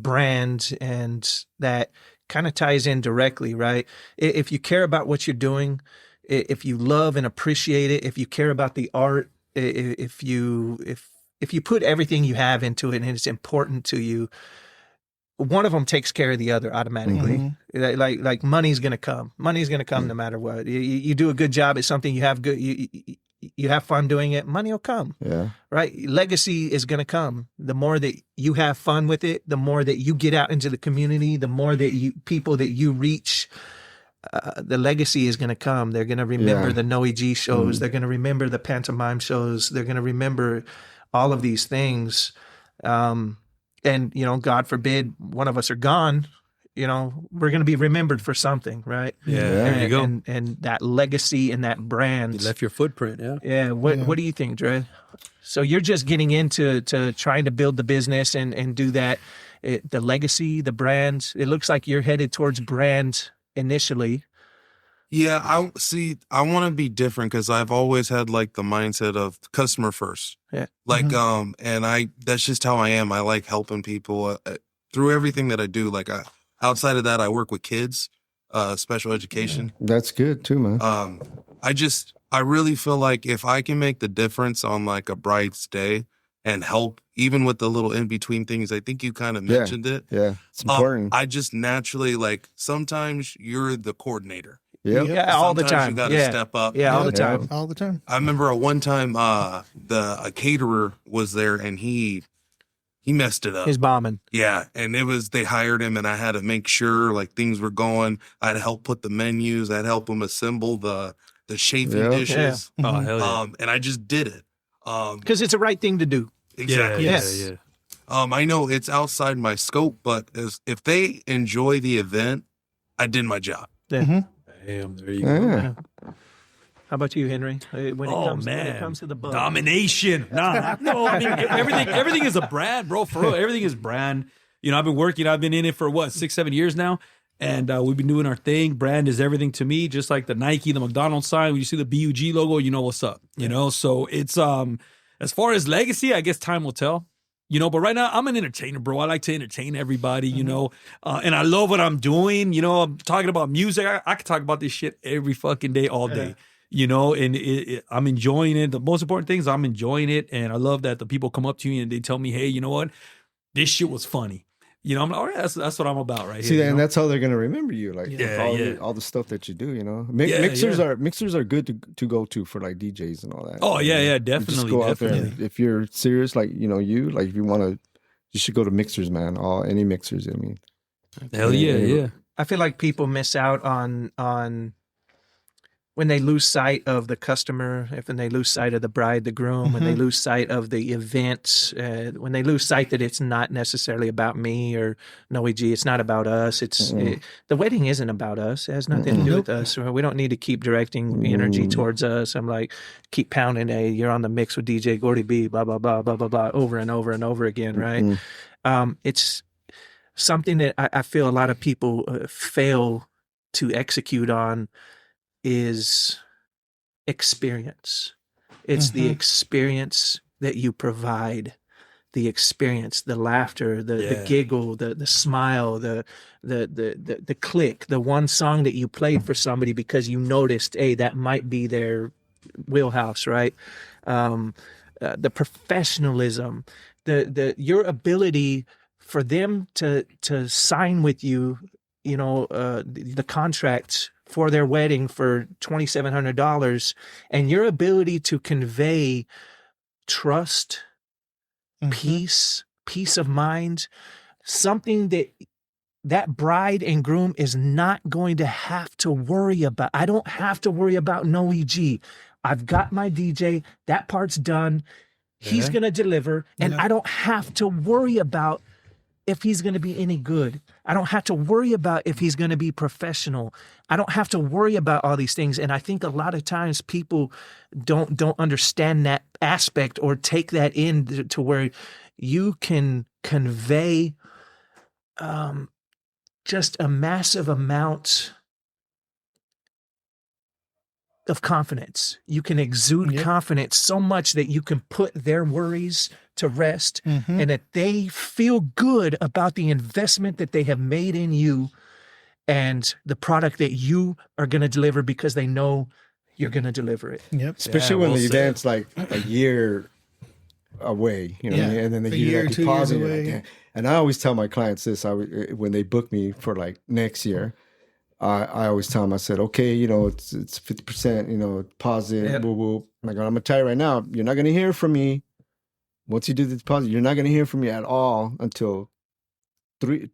brand and that kind of ties in directly, right? If you care about what you're doing, if you love and appreciate it, if you care about the art, if you put everything you have into it and it's important to you, one of them takes care of the other automatically. Like money's gonna come. Money's gonna come no matter what. You do a good job at something. You have good. You have fun doing it. Money will come. Yeah. Right. Legacy is gonna come. The more that you have fun with it, the more that you get out into the community, the more that people that you reach. The legacy is going to come. They're going to remember the Noe G shows. They're going to remember the pantomime shows. They're going to remember all of these things. And, God forbid one of us are gone, we're going to be remembered for something, right? Yeah, there you go. And that legacy and that brand. You left your footprint, yeah. Yeah. What do you think, Dre? So you're just getting into trying to build the business and do that. The legacy, the brand. It looks like you're headed towards brand initially. Yeah, I want to be different because I've always had like the mindset of customer first. Yeah. Like, and that's just how I am. I like helping people through everything that I do. Like, outside of that, I work with kids, special education. That's good too, man. I really feel like if I can make the difference on like a bride's day and help, even with the little in between things. I think you kind of mentioned it. Yeah, it's important. I just naturally, like, sometimes you're the coordinator. Yep. Yeah, all the Sometimes time. you got to Yeah. step up. Yeah, all the Yeah. time. All the time. I remember one time a caterer was there and he messed it up. He's bombing. Yeah, and they hired him, and I had to make sure like things were going. I had to help put the menus. I had to help him assemble the chafing Yeah. dishes. Oh hell yeah. And I just did it. Because it's the right thing to do. Exactly. Yes. I know it's outside my scope, but if they enjoy the event, I did my job. Damn, there you go. Yeah. How about you, Henry? When it comes to the bug. Domination. No, I mean everything is a brand, bro. For real, everything is brand. You know, I've been in it for what, 6-7 years now. And we've been doing our thing. Brand is everything to me, just like the Nike, the McDonald's sign. When you see the BUG logo, you know what's up. You know, so it's as far as legacy, I guess time will tell. You know, but right now I'm an entertainer, bro. I like to entertain everybody, you know, and I love what I'm doing. You know, I'm talking about music. I could talk about this shit every fucking day, all day. You know, and I'm enjoying it. The most important thing is I'm enjoying it, and I love that the people come up to me and they tell me, "Hey, you know what? This shit was funny." You know, I'm like, all right, that's what I'm about right See, here. and that's how they're gonna remember you, like Yeah, all the stuff that you do. You know, Yeah, mixers are good to go to for like DJs and all that. Oh yeah, You definitely. just go out there. Definitely. And if you're serious, like if you want to, you should go to mixers, man. Any mixers. I mean, Hell yeah. I feel like people miss out on when they lose sight of the customer, when they lose sight of the bride, the groom, when they lose sight of the event, when they lose sight that it's not necessarily about me or no, it's not about us. The wedding isn't about us. It has nothing to do with us. We don't need to keep directing energy towards us. I'm like, keep pounding, hey, you're on the mix with DJ Gordy B, blah, blah, blah, blah, blah, blah, over and over and over again, right? It's something that I feel a lot of people fail to execute on is experience. It's the experience that you provide, the experience, the laughter, the giggle, the smile, the click, the one song that you played for somebody because you noticed, hey, that might be their wheelhouse, right? The professionalism, your ability for them to sign with you, you know, the contract for their wedding for $2,700, and your ability to convey trust, peace of mind, something that bride and groom is not going to have to worry about. I don't have to worry about no EG. I've got my DJ, that part's done. He's going to deliver, and I don't have to worry about if he's going to be any good. I don't have to worry about if he's going to be professional. I don't have to worry about all these things. And I think a lot of times people don't understand that aspect or take that in to where you can convey just a massive amount of confidence. You can exude confidence so much that you can put their worries to rest and that they feel good about the investment that they have made in you and the product that you are going to deliver because they know you're going to deliver it. Yep. especially when the event's like a year away, you know, what I mean? And then they give you that 2 deposit. years You're like, away. "Damn." And I always tell my clients this: when they book me for like next year, I always tell them, I said, okay, you know, it's 50%, you know, deposit, woo woo. I'm gonna tell you right now, you're not gonna hear from me once you do the deposit. You're not gonna hear from me at all until 3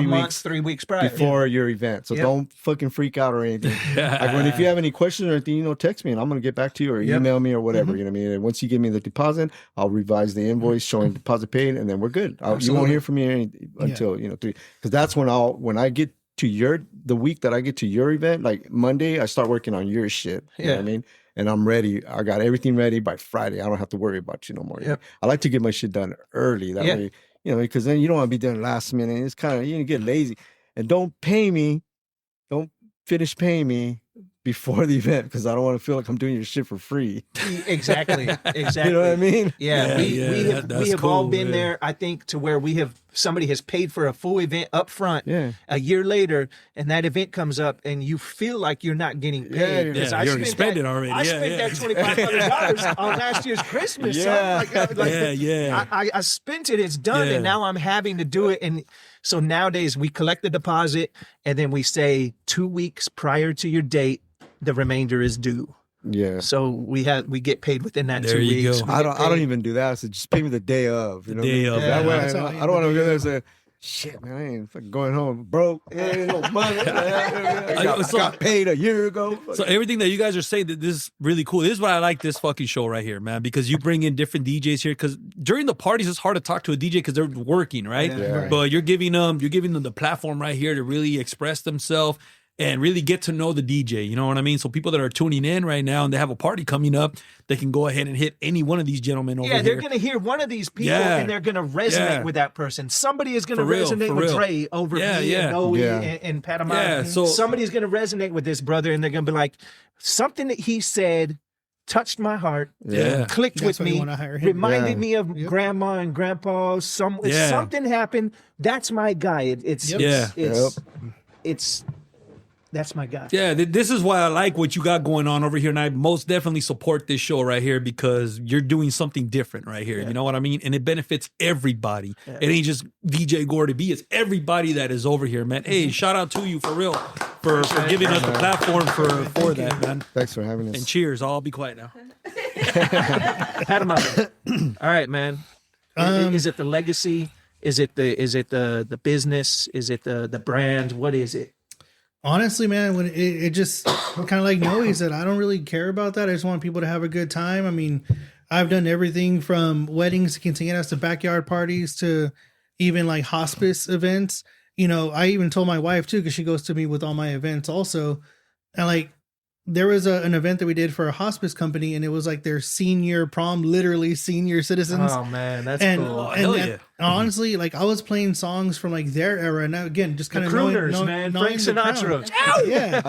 weeks 3 weeks prior. before your event. So don't fucking freak out or anything. Like if you have any questions or anything, you know, text me and I'm gonna get back to you or email me or whatever. You know what I mean? And once you give me the deposit, I'll revise the invoice showing deposit paid, and then we're good. You won't hear from me until you know 3, because that's when I get to the week that I get to your event, like Monday, I start working on your shit. You know what I mean? And I'm ready. I got everything ready by Friday. I don't have to worry about you no more. I like to get my shit done early. That way, you know, because then you don't want to be done last minute. It's kind of, you get lazy. And don't finish paying me before the event, because I don't want to feel like I'm doing your shit for free. Exactly. You know what I mean? Yeah, we have that's all cool, been man. there, I think, to where we have somebody has paid for a full event up front a year later, and that event comes up and you feel like you're not getting paid. Yeah, you already spent it already. I spent that $2,500 on last year's Christmas. I spent it. It's done. And now I'm having to do it. And so nowadays we collect the deposit and then we say 2 weeks prior to your date, the remainder is due. Yeah. So we get paid within that There 2 you weeks. go. I don't even do that. So just pay me the day of. You know day what I mean? of. That way, That's how I don't want to go there and say, shit, man, I ain't fucking going home broke. Ain't no money. I got paid a year ago. So everything that you guys are saying, that this is really cool. This is why I like this fucking show right here, man, because you bring in different DJs here. Because during the parties, it's hard to talk to a DJ because they're working, right? Yeah. But you're giving them the platform right here to really express themselves and really get to know the DJ. You know what I mean? So people that are tuning in right now and they have a party coming up, they can go ahead and hit any one of these gentlemen over here. Yeah, they're going to hear one of these people and they're going to resonate with that person. Somebody is going to resonate with Dre over me and Noe and Panama. Yeah, so somebody's going to resonate with this brother and they're going to be like, something that he said touched my heart, clicked That's with why you me, wanna hire him. reminded me of grandma and grandpa. Something happened. That's my guy. That's my guy. Yeah, this is why I like what you got going on over here, and I most definitely support this show right here because you're doing something different right here. You know what I mean? And it benefits everybody. It ain't just DJ Gordy B. It's everybody that is over here, man. Hey, shout out to you for real for giving us the platform for that, man. Thanks for having us. And cheers. I'll be quiet now. Pat him out. All right, man. Is it the legacy? Is it the business? Is it the brand? What is it? Honestly, man, when it just kind of like Noe said, I don't really care about that. I just want people to have a good time. I mean, I've done everything from weddings to quinceañeras to backyard parties to even like hospice events. You know, I even told my wife too, because she goes to me with all my events also. And like, there was an event that we did for a hospice company, and it was like their senior prom, literally senior citizens. Oh man, that's cool. Hell yeah. Honestly, like I was playing songs from like their era, and now again, just kind of crooners, man, Frank Sinatra. Yeah,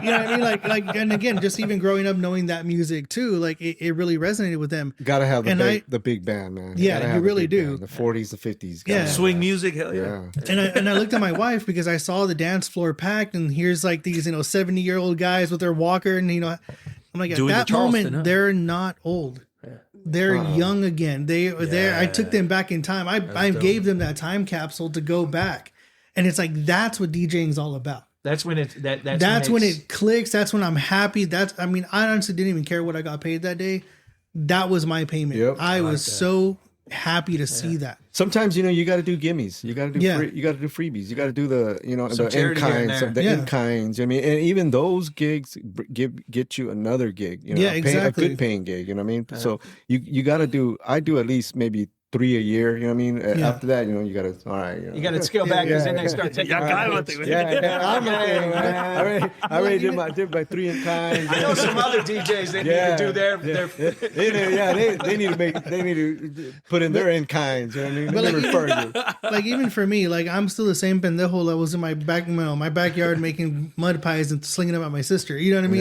you know what I mean. Like, and again, just even growing up knowing that music too, like it really resonated with them. Gotta have the big band, man. Yeah, you really do. Band. The 40s, the 50s. Yeah, swing music. Hell yeah. And I looked at my wife because I saw the dance floor packed, and here's like these 70-year-old guys with their walker, and I'm like, at Doing that the Charleston, moment, huh? they're not old. They're young again. I took them back in time. I gave them that time capsule to go back, and it's like that's what DJing is all about. That's when That's when it clicks. That's when I'm happy. I honestly didn't even care what I got paid that day. That was my payment. Yep. I was so happy to see that. Sometimes you got to do gimmies. You got to do you got to do freebies. You got to do the the in kinds, in kinds. I mean, and even those gigs get you another gig. Exactly. A good paying gig. You know what I mean? So you got to do. I do at least maybe 3 a year. You know what I mean? After that, you got to all right. You got to scale back because then they start taking. I already did my 3 in kind. I know some other DJs that need to do their they need to put in their in kinds. You know what I mean? But they refer you. Like even for me, like I'm still the same pendejo that was in my backyard making mud pies and slinging them at my sister. You know what I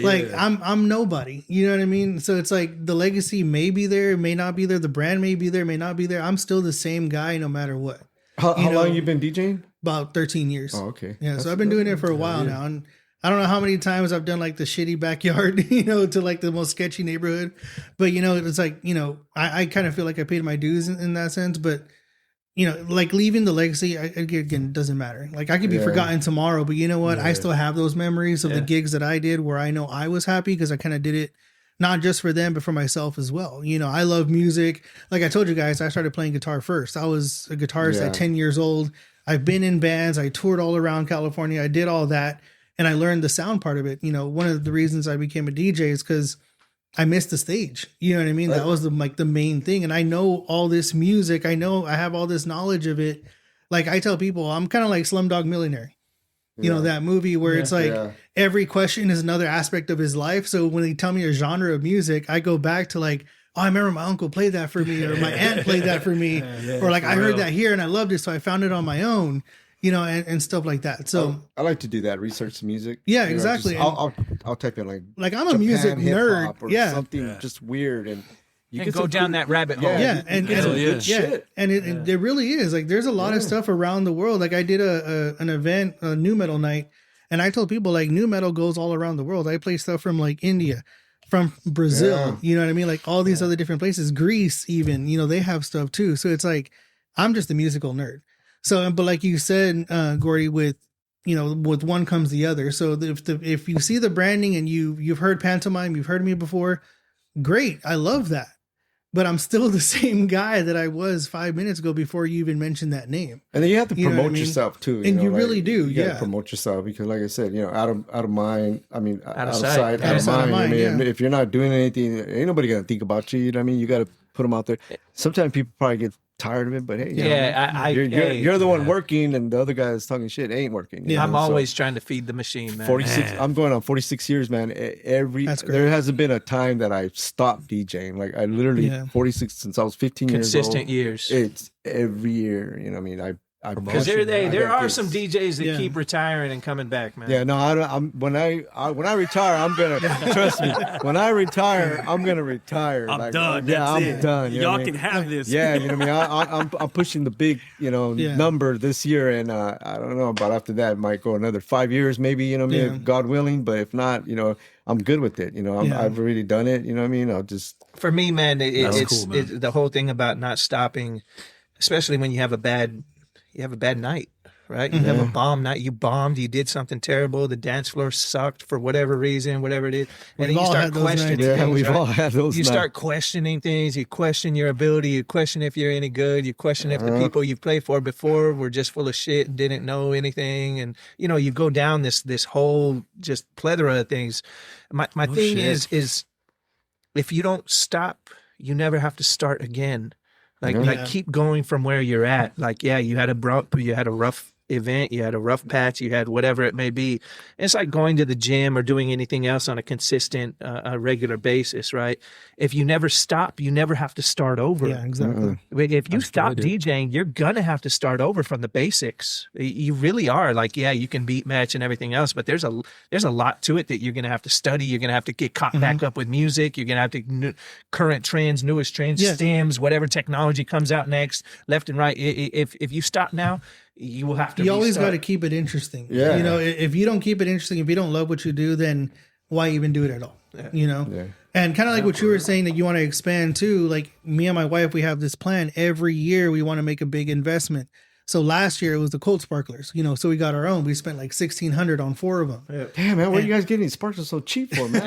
mean? I'm nobody. You know what I mean? So it's like the legacy may be there, it may not be there. The brand may be there, may not be there. I'm still the same guy no matter what. How long you been DJing? About 13 years. Oh, okay. Yeah, so I've been doing it for a while now, and I don't know how many times I've done like the shitty backyard, to like the most sketchy neighborhood. But it's like, I kind of feel like I paid my dues in that sense. But like leaving the legacy, again, doesn't matter. Like I could be forgotten tomorrow, but you know what? I still have those memories of the gigs that I did where I know I was happy because I kind of did it not just for them, but for myself as well. I love music. Like I told you guys, I started playing guitar first. I was a guitarist at 10 years old. I've been in bands. I toured all around California. I did all that. And I learned the sound part of it. One of the reasons I became a DJ is because I missed the stage. You know what I mean? That was the main thing. And I know all this music. I have all this knowledge of it. Like I tell people, I'm kind of like Slumdog Millionaire. That movie where it's like every question is another aspect of his life. So when they tell me a genre of music, I go back to like, oh, I remember my uncle played that for me, or my aunt played that for me, or like I heard that here and I loved it, so I found it on my own, and stuff like that. So I like to do that, research music. Yeah, exactly. I'll type in like I'm a Japan music nerd, or something just weird, and you And get go some down good- that rabbit hole. Yeah, and get some yeah. good shit. and it really is like there's a lot of stuff around the world. Like I did an event, a new metal night, and I told people like new metal goes all around the world. I play stuff from like India, from Brazil, you know what I mean? Like all these other different places, Greece, even, you know, they have stuff too. So it's like I'm just a musical nerd. So, but like you said, Gordy, with with one comes the other. So if you see the branding and you've heard pantomime, you've heard me before, great, I love that. But I'm still the same guy that I was 5 minutes ago before you even mentioned that name. And then you have to You know what promote I mean? yourself too. And you like, really do, you gotta yeah. promote yourself because, like I said, out of mind. I mean, out of sight. sight, Out out of of sight, out of mind. I mind, mean, yeah. if you're not doing anything, ain't nobody gonna think about you. You know what I mean? You got to put them out there. Sometimes people probably get tired of it, but hey, you're the one working, and the other guy that's talking shit ain't working. Yeah. I'm always trying to feed the machine, man. 46. I'm going on 46 years, man. That's great. There hasn't been a time that I stopped DJing. Like I literally 46 since I was 15 years old. Consistent years. It's every year. You know what I mean? I Because push it. there I are got some gigs. DJs that Yeah. keep retiring and coming back, man. Yeah, no, I don't. When I retire, I'm gonna trust me. When I retire, I'm gonna retire. I'm Like, done. Yeah, That's I'm it. done. You know Y'all what I can mean? have this. Yeah, you know what I mean. I'm pushing the big number this year, and I don't know about after that. It might go another 5 years, maybe. You know what I mean? Yeah. God willing. But if not, I'm good with it. I've already done it. You know what I mean? I'll just. For me, man, it's cool, man. the whole thing about not stopping, especially when you have a bad night, right? You have a bomb night. You bombed. You did something terrible. The dance floor sucked for whatever reason, whatever it is, and We've then you all start had those questioning. nights. Yeah, things, we've right? all had those. You nights. start questioning things. You question your ability. You question if you're any good. You question if the people you've played for before were just full of shit and didn't know anything. And you go down this whole just plethora of things. My thing shit. is if you don't stop, you never have to start again. Like keep going from where you're at. Like you had a rough event, you had a rough patch, you had whatever it may be. It's like going to the gym or doing anything else on a consistent, regular basis, right? If you never stop, you never have to start over. Yeah, exactly. If you stop dude. DJing, you're gonna have to start over from the basics. You really are. Like, you can beat match and everything else, but there's a lot to it that you're gonna have to study. You're gonna have to get caught back up with music. You're gonna have to current trends, newest trends, stems, whatever technology comes out next, left and right. If you stop now, you will have to. You always restart. got to keep it interesting. Yeah. If you don't keep it interesting, if you don't love what you do, then why even do it at all? Yeah. And kind of like what you were saying that you want to expand too. Like me and my wife, we have this plan every year. We want to make a big investment. So last year it was the cold sparklers, so we got our own. We spent like $1,600 on 4 of them. Damn, man, where you guys getting these sparklers so cheap for, man?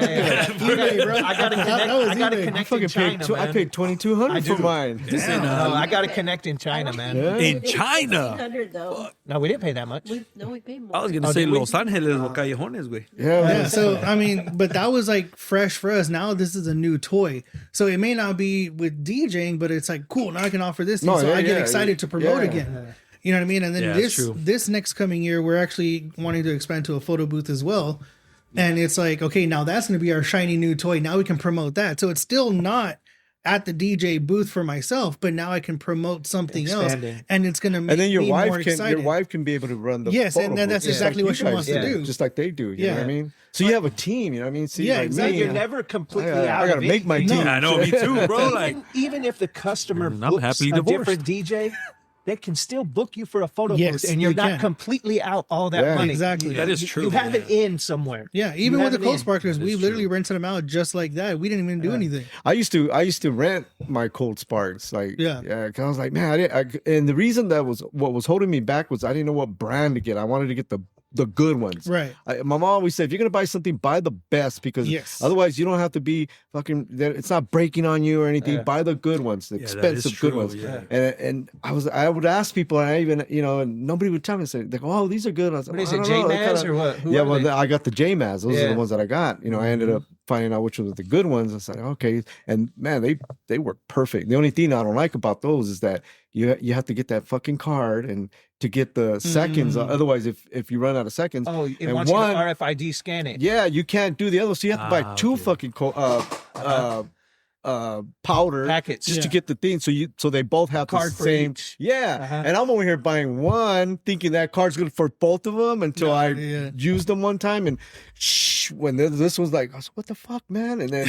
eBay, bro. I gotta connect. That was I gotta eBay. I connect fucking in China, paid. I man. paid $2,200 for mine. No, I gotta connect in China, man. In China. 100 though. No, we didn't pay that much. We paid more. I was gonna say Los Angeles o Callejones, güey. Yeah, Yeah, so I mean, but that was like fresh for us. Now this is a new toy, so it may not be with DJing, but it's like cool. Now I can offer this, thing, so I get excited to promote again. You know what I mean? And then Yeah, that's true. this next coming year, we're actually wanting to expand to a photo booth as well. And it's like, okay, now that's going to be our shiny new toy. Now we can promote that. So it's still not at the DJ booth for myself, but now I can promote something Expanding. else, and it's going to make and then your me more wife can excited. be able to run the Yes, and photo then that's booth, just exactly like what you she wants guys to do. just like they do. You know what I Yeah. mean? So you have a team. You know what I mean? See, Yeah, like exactly. me, You're never completely I out. gotta of make my anything. team. Yeah, I know, me too, bro. Like, Even if the customer I'm books happily a divorced. different DJ, they can still book you for a photo Yes, booth, and you're they not can. completely out all that Yeah. money. Exactly. that is You true. have it in somewhere. Yeah, You even with have the it cold in. sparklers, we That's literally true. rented them out just like that. We didn't even do anything. I used to rent my cold sparks, like Yeah. 'cause I was like, man, and the reason that was what was holding me back was I didn't know what brand to get. I wanted to get the good ones. Right. My mom always said, if you're gonna buy something, buy the best because Yes. otherwise you don't have to be fucking. It's not breaking on you or anything. Buy the good ones, the that is expensive good true, ones. yeah. And I would ask people, and I even and nobody would tell me. Say, they go, oh, these are good. I was like, What is "Well, it, I don't know, they're J-Maz kinda-" or what? Who Yeah, are well, they? I got the J-Maz. Those are Yeah. the ones that I got. I ended up finding out which ones were the good ones. I said, okay, and man, they work perfect. The only thing I don't like about those is that you have to get that fucking card and to get the seconds. Otherwise, if you run out of seconds, Oh, it and wants one, you to RFID scan it. yeah, you can't do the other. So you have to buy two fucking powder Packets. just to Yeah. get the thing. So they both have Card the for same. each. Yeah, Uh-huh. and I'm over here buying one, thinking that card's good for both of them until I yeah. used them one time, and when this was like, I was like, what the fuck, man? And then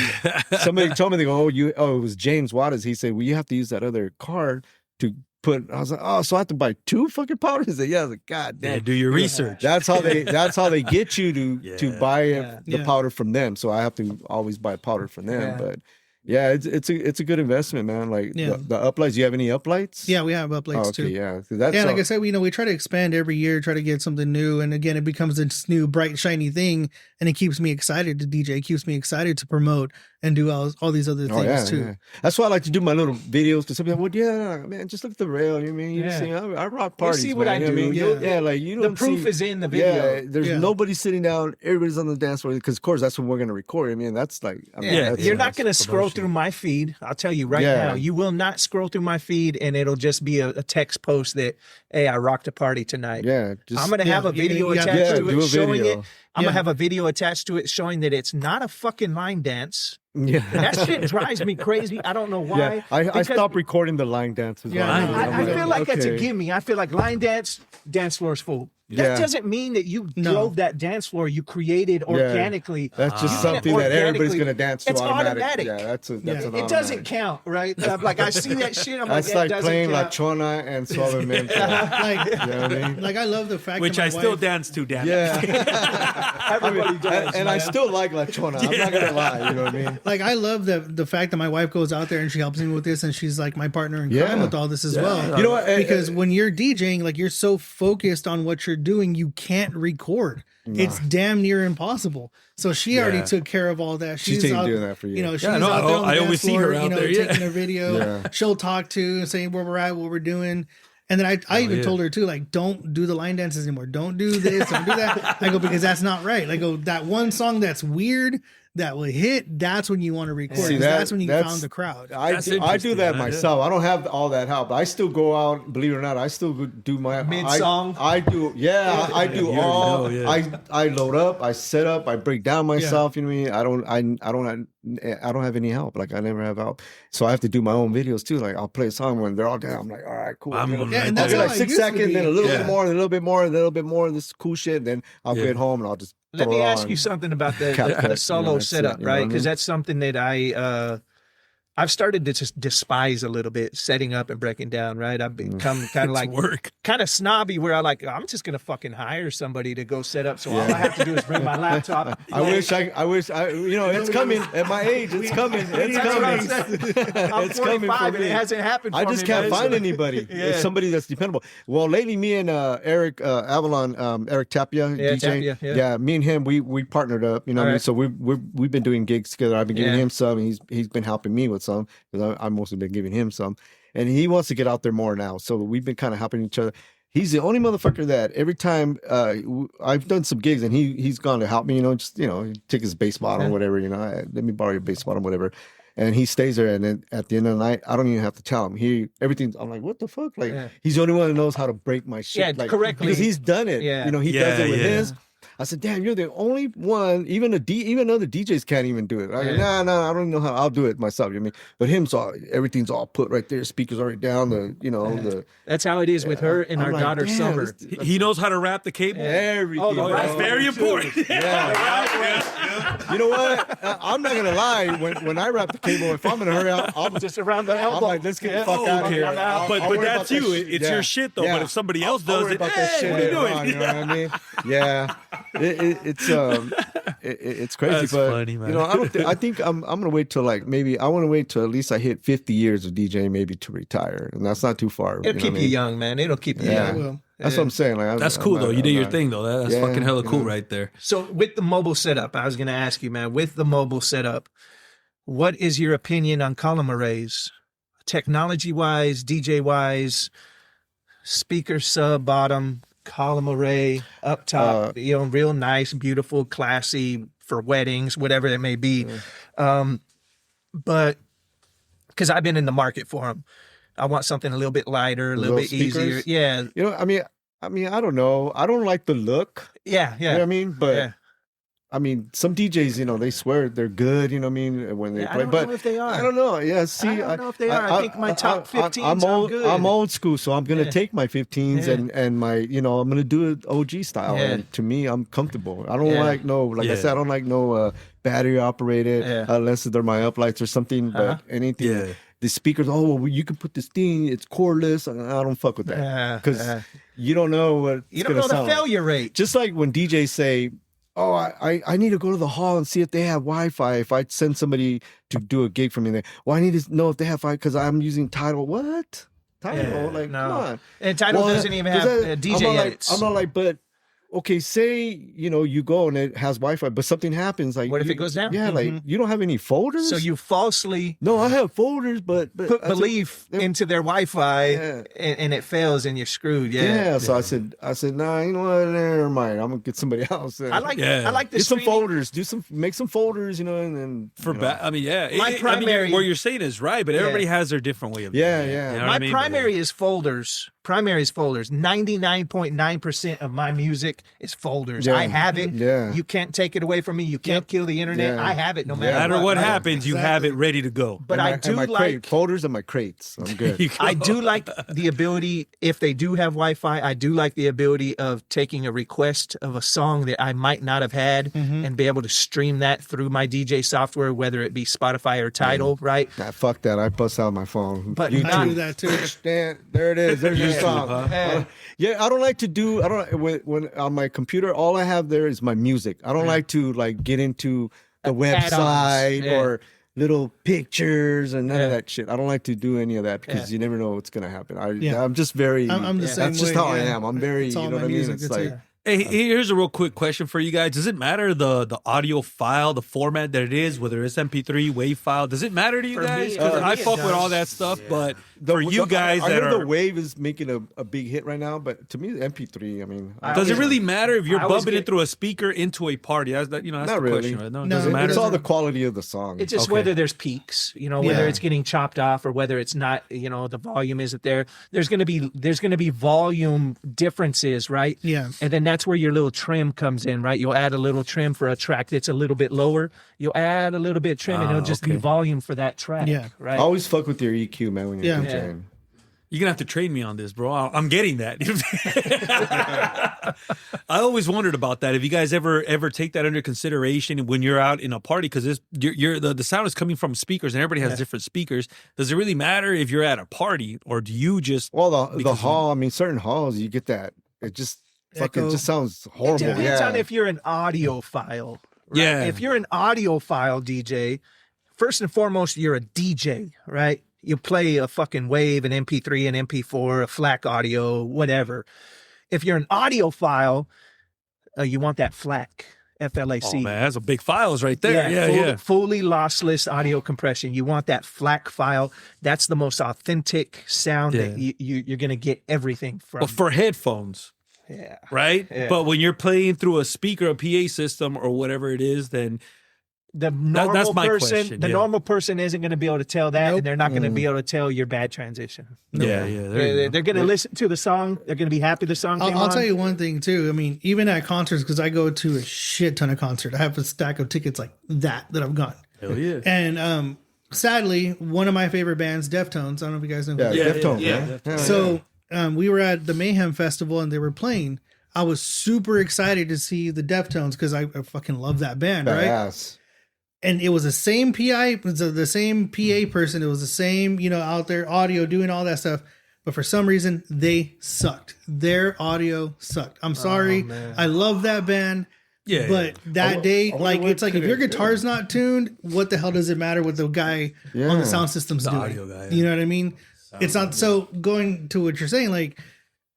somebody told me, they go, it was James Waters. He said, well, you have to use that other card to put. I was like, oh, so I have to buy 2 fucking powders? He said, yeah. I was like, God damn. Yeah, do your research. That's how they get you to buy the Yeah. powder from them. So I have to always buy powder from them. Yeah. But yeah, it's a good investment, man. Like Yeah. the uplights. You have any uplights? Yeah, we have uplights Oh, okay, too. yeah. That's Yeah, like I said, we try to expand every year, try to get something new, and again, it becomes this new bright shiny thing, and it keeps me excited to DJ, it keeps me excited to promote and do all these other things too. Yeah. That's why I like to do my little videos, because somebody, well, yeah, man, just look at the rail. You know what I mean, you Yeah. see, I rock parties. see what man, I you know do. what I mean? Yeah. Like you The don't proof see- is in the video. Yeah, there's Yeah. nobody sitting down. Everybody's on the dance floor, because of course that's when we're gonna record. I mean, that's like, I mean, Yeah, that's, you're not going to scroll through my feed. I'll tell you right Yeah. now, you will not scroll through my feed, and it'll just be a text post that, hey, I rocked a party tonight. Yeah, just I'm going to have a you- video you have to- attached Yeah, to do it a showing video. it. I'm Yeah. going to have a video attached to it showing that it's not a fucking line dance. yeah. That shit drives me crazy. I don't know why. Yeah, I Because stopped recording the line dances. Yeah, on- I- I I'm feel like that's a okay. gimme. I feel like line dance floor is full. That Yeah. doesn't mean that you No. drove that dance floor. You created organically. That's just You did it something that everybody's organically. gonna dance to It's automatic. Yeah, that's an Yeah. automatic. It doesn't count, right? Like I see that shit. I'm That's like, like that playing La doesn't count. Chona and Suavemente. Like, You know what I mean? like I love the fact Which that my I still wife- dance to, damn it. Yeah. Everybody does. And I still like La Chona. I'm not gonna lie. You know what I mean? Like I love the fact that my wife goes out there and she helps me with this, and she's like my partner in Yeah. crime with all this as well. You know what? Because when you're DJing, like you're so focused on what you're doing, you can't record. It's damn near impossible. So she already took care of all that. She's out, doing that for you. You know, she's Yeah, no, out there on the I dance always see her floor, out you know, there, yeah. taking a video. Yeah. She'll talk to and say where we're at, what we're doing. And then I even told her too, like, don't do the line dances anymore. Don't do this, don't do that. I go, because that's not right. I go, that one song that's weird, that will hit, that's when you want to record. See, 'cause that's when you that's- found the crowd. I That's do that interesting, man. myself. I don't have all that help. I still go out, believe it or not. I still do my Mid-song? I do. Yeah, I do you all. already know, yeah. I load up. I set up. I break down myself. You know what I mean? I don't have any help. Like I never have help. So I have to do my own videos too. Like I'll play a song when they're all down. I'm like, all right, cool. I'm You know? gonna Yeah, and I'll that's get how like it 6 used to seconds, be. then a little Yeah. bit more, and a little bit more, and a little bit more of this cool shit. Then I'll get home and I'll just Let throw me it ask on. you something about Cap the cut, solo that's it, setup, you know what right? I Because mean? that's something that I've started to just despise a little bit, setting up and breaking down, right? I've become kind of like work. kind of snobby, where I'm like, I'm just gonna fucking hire somebody to go set up. So all I have to do is bring my laptop. I wish, you know, it's coming at my age. It's coming. It's That's what I'm coming. saying. I'm It's coming 45 for and me. it hasn't happened. I for just me, can't man. find So- anybody. Yeah. Somebody that's dependable. Well, lately, me and Eric Avalon, Eric Tapia, Yeah, DJ, Tapia, yeah. me and him, we partnered up. You know, what I mean? Alright. So we've been doing gigs together. I've been giving Yeah. him some, and he's been helping me with some, because I've mostly been giving him some, and he wants to get out there more now. So we've been kind of helping each other. He's the only motherfucker that every time I've done some gigs and he's gone to help me, take his bass bottom or whatever, let me borrow your bass bottom, whatever. And he stays there, and then at the end of the night, I don't even have to tell him. I'm like, what the fuck? Like, he's the only one that knows how to break my shit. Yeah, like, correctly. because he's done it. Yeah. He Yeah, does it with yeah. his. I said, damn, you're the only one. Even other DJs can't even do it. I go, nah, I don't even know how. I'll do it myself. You know what I mean? But him's everything's all put right there. Speakers already down. The That's how it is with her and I'm our like, daughter damn, Summer. He knows how to wrap the cable. everything. Oh, That's bro. very important. You know what? I'm not gonna lie. When I wrap the cable, if I'm gonna hurry, I'll Just around the I'm elbow. like, let's get the fuck out of here. I'll But worry that's about that you. shit. It's Yeah. your shit though. Yeah. But if somebody else I'll does worry it, about that hey, shit what are you later doing? on, you know what I mean? Yeah, it's crazy. That's but funny, man. I think I'm gonna wait till I want to wait till at least I hit 50 years of DJing, maybe to retire, and that's not too far. It'll know keep what I you mean? young, man. It'll keep you Yeah. young. Well, That's what I'm saying. Like, That's cool though. You did your thing though. That's Yeah, fucking hella you cool know. right there. So with the mobile setup, I was going to ask you, man, with the mobile setup, what is your opinion on column arrays? Technology wise, DJ wise, speaker sub bottom, column array up top, real nice, beautiful, classy for weddings, whatever it may be. But because I've been in the market for them, I want something a little bit lighter, a little bit easier. speakers? Yeah. I mean, I don't know. I don't like the look. Yeah. You know what I mean? But Yeah. I mean, some DJs, you know, they swear they're good, you know what I mean, when they Yeah, I play. don't But know if they are. I don't know. Yeah, see, I don't know if they are. I think my top 15 sound good. I'm old school, so I'm gonna Yeah. take my 15s Yeah. and my, you know, I'm gonna do it OG style. Yeah. And to me, I'm comfortable. I don't Yeah. like like I Yeah. said, I don't like no battery operated Yeah. unless they're my uplights or something. But anything. Yeah. The speakers, well, you can put this thing, it's cordless. I don't fuck with Yeah, that because yeah. you don't know what You it's don't gonna know the sound like. failure rate. Just like when DJs say, "Oh, I need to go to the hall and see if they have Wi-Fi." If I send somebody to do a gig for me, there, well, I need to know if they have Wi-Fi because I'm using Tidal. What? Tidal? Yeah, Like, no. come on. And Tidal Well, doesn't even 'cause have that- DJ I'm not edits. I'm not like, but okay, say you know you go and it has Wi-Fi, but something happens. Like, What if you- it goes down? Yeah, like you don't have any folders. So you falsely No, I have folders, but put I said- belief into their Wi-Fi, Yeah. and it fails, and you're screwed. Yeah, so I said, nah, you know what? Never mind. I'm gonna get somebody else. I like Yeah. I like the Get some streaming- folders. Make some folders, you know, and then For you know. I mean, yeah. My primary- what you're saying is right, but everybody has their different way of doing Yeah, it. yeah. You know what My I mean? primary is folders. Primary is folders. 99.9% of my music is folders. Yeah. I have it. Yeah. You can't take it away from me. You can't kill the internet. Yeah. I have it no No matter, matter what right? happens, you have it ready to go. But And I my- do and my like crate, folders and my crates. I'm good. You go. I do like the ability, if they do have Wi-Fi, I do like the ability of taking a request of a song that I might not have had and be able to stream that through my DJ software, whether it be Spotify or Tidal, right? Nah, fuck that. I bust out my phone. But YouTube. I do that too. There it is. There's your YouTube, song. huh? Yeah, I don't like to do. I don't when on my computer. All I have there is my music. I don't like to like get into the Add-ons, website yeah. or little pictures and none of that shit. I don't like to do any of that because you never know what's gonna happen. I'm just very. I'm the same That's just way, how I yeah. am. I'm very. It's You all know my what I mean? music, It's that's like. it. Hey, here's a real quick question for you guys. Does it matter the audio file, the format that it is, whether it's MP3, WAV file? Does it matter to you For me, guys? for 'Cause me I it fuck with all does. that stuff, but for you guys I that heard are, the wave is making a big hit right now, but to me, the MP3. I mean, does it really matter if you're I always bumping it get- through a speaker into a party? That's that. That's Not the really. question, right? No, it No, doesn't it matter. it's all the quality of the song. It's just Okay. whether there's peaks, whether Yeah. it's getting chopped off or whether it's not, the volume isn't there. There's gonna be volume differences, right? Yeah. And then that's where your little trim comes in, right? You'll add a little trim for a track that's a little bit lower. You'll add a little bit of trim, and it'll just be okay. volume for that track. Yeah. Right. Always fuck with your EQ, man, when you're Yeah. DJing. You're gonna have to train me on this, bro. I'm getting that. I always wondered about that. If you guys ever take that under consideration when you're out in a party, because the sound is coming from speakers and everybody has different speakers. Does it really matter if you're at a party or do you just? Well, the Because hall. I mean, certain halls you get that. It just fucking Echo. just sounds It horrible. depends Yeah. on if you're an audiophile. Right? Yeah. If you're an audiophile DJ, first and foremost, you're a DJ, right? You play a fucking wave, an MP3, an MP4, a FLAC audio, whatever. If you're an audiophile, you want that FLAC, FLAC. Oh man, that's a big files right there. Yeah, Fully lossless audio compression. You want that FLAC file. That's the most authentic sound that you're going to get everything from. But for headphones, yeah. right? Yeah. But when you're playing through a speaker, a PA system, or whatever it is, then The normal that's my person, question, the yeah. normal person isn't going to be able to tell that, Nope. and they're not going to be able to tell your bad transition. yeah. They're going to listen to the song. They're going to be happy the song came I'll on. tell you one thing too. I mean, even at concerts, because I go to a shit ton of concerts. I have a stack of tickets like that I've gotten. Hell yeah. And sadly, one of my favorite bands, Deftones. I don't know if you guys know. Who Yeah, that is. Deftones, yeah. man. Yeah, So we were at the Mayhem Festival and they were playing. I was super excited to see the Deftones because I fucking love that band, right? badass. And it was the same PI, it was the same PA person. It was the same, out there audio doing all that stuff. But for some reason, they sucked. Their audio sucked. I'm sorry. I love that band. Yeah, But that day, wonder what it's like if could your it do? guitar's not tuned, what the hell does it matter what the guy on Yeah. the sound system's doing? audio guy, yeah. You know what I mean? It's not so going to what you're saying, like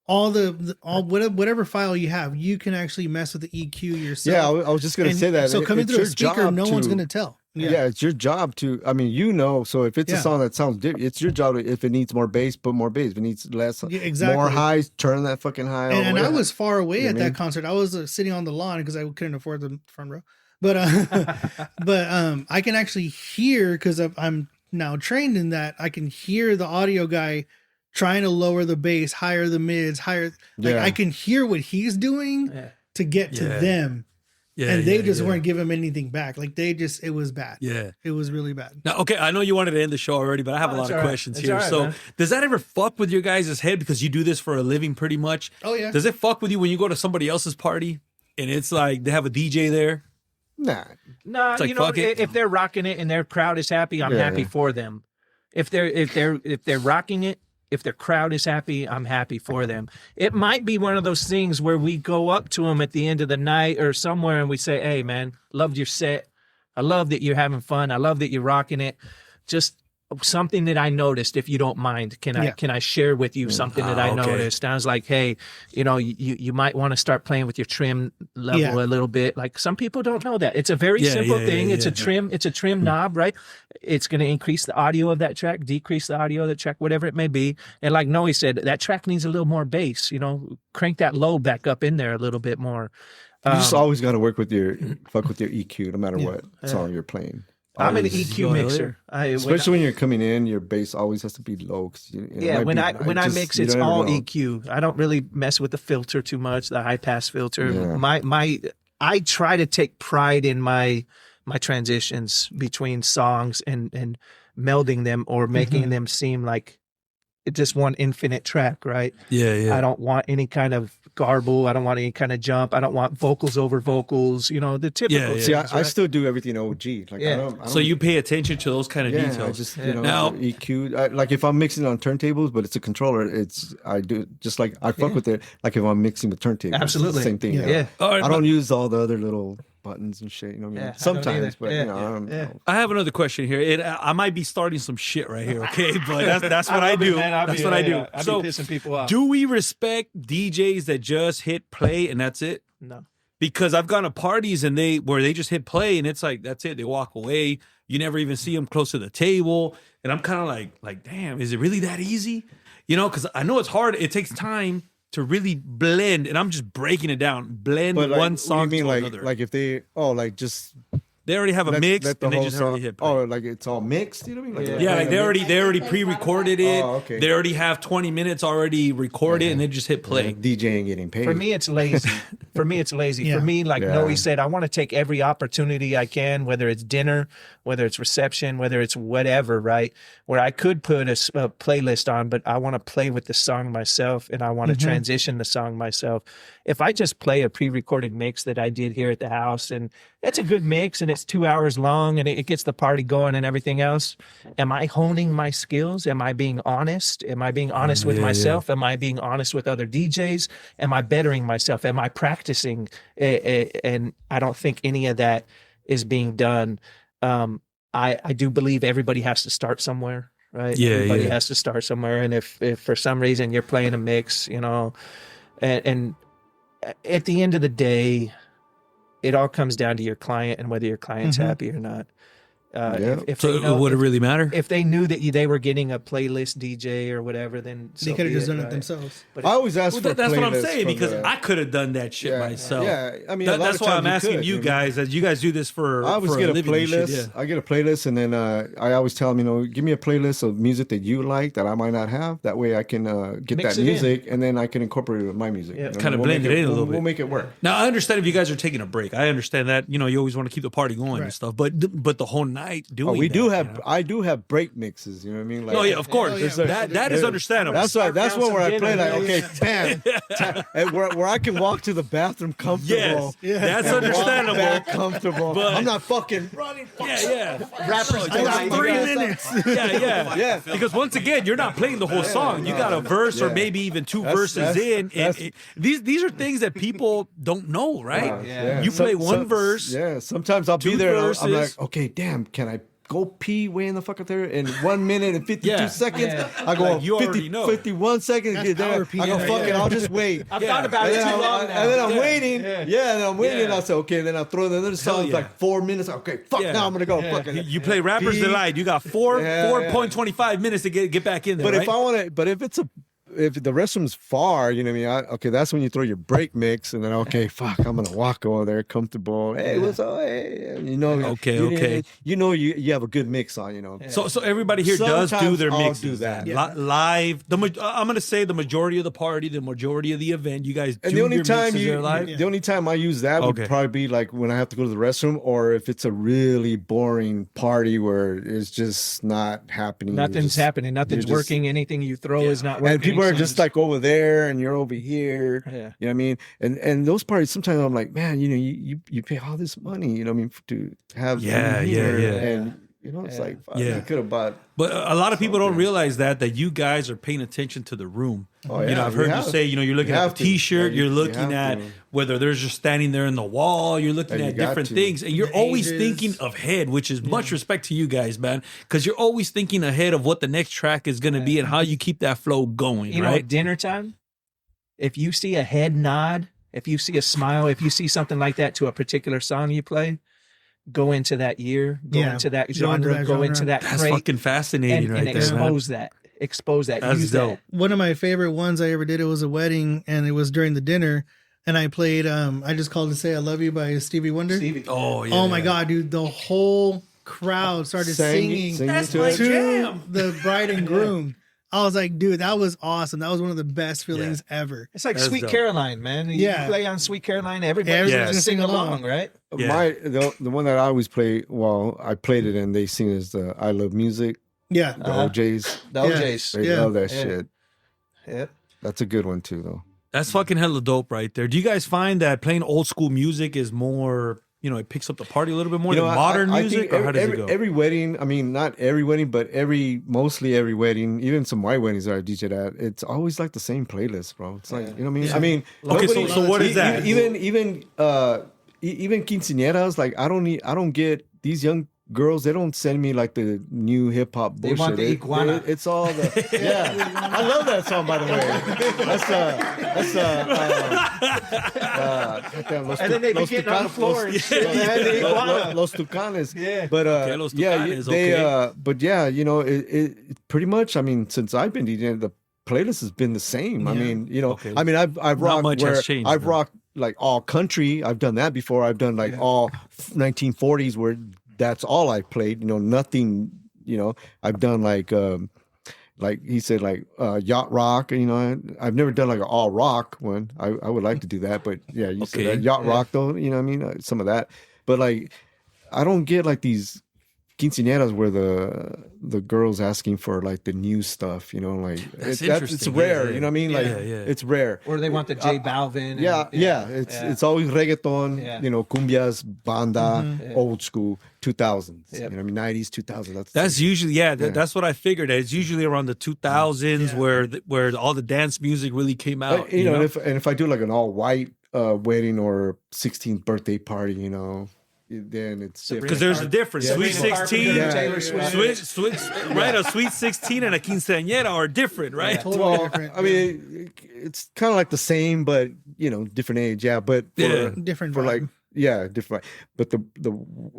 all whatever file you have, you can actually mess with the EQ yourself. Yeah, I was just gonna And say that. So coming It's through a your speaker, job no one's to- gonna tell. Yeah. It's your job to. I mean, So if it's a Yeah. song that sounds different, it's your job. If it needs more bass, put more bass. If it needs less, Yeah, exactly. more highs, turn that fucking high. all the And way I up. was far away You know at what I that mean? concert. I was sitting on the lawn because I couldn't afford the front row. But I can actually hear because I'm now trained in that. I can hear the audio guy trying to lower the bass, higher the mids, higher. Like Yeah. I can hear what he's doing to get to Yeah. them. Yeah, and they yeah, just yeah. weren't giving him anything back. Like it was bad. Yeah. It was really bad. Now, okay, I know you wanted to end the show already, but I have a lot that's of all right. questions It's here. all right, So, man. does that ever fuck with your guys' head because you do this for a living, pretty much? Oh, yeah. Does it fuck with you when you go to somebody else's party and it's like they have a DJ there? Nah. No, It's like, you know, fuck it. if they're rocking it and their crowd is happy, I'm Yeah. happy for them. If they're rocking it, if their crowd is happy, I'm happy for them. It might be one of those things where we go up to them at the end of the night or somewhere and we say, "Hey, man, loved your set. I love that you're having fun. I love that you're rocking it. Just something that I noticed, if you don't mind, can I share with you something that I okay. noticed?" I was like, "Hey, you know, you might want to start playing with your trim level a little bit." Like, some people don't know that. It's a very simple thing. It's a trim knob, right? It's going to increase the audio of that track, decrease the audio of the track, whatever it may be. And like Noe said, that track needs a little more bass, you know, crank that low back up in there a little bit more. You just always got to work with your EQ, no matter what song you're playing. I'm an Always. EQ mixer. Especially when you're coming in, your bass always has to be low. When I mix, it's all EQ. I don't really mess with the filter too much, the high pass filter. Yeah. I try to take pride in my transitions between songs and melding them or making them seem like it's just one infinite track, right? Yeah. I don't want any kind of garble. I don't want any kind of jump. I don't want vocals over vocals. You know, the typical. See, things, I still do everything OG. Like, I don't, So you pay attention to those kind of I details. just Now- EQ. Like if I'm mixing on turntables, but it's a controller, I do just like I fuck with it. Like if I'm mixing with turntables, Absolutely. same thing. Yeah. All right, I don't use all the other little buttons and shit. You know what I mean? Yeah, I don't Sometimes, either. but Yeah, you know, I don't know. I have another question here. I might be starting some shit right here, okay? But that's what I love it, do. man. That's what I do. I'll be So, pissing people off. do we respect DJs that just hit play and that's it? No. Because I've gone to parties and where they just hit play and it's like that's it. They walk away. You never even see them close to the table, and I'm kind of like, damn, is it really that easy? You know, because I know it's hard. It takes time to really blend, and I'm just breaking it down. Blend But like, one what song do you to mean, another. like if they just they already have a mix, let the and they whole just song. already hit play. Oh, like it's all mixed. You know what I mean? Yeah, like they already pre-recorded it. Oh, okay. They already have 20 minutes already recorded, and they just hit play. DJing getting paid. For me, it's lazy. For me, like Yeah. Noe said, I want to take every opportunity I can, whether it's dinner, whether it's reception, whether it's whatever, right? Where I could put a playlist on, but I want to play with the song myself and I want to transition the song myself. If I just play a pre-recorded mix that I did here at the house and it's a good mix and it's 2 hours long and it gets the party going and everything else, am I honing my skills? Am I being honest? Am I being honest with myself? Am I being honest with other DJs? Am I bettering myself? Am I practicing? And I don't think any of that is being done. I do believe everybody has to start somewhere, right? Yeah, Everybody yeah. has to start somewhere. And if for some reason you're playing a mix, you know, and at the end of the day, it all comes down to your client and whether your client's happy or not. If they So know, would it really matter? if they knew that they were getting a playlist DJ or whatever, then They so could have be just done it right? themselves. But I always ask for That's what I'm playlists saying from because the- I could have done that shit myself. Yeah, I mean, a lot that's of why I'm times you asking could, you know? guys, as you guys do this for. I always for get a living and playlist. shit, yeah. I get a playlist, and then I always tell them, you know, give me a playlist of music that you like that I might not have. That way, I can get Mix that it in. music, and then I can incorporate it with my music. Yeah. You know, Kinda we'll blend make it in a little We'll bit. make it work. Now I understand if you guys are taking a break. I understand that. You know, you always want to keep the party going and Right. stuff. But the whole night doing. We do that, have. you know? I do have break mixes. You know what I mean? Like, Oh yeah, of course. yeah. That is understandable. That's right. That's down one where some I play dinner. like, okay, bam, and where I can walk to the bathroom comfortable. Yes, that's and walk understandable. back comfortable. But- I'm not fucking running. Yeah. rappers I got don't 3 do that. minutes. Yeah. Yeah. Because once again, you're not playing the whole song. You got a verse or Yeah. maybe even two That's- verses that's- in. And that's- these are things that people don't know, right? Yeah. You play one verse. Yeah, sometimes I'll be two there and I'm verses. like, okay, damn, can I go pee way in the fuck up there in 1 minute and 52 Yeah. seconds? Yeah. I go Like, you 50, already know. 51 seconds, That's get there. power I peeing go, right fuck it, there. I'll just wait. I've Yeah. thought about And it then, too long now. and then I'm Yeah. waiting. Yeah, and I'm waiting. Yeah. And I'll say, okay, then I'll throw another song. yeah. Like 4 minutes. Okay, fuck, Yeah. now I'm going to go. Fuck it. You play Rapper's Pee. Delight. You got 4 Yeah, 4.25 minutes to get back in there. But right? if I want to, but if it's if the restroom's far, you know what I mean? Okay, that's when you throw your break mix, and then okay, fuck, I'm gonna walk over there, comfortable. Hey, what's up? Hey, you know, Okay. you have a good mix on, you know. So everybody here does do Sometimes their I'll mixes. do that. Live. I'm gonna say the majority of the party, the majority of the event, you guys And do the only your time mixes there live. the only time I use that would probably be like when I have to go to the restroom, or if it's a really boring party where it's just not happening. Nothing's happening. Nothing's working. Anything you throw is not working. And people are just like over there, and you're over here. Yeah. You know what I mean? And those parties, sometimes I'm like, man, you know, you pay all this money, you know what I mean, to have them here. And you know, it's like, fuck, I could have bought. But a lot of people don't realize that you guys are paying attention to the room. Oh, You know, I've heard you say, you know, you're looking at the T-shirt, you're looking at whether there's just standing there in the wall, you're looking at different things, and you're always thinking ahead, which is much respect to you guys, man, because you're always thinking ahead of what the next track is going to be and how you keep that flow going, You know, at dinner time, if you see a head nod, if you see a smile, if you see something like that to a particular song you play, go into that year, go into that genre, go into that That's crate, fucking fascinating, and right expose there, that. Expose that. That's Use dope. that. One of my favorite ones I ever did, it was a wedding, and it was during the dinner, and I played I Just Called to Say I Love You by Stevie Wonder. Oh, yeah. Oh my God, dude. The whole crowd started singing That's to my jam. the bride and groom. I was like, dude, that was awesome. That was one of the best feelings ever. It's like That's Sweet dope. Caroline, man. You play on Sweet Caroline, everybody's Everyone's gonna sing along, right? Yeah. The one that I always play, well, I played it and they sing is the I Love Music, Yeah. the OJs. The OJs. They love that Yeah. shit. Yep. That's a good one too, though. That's fucking hella dope right there. Do you guys find that playing old school music is more, you know, it picks up the party a little bit more than modern I music, think or how does it go? Every wedding, I mean, not every wedding, but mostly every wedding, even some white weddings that I DJ at, it's always like the same playlist, bro. It's like, you know what I mean? Yeah. I mean, Okay, so what is that? Even quinceañeras, like I don't get these young girls, they don't send me like the new hip hop bullshit. want the iguana. It's all the I love that song, by the way. And then they be getting on the floor and shit. Los Tucanes. Yeah. But Los Tucanes, but yeah, you know, it pretty much. I mean, since I've been DJing, the playlist has been the same. I mean, you know, I mean, I've rocked much has changed, I've though. rocked like all country. I've done that before. I've done like all 1940s where that's all I played. You know, nothing. You know, I've done like he said, like yacht rock. You know, I've never done like an all rock one. I would like to do that, but yeah, you said that yacht rock though. You know what I mean? Some of that, but like I don't get like these quinceañeras where the girls asking for like the new stuff. You know, like That's it's interesting. rare. Yeah. You know what I mean? Like it's rare. Or they want the J Balvin. It's always reggaeton, Yeah. you know, cumbias, banda, old school, 2000s. Yep. You know, I mean, 90s, 2000s. That's usually that's what I figured. It's usually around the 2000s where all the dance music really came out. you know, and if I do like an all white wedding or 16th birthday party, you know, then it's because there's a difference. Yeah. Sweet Sabrina 16, Carpenter, Taylor Swift. right? A Sweet 16 and a quinceañera are different, right? Totally well, different. I mean, it's kind of like the same, but you know, different age. Yeah, but for, different for vibe. like different. But the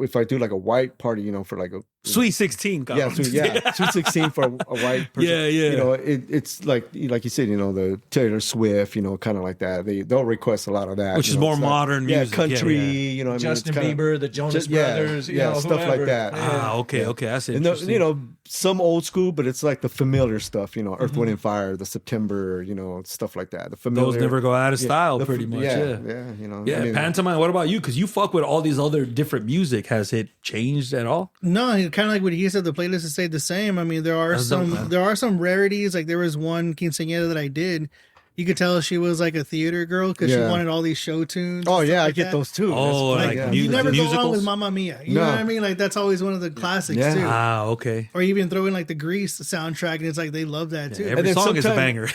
if I do like a white party, you know, for like a Sweet 16, yeah, sweet 16 for a white person. Yeah. You know, it's like you said, you know, the Taylor Swift, you know, kind of like that. They'll request a lot of that, Which you is know, more it's like- modern music. yeah, country. Yeah. You know, what I mean, it's Justin kinda- Bieber, the Jonas Brothers, you know, stuff whoever. like that. Okay, that's And interesting. you know, some old school, but it's like the familiar stuff. You know, Earth, Wind, and Fire, the September, you know, stuff like that. The familiar. those never go out of style, the- pretty much. Yeah, Yeah. you know. Yeah, I mean, pantomime. What about you? Because you fuck with all these other different music. Has it changed at all? No, kind of like what he said. The playlist has stayed the same. I mean, there are That's dope, man. some rarities. Like there was one quinceañera that I did. You could tell she was like a theater girl because she Yeah. wanted all these show tunes. Oh and yeah, stuff I like get that. those too. Oh, That's like funny, music- You never go wrong musicals? with Mamma Mia. You know No. what I mean? Like that's always one of the classics Yeah. too. Ah, okay. Or even throw in like the Grease soundtrack, and it's like they love that too. every And then song is a sometime- banger.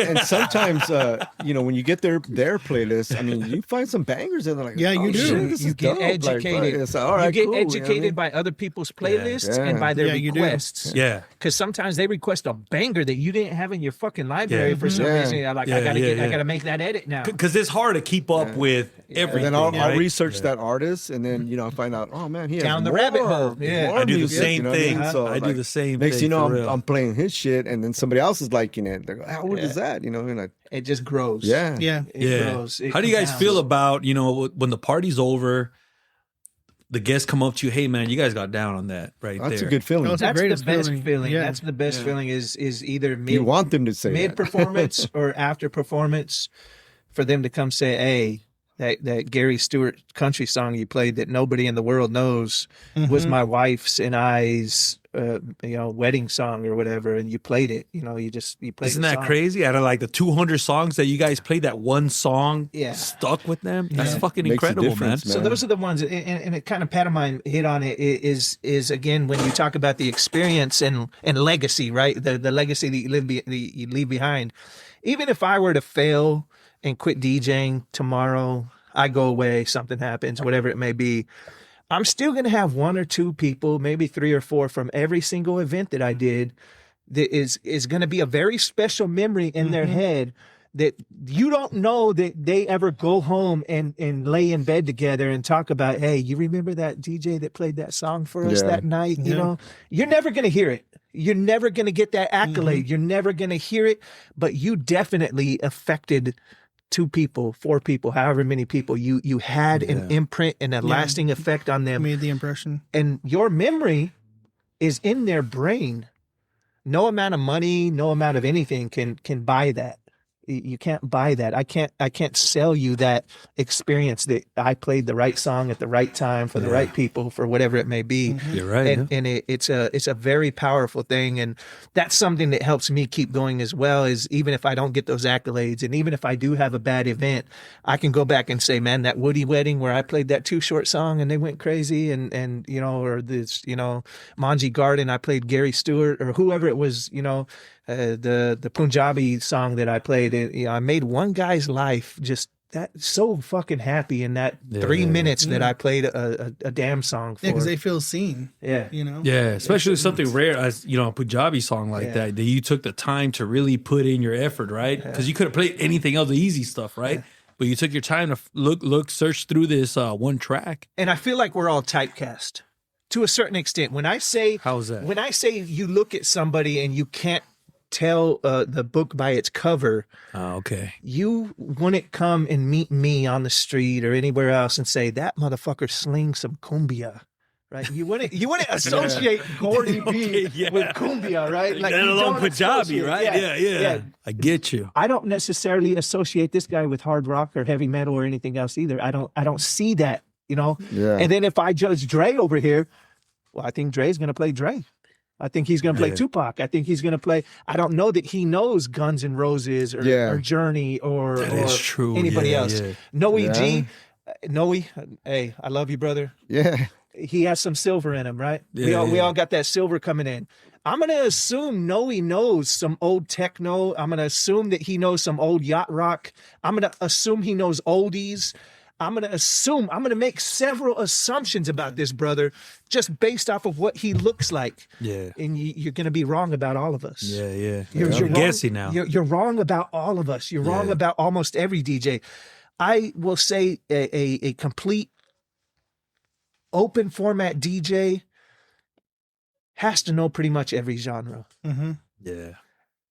and sometimes, you know, when you get their playlist, I mean, you find some bangers in there. Like, Yeah, you oh, do. shit, this You is get dope. Like, educated. it's, all right, you get cool, you know what I educated mean? by other people's playlists Yeah. and by their Yeah, you do. requests. Yeah. Because sometimes they request a banger that you didn't have in your fucking library Yeah. for some Yeah. reason. You're like, Yeah, I gotta yeah. I gotta make that edit now. Because it's hard to keep up with everything. And then I'll right? research that artist, and then I find out, oh man, he has Down the more, rabbit hole. Yeah. more I do the music, same you know what I mean? thing. So, I do like, the same next thing. you know, for real. I'm playing his shit, and then somebody else is liking it. They're like, how what is that? And It just grows. yeah, Yeah. It grows. It How do you guys compounds. feel about, when the party's over, the guests come up to you, hey man, you guys got down on that right that's there. a good feeling. That's That's the greatest best feeling. feeling. Yeah. That's the best feeling is either You want them to say mid that. performance or after performance for them to come say, hey, that Gary Stewart country song you played that nobody in the world knows was my wife's and I's wedding song or whatever, and you played it. You played. Isn't the that song. crazy? Out of like the 200 songs that you guys played, that one song Yeah. stuck with them? That's fucking Makes a incredible, man. difference, So those are the ones, and it kind of pantomime hit on it is again when you talk about the experience and legacy, right? The legacy that you leave behind. Even if I were to fail and quit DJing tomorrow, I go away, something happens, whatever it may be, I'm still going to have one or two people, maybe 3 or 4 from every single event that I did that is going to be a very special memory in their head that you don't know that they ever go home and lay in bed together and talk about, hey, you remember that DJ that played that song for us Yeah. that night? You're never going to hear it. You're never going to get that accolade. You're never going to hear it, but you definitely affected 2 people, 4 people, however many people. You had an imprint and a lasting effect on them. Made the impression. And your memory is in their brain. No amount of money, no amount of anything can buy that. You can't buy that. I can't sell you that experience that I played the right song at the right time for the right people for whatever it may be. You're right. And it's a very powerful thing, and that's something that helps me keep going as well. Is even if I don't get those accolades, and even if I do have a bad event, I can go back and say, man, that Woody wedding where I played that Too Short song and they went crazy, and or this Manji Garden, I played Gary Stewart or whoever it was, the Punjabi song that I played. I made one guy's life just that so fucking happy in that 3 minutes that I played a damn song for. Yeah, because they feel seen. Yeah. Yeah, especially something rare as a Punjabi song like that you took the time to really put in your effort, right? Because you could have played anything else, the easy stuff, right? Yeah. But you took your time to search through this one track. And I feel like we're all typecast to a certain extent. When I say, how's that? When I say you look at somebody and you can't tell the book by its cover. Oh, okay. You wouldn't come and meet me on the street or anywhere else and say that motherfucker slings some cumbia, right? You wouldn't associate Gordy B with cumbia, right? Like let alone Punjabi, right? Yeah. I get you. I don't necessarily associate this guy with hard rock or heavy metal or anything else either. I don't see that, Yeah. And then if I judge Dre over here, well, I think Dre's gonna play Dre. I think he's going to play Tupac. I think he's going to play. I don't know that he knows Guns N' Roses or Journey or anybody else. Yeah. Noe G, Noe, hey, I love you, brother. Yeah, he has some silver in him, right? Yeah, we all got that silver coming in. I'm going to assume Noe knows some old techno. I'm going to assume that he knows some old yacht rock. I'm going to assume he knows oldies. I'm going to make several assumptions about this brother just based off of what he looks like. Yeah. And you're going to be wrong about all of us. Yeah. You're guessing now. You're wrong about all of us. You're wrong about almost every DJ. I will say a complete open format DJ has to know pretty much every genre. Mm-hmm. Yeah.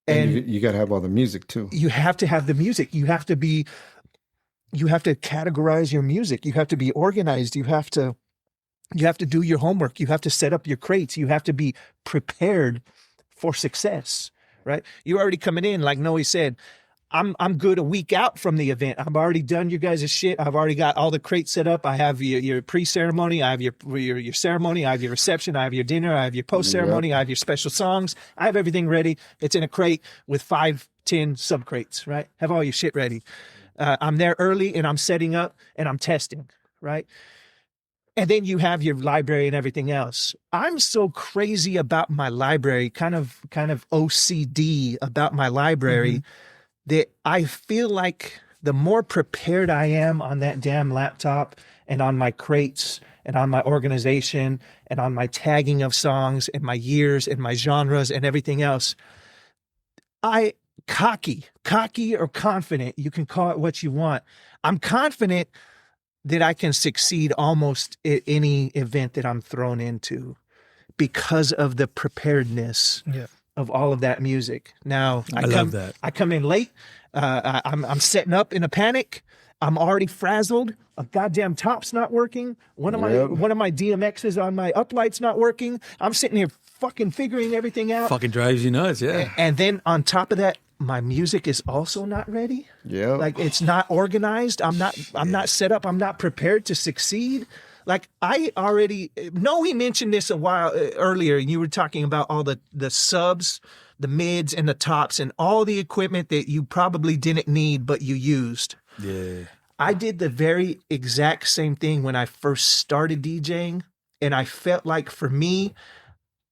And you got to have all the music too. You have to have the music. You have to categorize your music. You have to be organized. You have to do your homework. You have to set up your crates. You have to be prepared for success, right? You're already coming in, like Noe said, I'm good a week out from the event. I've already done your guys' shit. I've already got all the crates set up. I have your pre-ceremony. I have your ceremony. I have your reception. I have your dinner. I have your post-ceremony. I have your special songs. I have everything ready. It's in a crate with 5, 10 sub-crates, right? Have all your shit ready. I'm there early and I'm setting up and I'm testing, right? And then you have your library and everything else. I'm so crazy about my library, kind of OCD about my library, that I feel like the more prepared I am on that damn laptop and on my crates and on my organization and on my tagging of songs and my years and my genres and everything else, cocky or confident. You can call it what you want. I'm confident that I can succeed almost at any event that I'm thrown into because of the preparedness of all of that music. Now I love that. I come in late. I'm setting up in a panic. I'm already frazzled. A goddamn top's not working. One of my DMXs on my uplight's not working. I'm sitting here fucking figuring everything out. Fucking drives you nuts, yeah. And then on top of that, my music is also not ready. Yeah. Like it's not organized. I'm not set up. I'm not prepared to succeed. Like I already know he mentioned this a while earlier. You were talking about all the subs, the mids and the tops and all the equipment that you probably didn't need, but you used. Yeah. I did the very exact same thing when I first started DJing. And I felt like for me,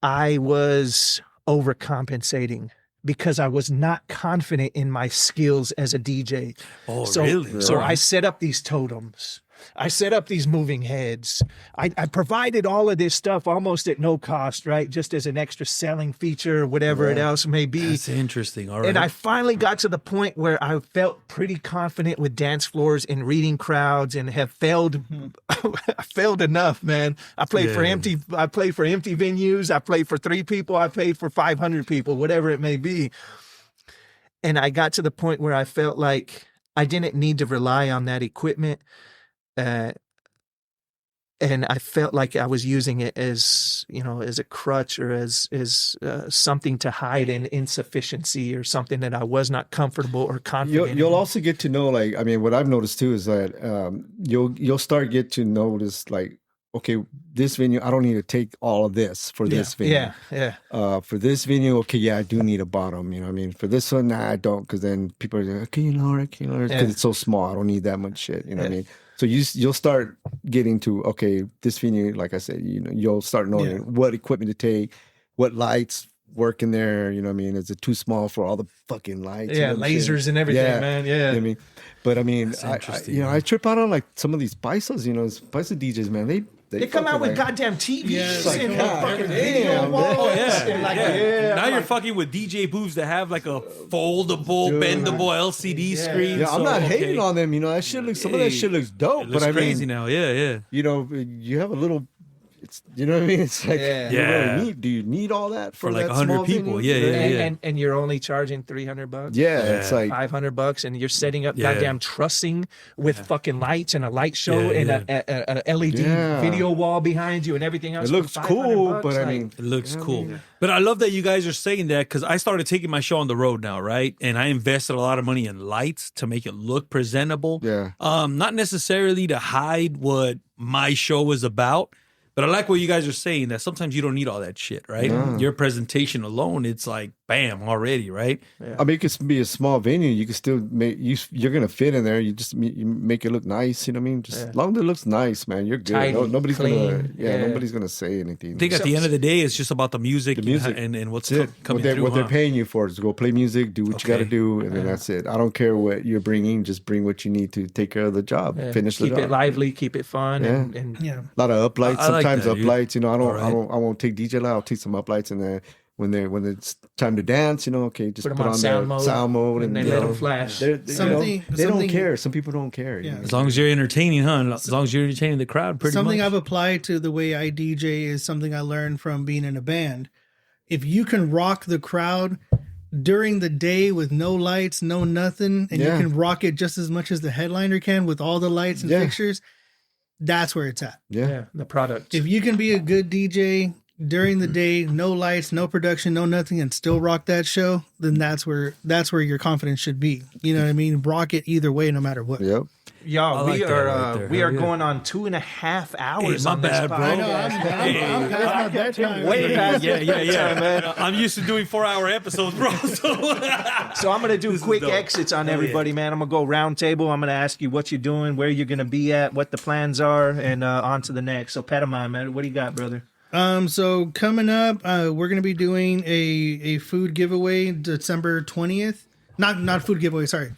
I was overcompensating because I was not confident in my skills as a DJ. Oh, So really? I set up these totems. I set up these moving heads. I provided all of this stuff almost at no cost, right? Just as an extra selling feature, whatever it else may be. That's interesting. All right. And I finally got to the point where I felt pretty confident with dance floors and reading crowds, and have failed. I failed enough, man. I played for empty venues. I played for 3 people. I played for 500 people, whatever it may be. And I got to the point where I felt like I didn't need to rely on that equipment. And I felt like I was using it as, as a crutch or as something to hide an insufficiency or something that I was not comfortable or confident. You'll in. also get to know, like, I mean, what I've noticed too is that you'll start get to notice, like, okay, this venue, I don't need to take all of this for this venue. Yeah. For this venue, okay, yeah, I do need a bottom. You know what I mean? For this one, nah, I don't, because then people are like, okay, because it's so small. I don't need that much shit. You know what I mean? So you'll start getting to, okay, this venue, like I said, you'll start knowing what equipment to take, what lights work in there. You know what I mean? Is it too small for all the fucking lights? Yeah, lasers and everything, man. Yeah. You know what I mean? But I mean, I trip out on like some of these paisos, paisa DJs, man. They come out with like, goddamn TVs like, and God fucking damn, video man. walls. Oh, yeah. And like, Now I'm you're like, fucking with DJ booths that have like a foldable, bendable LCD screen. yeah, I'm so, not okay. hating on them. That shit looks. Some of that shit looks dope. It looks but I crazy mean, now. Yeah. you have a little. It's you know what I mean. It's like do you need all that For like that 100 small people? venue? Yeah. and you're only charging $300. Yeah, it's like $500, and you're setting up goddamn trussing with fucking lights and a light show and a LED video wall behind you and everything else. it looks for cool, $500, but I like- mean, It looks cool. But I love that you guys are saying that, because I started taking my show on the road now, right? And I invested a lot of money in lights to make it look presentable. Yeah. Not necessarily to hide what my show is about. But I like what you guys are saying, that sometimes you don't need all that shit, right? Your presentation alone, it's like, bam, already, right? I mean, it could be a small venue. You can still you're gonna fit in there. You make it look nice. You know what I mean? Just as long as it looks nice, man, you're good. Tidy, Nobody's clean. nobody's gonna say anything. I think at the end of the day, it's just about the music, and what's That's it. coming What through. they're paying you for is to go play music, do what you got to do, and then that's it. I don't care what you're bringing; just bring what you need to take care of the job, finish the keep job. it lively, keep it fun, and A lot of uplights. I like Sometimes that, dude. uplights. I Alright. won't take DJ light. I'll take some uplights, and then when it's time to dance, okay, just Put 'em put on on sound the mode, sound mode, and and they let 'em flash. They Something- don't something- care. Some people don't care. Yeah. As long as you're entertaining, huh? As long as you're entertaining the crowd, pretty Something much. I've applied to the way I DJ is something I learned from being in a band. If you can rock the crowd during the day with no lights, no nothing, and you can rock it just as much as the headliner can with all the lights and fixtures, that's where it's at. Yeah. the product. If you can be a good DJ during the day, no lights, no production, no nothing, and still rock that show, then that's where your confidence should be. You know what I mean? Rock it either way, no matter what. Yep. Y'all, I like we that are right there. we are Hell yeah. going on 2.5 hours my on this bad, bro. I know, podcast. I'm past my bedtime. Way past Yeah. I'm used to doing 4-hour episodes, bro. So I'm gonna do quick dope. exits on Hell everybody, man. I'm gonna go round table. I'm gonna ask you what you're doing, where you're gonna be at, what the plans are, and on to the next. So Patamine, man, what do you got, brother? So coming up, we're gonna be doing a food giveaway December 20th. Not food giveaway, sorry.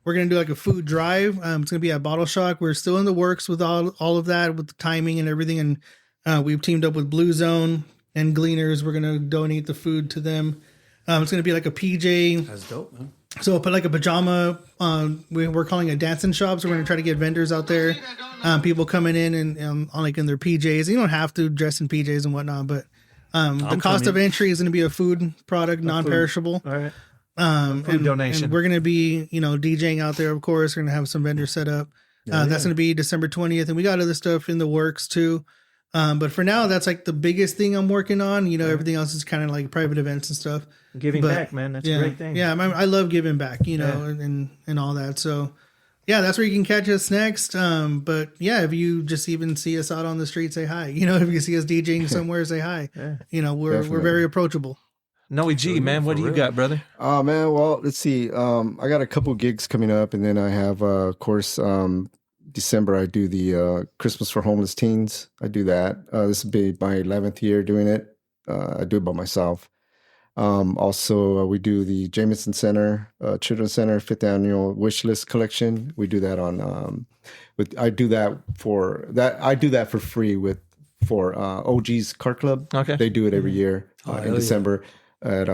We're gonna do like a food drive. It's gonna be at Bottle Shock. We're still in the works with all of that, with the timing and everything. And we've teamed up with Blue Zone and Gleaners. We're gonna donate the food to them. It's gonna be like a PJ. That's dope, man. So we'll put like a pajama. We're calling it dancing shops. We're going to try to get vendors out there. People coming in and on like in their PJs. You don't have to dress in PJs and whatnot, but the cost of entry is going to be a food product, non-perishable. All right. And donation. And we're going to be, DJing out there, of course. We're going to have some vendors set up. That's going to be December 20th. And we got other stuff in the works too. But for now, that's like the biggest thing I'm working on. Everything else is kind of like private events and stuff. Giving back, man. That's a great thing. Yeah, I love giving back, and all that. So, yeah, that's where you can catch us next. But yeah, if you just even see us out on the street, say hi. If you see us DJing somewhere, say hi. We're very approachable. Noe G, man, what do you got, brother? Oh man, well, let's see. I got a couple gigs coming up, and then I have, of course, December. I do the Christmas for Homeless Teens. I do that. This will be my 11th year doing it. I do it by myself. Also, we do the Jameson Center, Children's Center 5th Annual Wish List Collection. We do that on. I do that for free for OG's Car Club. Okay, they do it every year in December at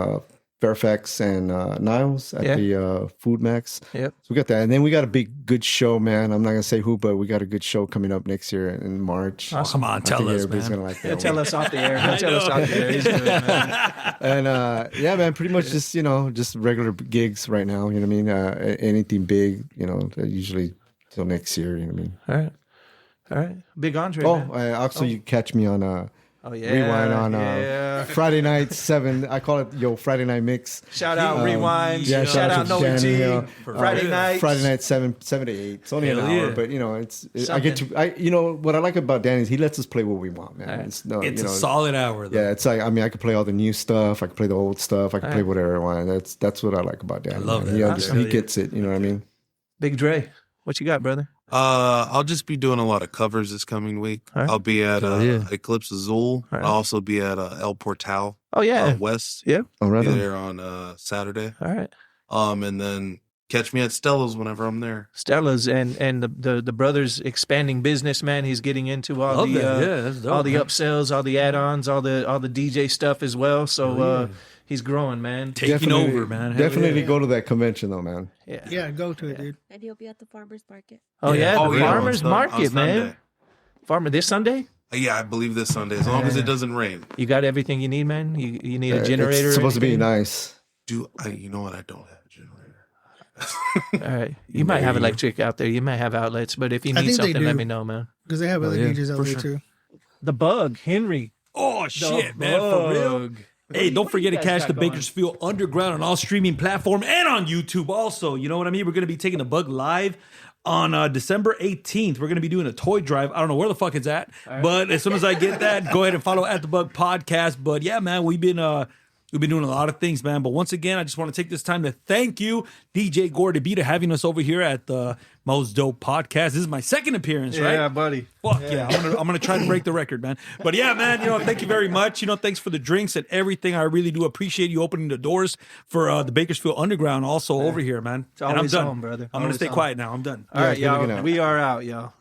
Fairfax and Niles at the Food Max. Yep. So we got that. And then we got a good show, man. I'm not going to say who, but we got a good show coming up next year in March. Awesome. Come on, tell us, man. Gonna like that Tell us off the air. Tell us off the air. He's good, man. And yeah, man, pretty much just regular gigs right now. You know what I mean? Anything big, usually till next year. You know what I mean? All right. Big Andre, Oh, man. also you catch me on Rewind on Friday night 7. I call it Friday night mix. Shout out Rewind. Yeah, shout out to Noe Danny G. Hill. Friday night. Friday night 7 to 8. It's only an Hell hour, yeah. but I get to. What I like about Danny is he lets us play what we want, man. Right. It's a solid hour, though. Yeah, it's like I could play all the new stuff. I can play the old stuff. I can play whatever I want. That's what I like about Danny. I love man. that. He gets it. You know what I mean? Big Dre, what you got, brother? I'll just be doing a lot of covers this coming week. Right. I'll be at Eclipse Azul. Right. I'll also be at El Portal. Oh yeah, West. yeah. Oh, right Be on. there on Saturday. All right. And then catch me at Stella's whenever I'm there. Stella's and the brother's expanding business, man. He's getting into all Love the that. That's dope, all the man. upsells, all the add-ons, all the DJ stuff as well. So he's growing, man. Taking over, man. Hell Definitely yeah. go to that convention, though, man. Yeah, go to it, dude. And he'll be at the farmer's market. Oh yeah, Oh, the yeah, farmers on market, man. Sunday. Farmer this Sunday. Yeah, I believe this Sunday, as long as it doesn't rain. You got everything you need, man. You need a generator. It's supposed to be anything? nice. You know what? I don't have a generator. All right, you might have electric out there. You might have outlets, but if you I need think they something, let do. me know, man. Because they have other DJs out there too. The Bug, Henry. Oh, shit, man. For real. Bug. Hey, don't forget to you guys catch got the going? Bakersfield Underground on all streaming platform and on YouTube also. You know what I mean? We're going to be taking the Bug live on December 18th. We're going to be doing a toy drive. I don't know where the fuck it's at, but as soon as I get that, go ahead and follow at the Bug Podcast. But yeah, man, we've been doing a lot of things, man. But once again, I just want to take this time to thank you, DJ Gordy B, to having us over here at the Most Dope Podcast. This is my second appearance, right? Yeah, buddy. Fuck yeah. I'm gonna try to break the record, man. But yeah, man, thank you very much. Thanks for the drinks and everything. I really do appreciate you opening the doors for the Bakersfield Underground also over here, man. It's always and I'm done, on, brother. I'm gonna Always stay on. quiet now. I'm done. All right, Yeah, good looking y'all. out. We are out, y'all.